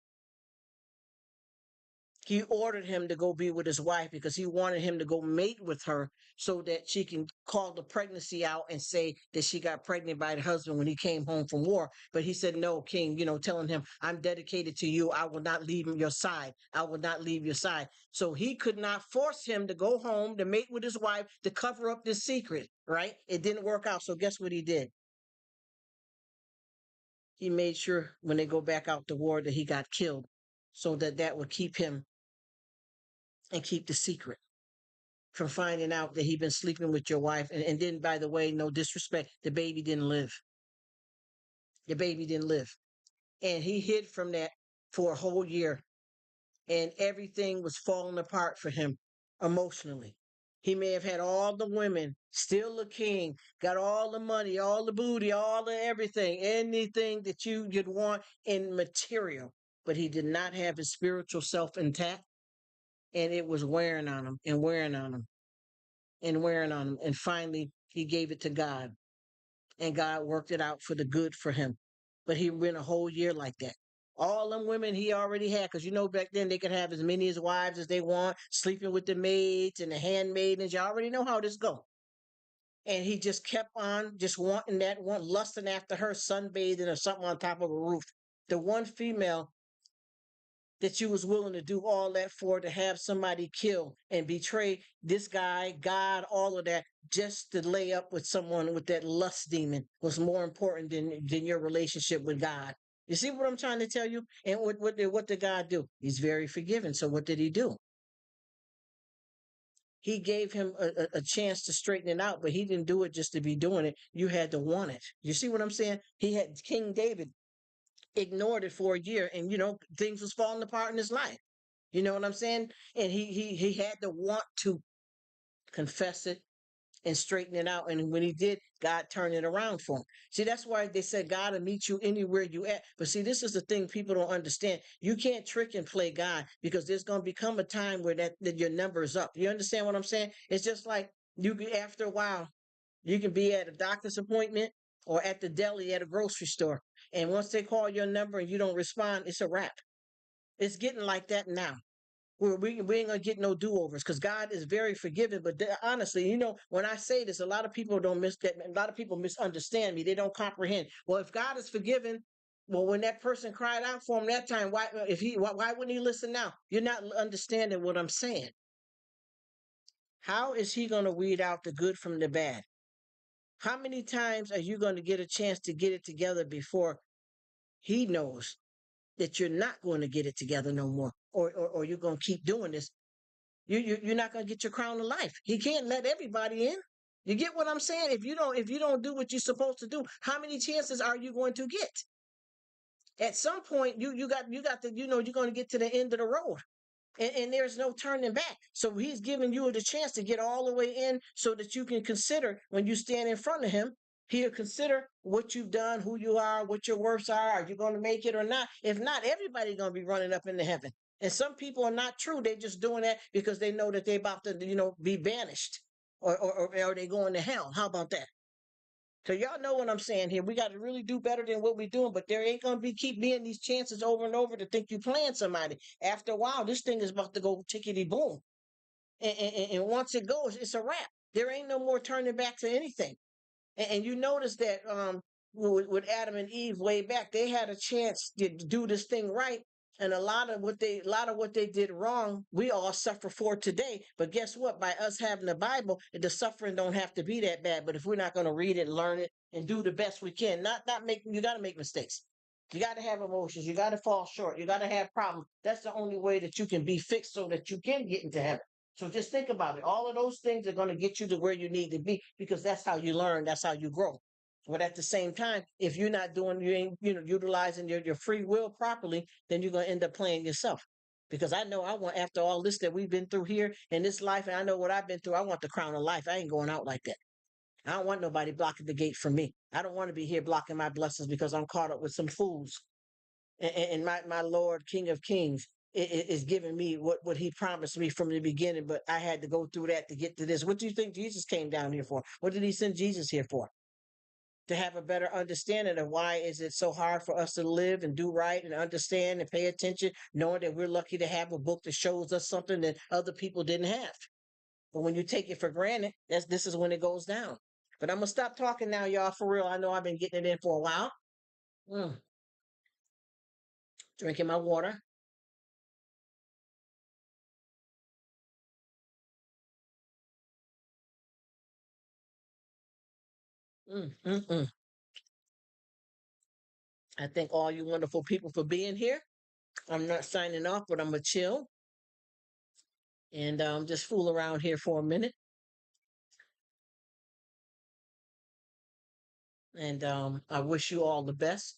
He ordered him to go be with his wife because he wanted him to go mate with her so that she can call the pregnancy out and say that she got pregnant by the husband when he came home from war. But he said, no, king, telling him, I'm dedicated to you. I will not leave your side. I will not leave your side. So he could not force him to go home to mate with his wife to cover up this secret, right? It didn't work out. So guess what he did? He made sure when they go back out to war that he got killed so that that would keep him and keep the secret from finding out that he'd been sleeping with your wife. And then, by the way, no disrespect, the baby didn't live. The baby didn't live. And he hid from that for a whole year. And everything was falling apart for him emotionally. He may have had all the women, still a king, got all the money, all the booty, all the everything, anything that you'd want in material. But he did not have his spiritual self intact. And it was wearing on him and wearing on him and wearing on him. And finally, he gave it to God, and God worked it out for the good for him. But he went a whole year like that. All them women he already had, because back then they could have as many as wives as they want, sleeping with the maids and the handmaidens. You already know how this go. And he just kept on just wanting that one, lusting after her, sunbathing or something on top of a roof. The one female that you was willing to do all that for, to have somebody kill and betray this guy, God, all of that, just to lay up with someone with that lust demon was more important than your relationship with God. You see what I'm trying to tell you? And what did God do? He's very forgiving. So what did he do? He gave him a chance to straighten it out, but he didn't do it just to be doing it. You had to want it. You see what I'm saying? He had King David ignored it for a year, and things was falling apart in his life. You know what I'm saying? And he had to want to confess it and straighten it out. And when he did, God turned it around for him. See, that's why they said God will meet you anywhere you at. But see, this is the thing people don't understand. You can't trick and play God, because there's going to become a time where that your number is up. You understand what I'm saying? It's just like after a while, you can be at a doctor's appointment or at the deli at a grocery store. And once they call your number and you don't respond, it's a wrap. It's getting like that now. We ain't gonna get no do-overs, because God is very forgiving. But honestly, when I say this, a lot of people don't miss that. A lot of people misunderstand me. They don't comprehend. Well, if God is forgiving, well, when that person cried out for him that time, why wouldn't he listen now? You're not understanding what I'm saying. How is he going to weed out the good from the bad? How many times are you going to get a chance to get it together before he knows that you're not going to get it together no more, or you're going to keep doing this? You're not going to get your crown of life. He can't let everybody in. You get what I'm saying? If you don't do what you're supposed to do, how many chances are you going to get? At some point, you got to, you're going to get to the end of the road. And there's no turning back. So he's giving you the chance to get all the way in so that you can consider, when you stand in front of him, he'll consider what you've done, who you are, what your works are you going to make it or not? If not, everybody's going to be running up into heaven. And some people are not true. They're just doing that because they know that they're about to, be banished, or they going to hell. How about that? So y'all know what I'm saying here. We got to really do better than what we're doing, but there ain't gonna keep being these chances over and over to think you playing somebody. After a while, this thing is about to go tickety boom, and once it goes, it's a wrap. There ain't no more turning back to anything. And you notice that with Adam and Eve way back, they had a chance to do this thing right. And a lot of what they did wrong, we all suffer for today. But guess what? By us having the Bible, the suffering don't have to be that bad. But if we're not going to read it, learn it, and do the best we can, not make, you got to make mistakes. You got to have emotions. You got to fall short. You got to have problems. That's the only way that you can be fixed so that you can get into heaven. So just think about it. All of those things are going to get you to where you need to be, because that's how you learn. That's how you grow. But at the same time, if you're not doing, you ain't, utilizing your free will properly, then you're going to end up playing yourself. Because I know I want, after all this that we've been through here in this life, and I know what I've been through, I want the crown of life. I ain't going out like that. I don't want nobody blocking the gate for me. I don't want to be here blocking my blessings because I'm caught up with some fools. And my Lord, King of Kings, is giving me what he promised me from the beginning, but I had to go through that to get to this. What do you think Jesus came down here for? What did he send Jesus here for? to have a better understanding of why is it so hard for us to live and do right and understand and pay attention, knowing that we're lucky to have a book that shows us something that other people didn't have. But when you take it for granted, this is when it goes down. But I'm gonna stop talking now, y'all. For real, I know I've been getting it in for a while. Mm, drinking my water. Mm, mm, mm. I thank all you wonderful people for being here. I'm not signing off, but I'm gonna chill and just fool around here for a minute. And I wish you all the best.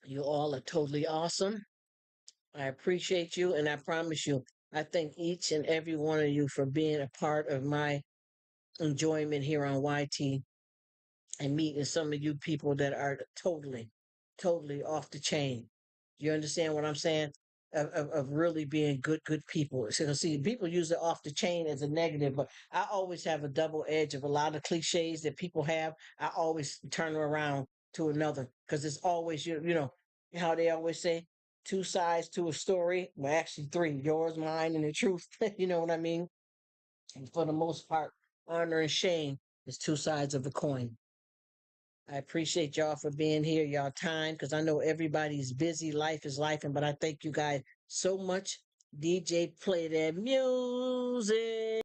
You all are totally awesome. I appreciate you, and I promise you, I thank each and every one of you for being a part of my enjoyment here on YT and meeting some of you people that are totally, totally off the chain. You understand what I'm saying? Of really being good people. So see, people use it off the chain as a negative, but I always have a double edge of a lot of cliches that people have. I always turn around to another because it's always you know how they always say two sides to a story. Well, actually three: yours, mine, and the truth. You know what I mean? And for the most part, honor and shame is two sides of the coin. I appreciate y'all for being here, y'all time, because I know everybody's busy. Life is life, and but I thank you guys so much. DJ, play that music.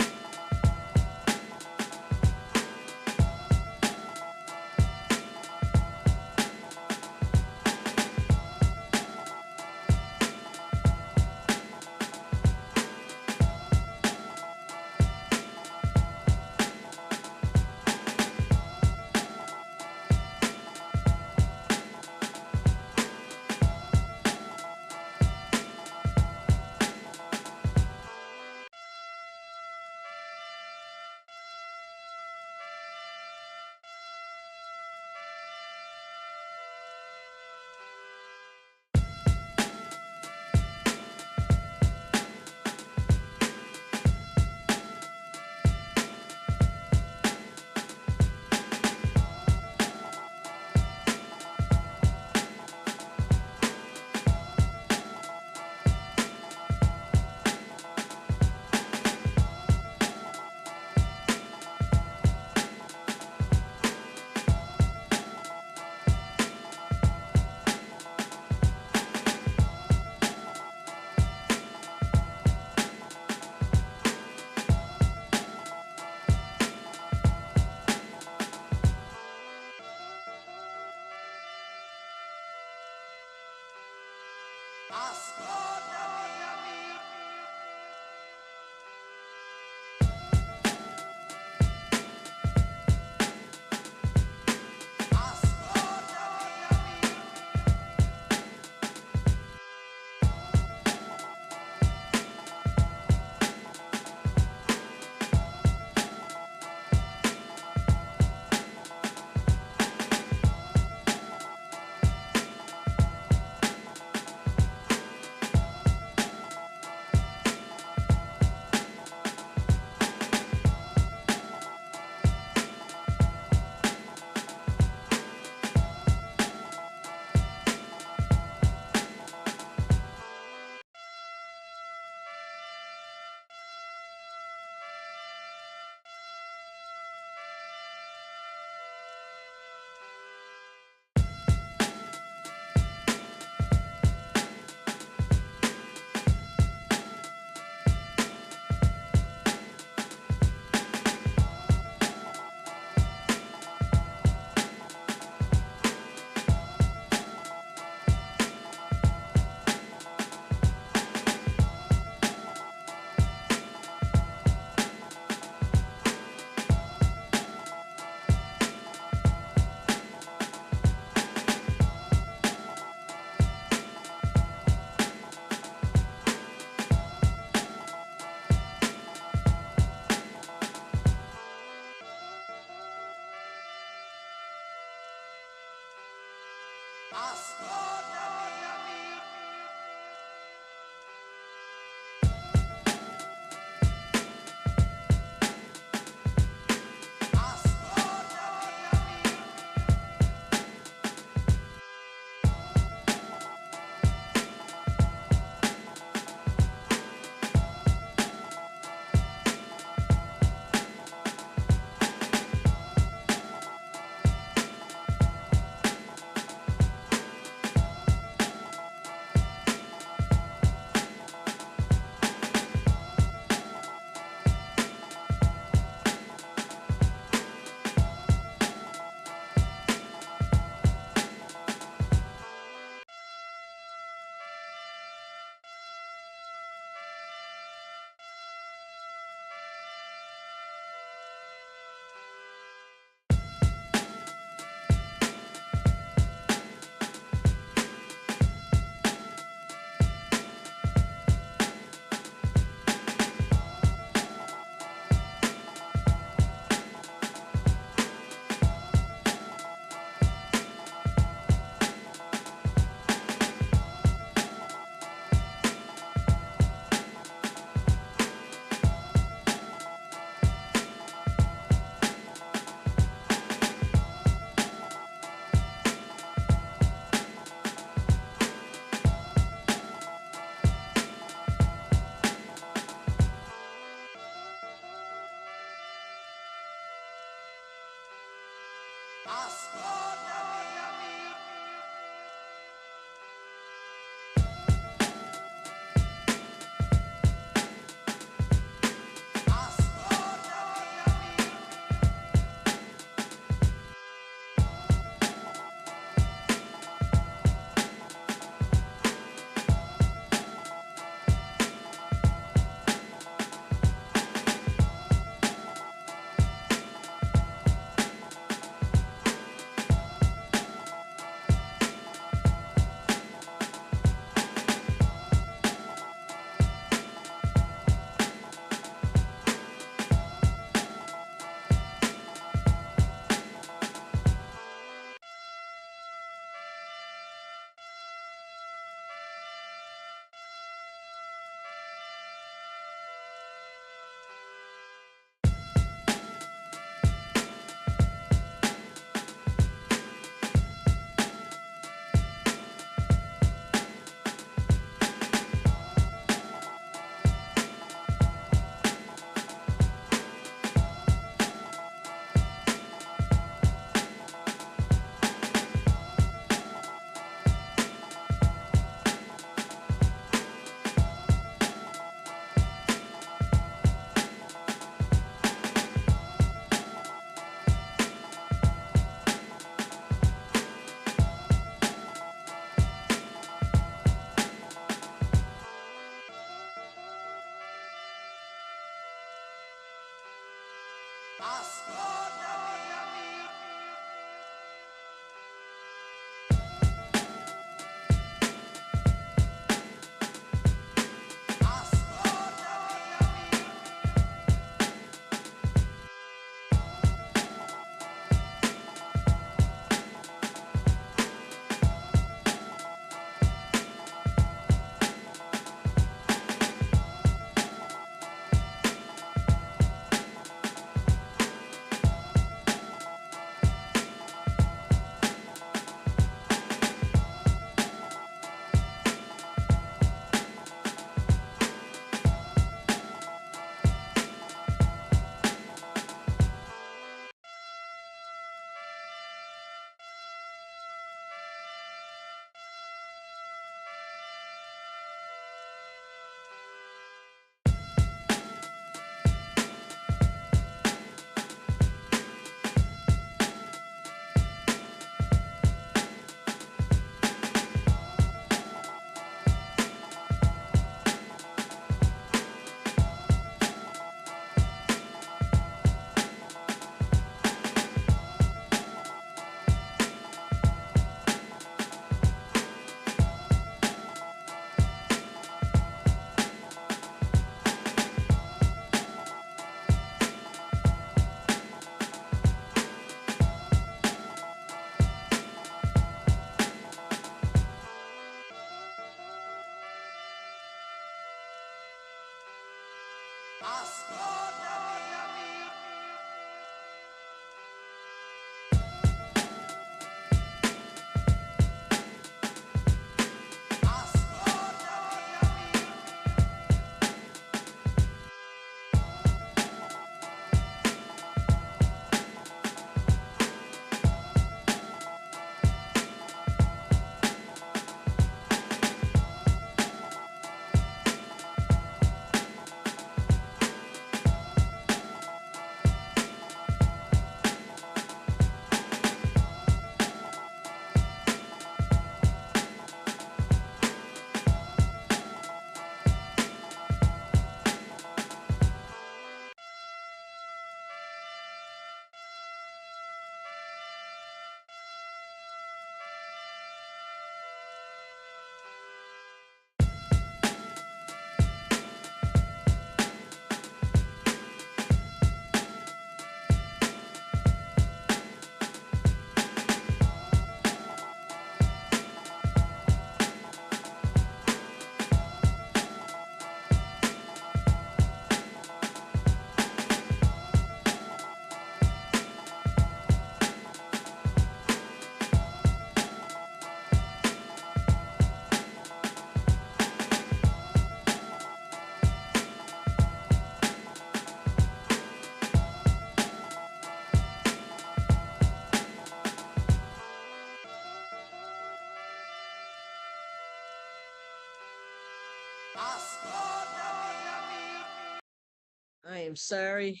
I am sorry.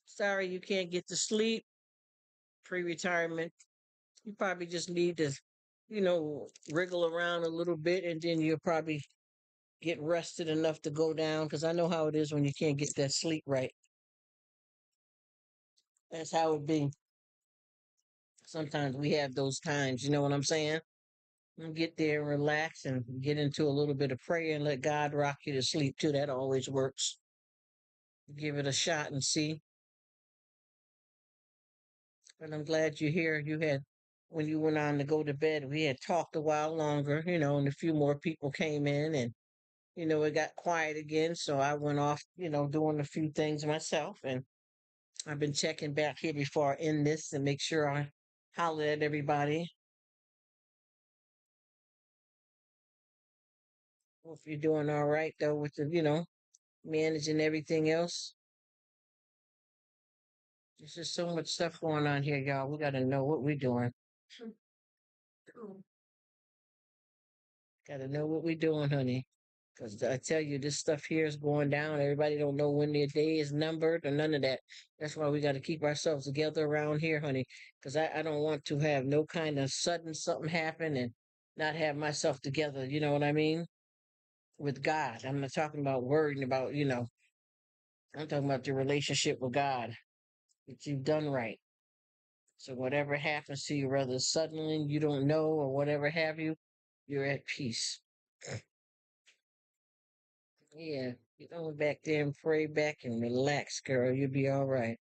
Sorry you can't get to sleep. Pre-retirement. You probably just need to, wriggle around a little bit and then you'll probably get rested enough to go down. Because I know how it is when you can't get that sleep right. That's how it be. Sometimes we have those times, you know what I'm saying? And get there and relax and get into a little bit of prayer and let God rock you to sleep too. That always works. Give it a shot and see. But I'm glad you're here. You had, when you went on to go to bed, we had talked a while longer, and a few more people came in and, it got quiet again. So I went off, doing a few things myself. And I've been checking back here before I end this and make sure I holler at everybody. Hope you're doing all right though with the, managing everything else. There's just so much stuff going on here, y'all. We got to know what we're doing. Got to know what we're doing, honey. Because I tell you, this stuff here is going down. Everybody don't know when their day is numbered or none of that. That's why we got to keep ourselves together around here, honey. Because I don't want to have no kind of sudden something happen and not have myself together. You know what I mean? With God. I'm not talking about worrying about, I'm talking about your relationship with God that you've done right. So whatever happens to you, whether suddenly you don't know or whatever have you, you're at peace. Yeah, you go back there and pray back and relax, girl. You'll be all right.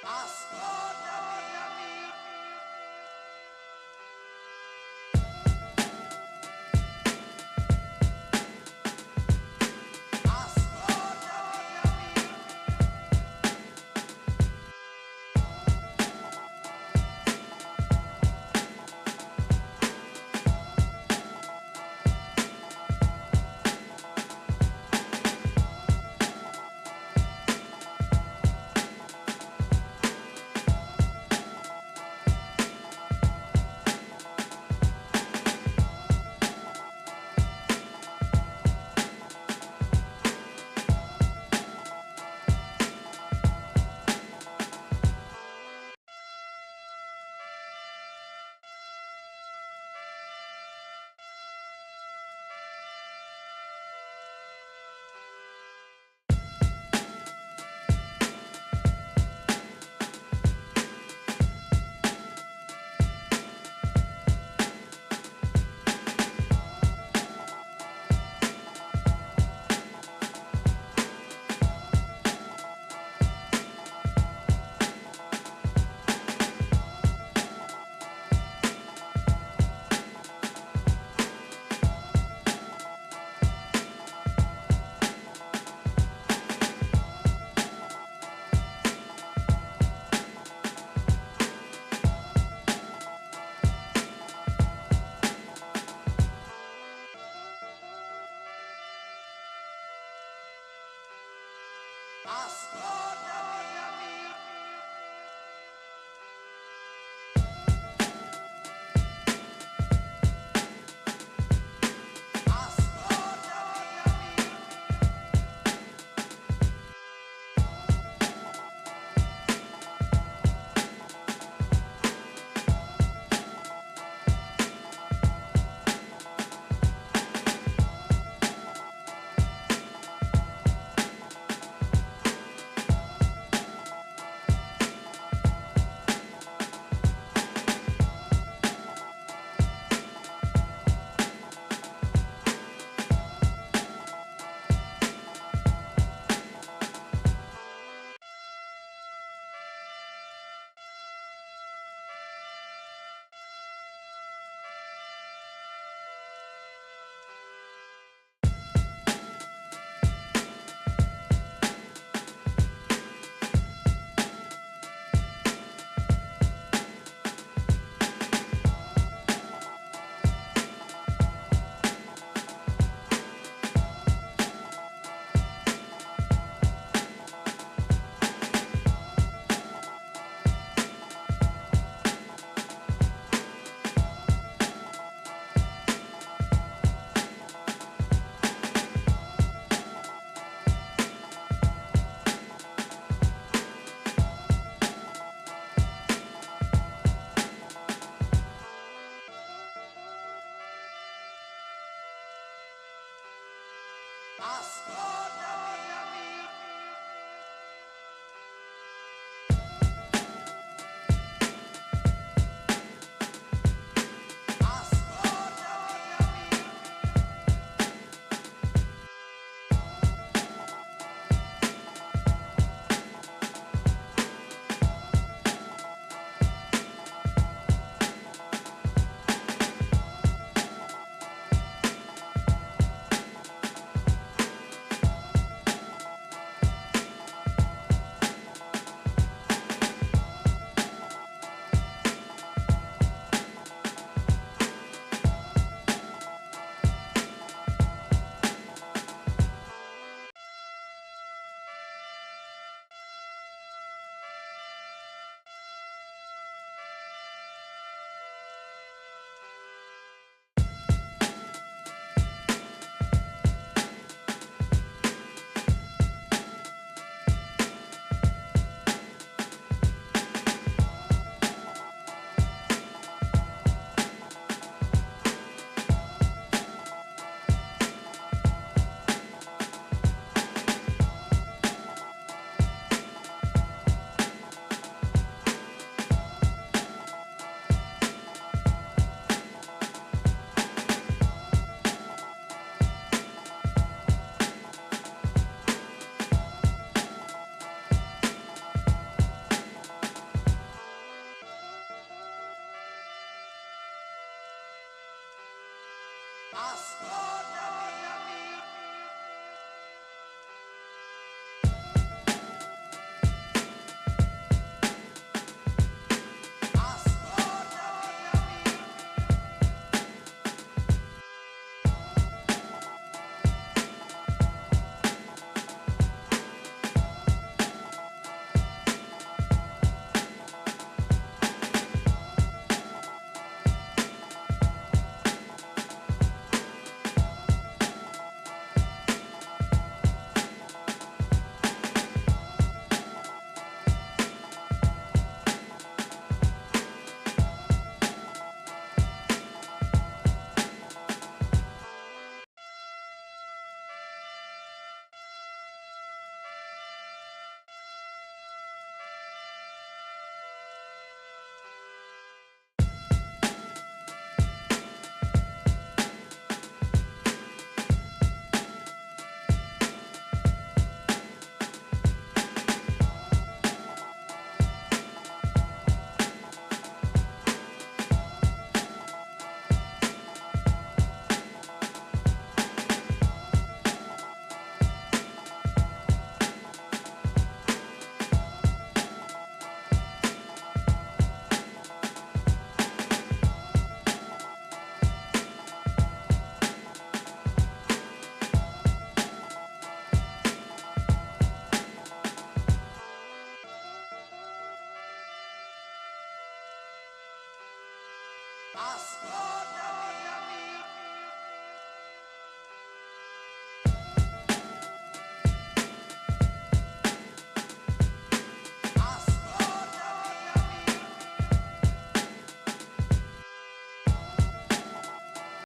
Ascolta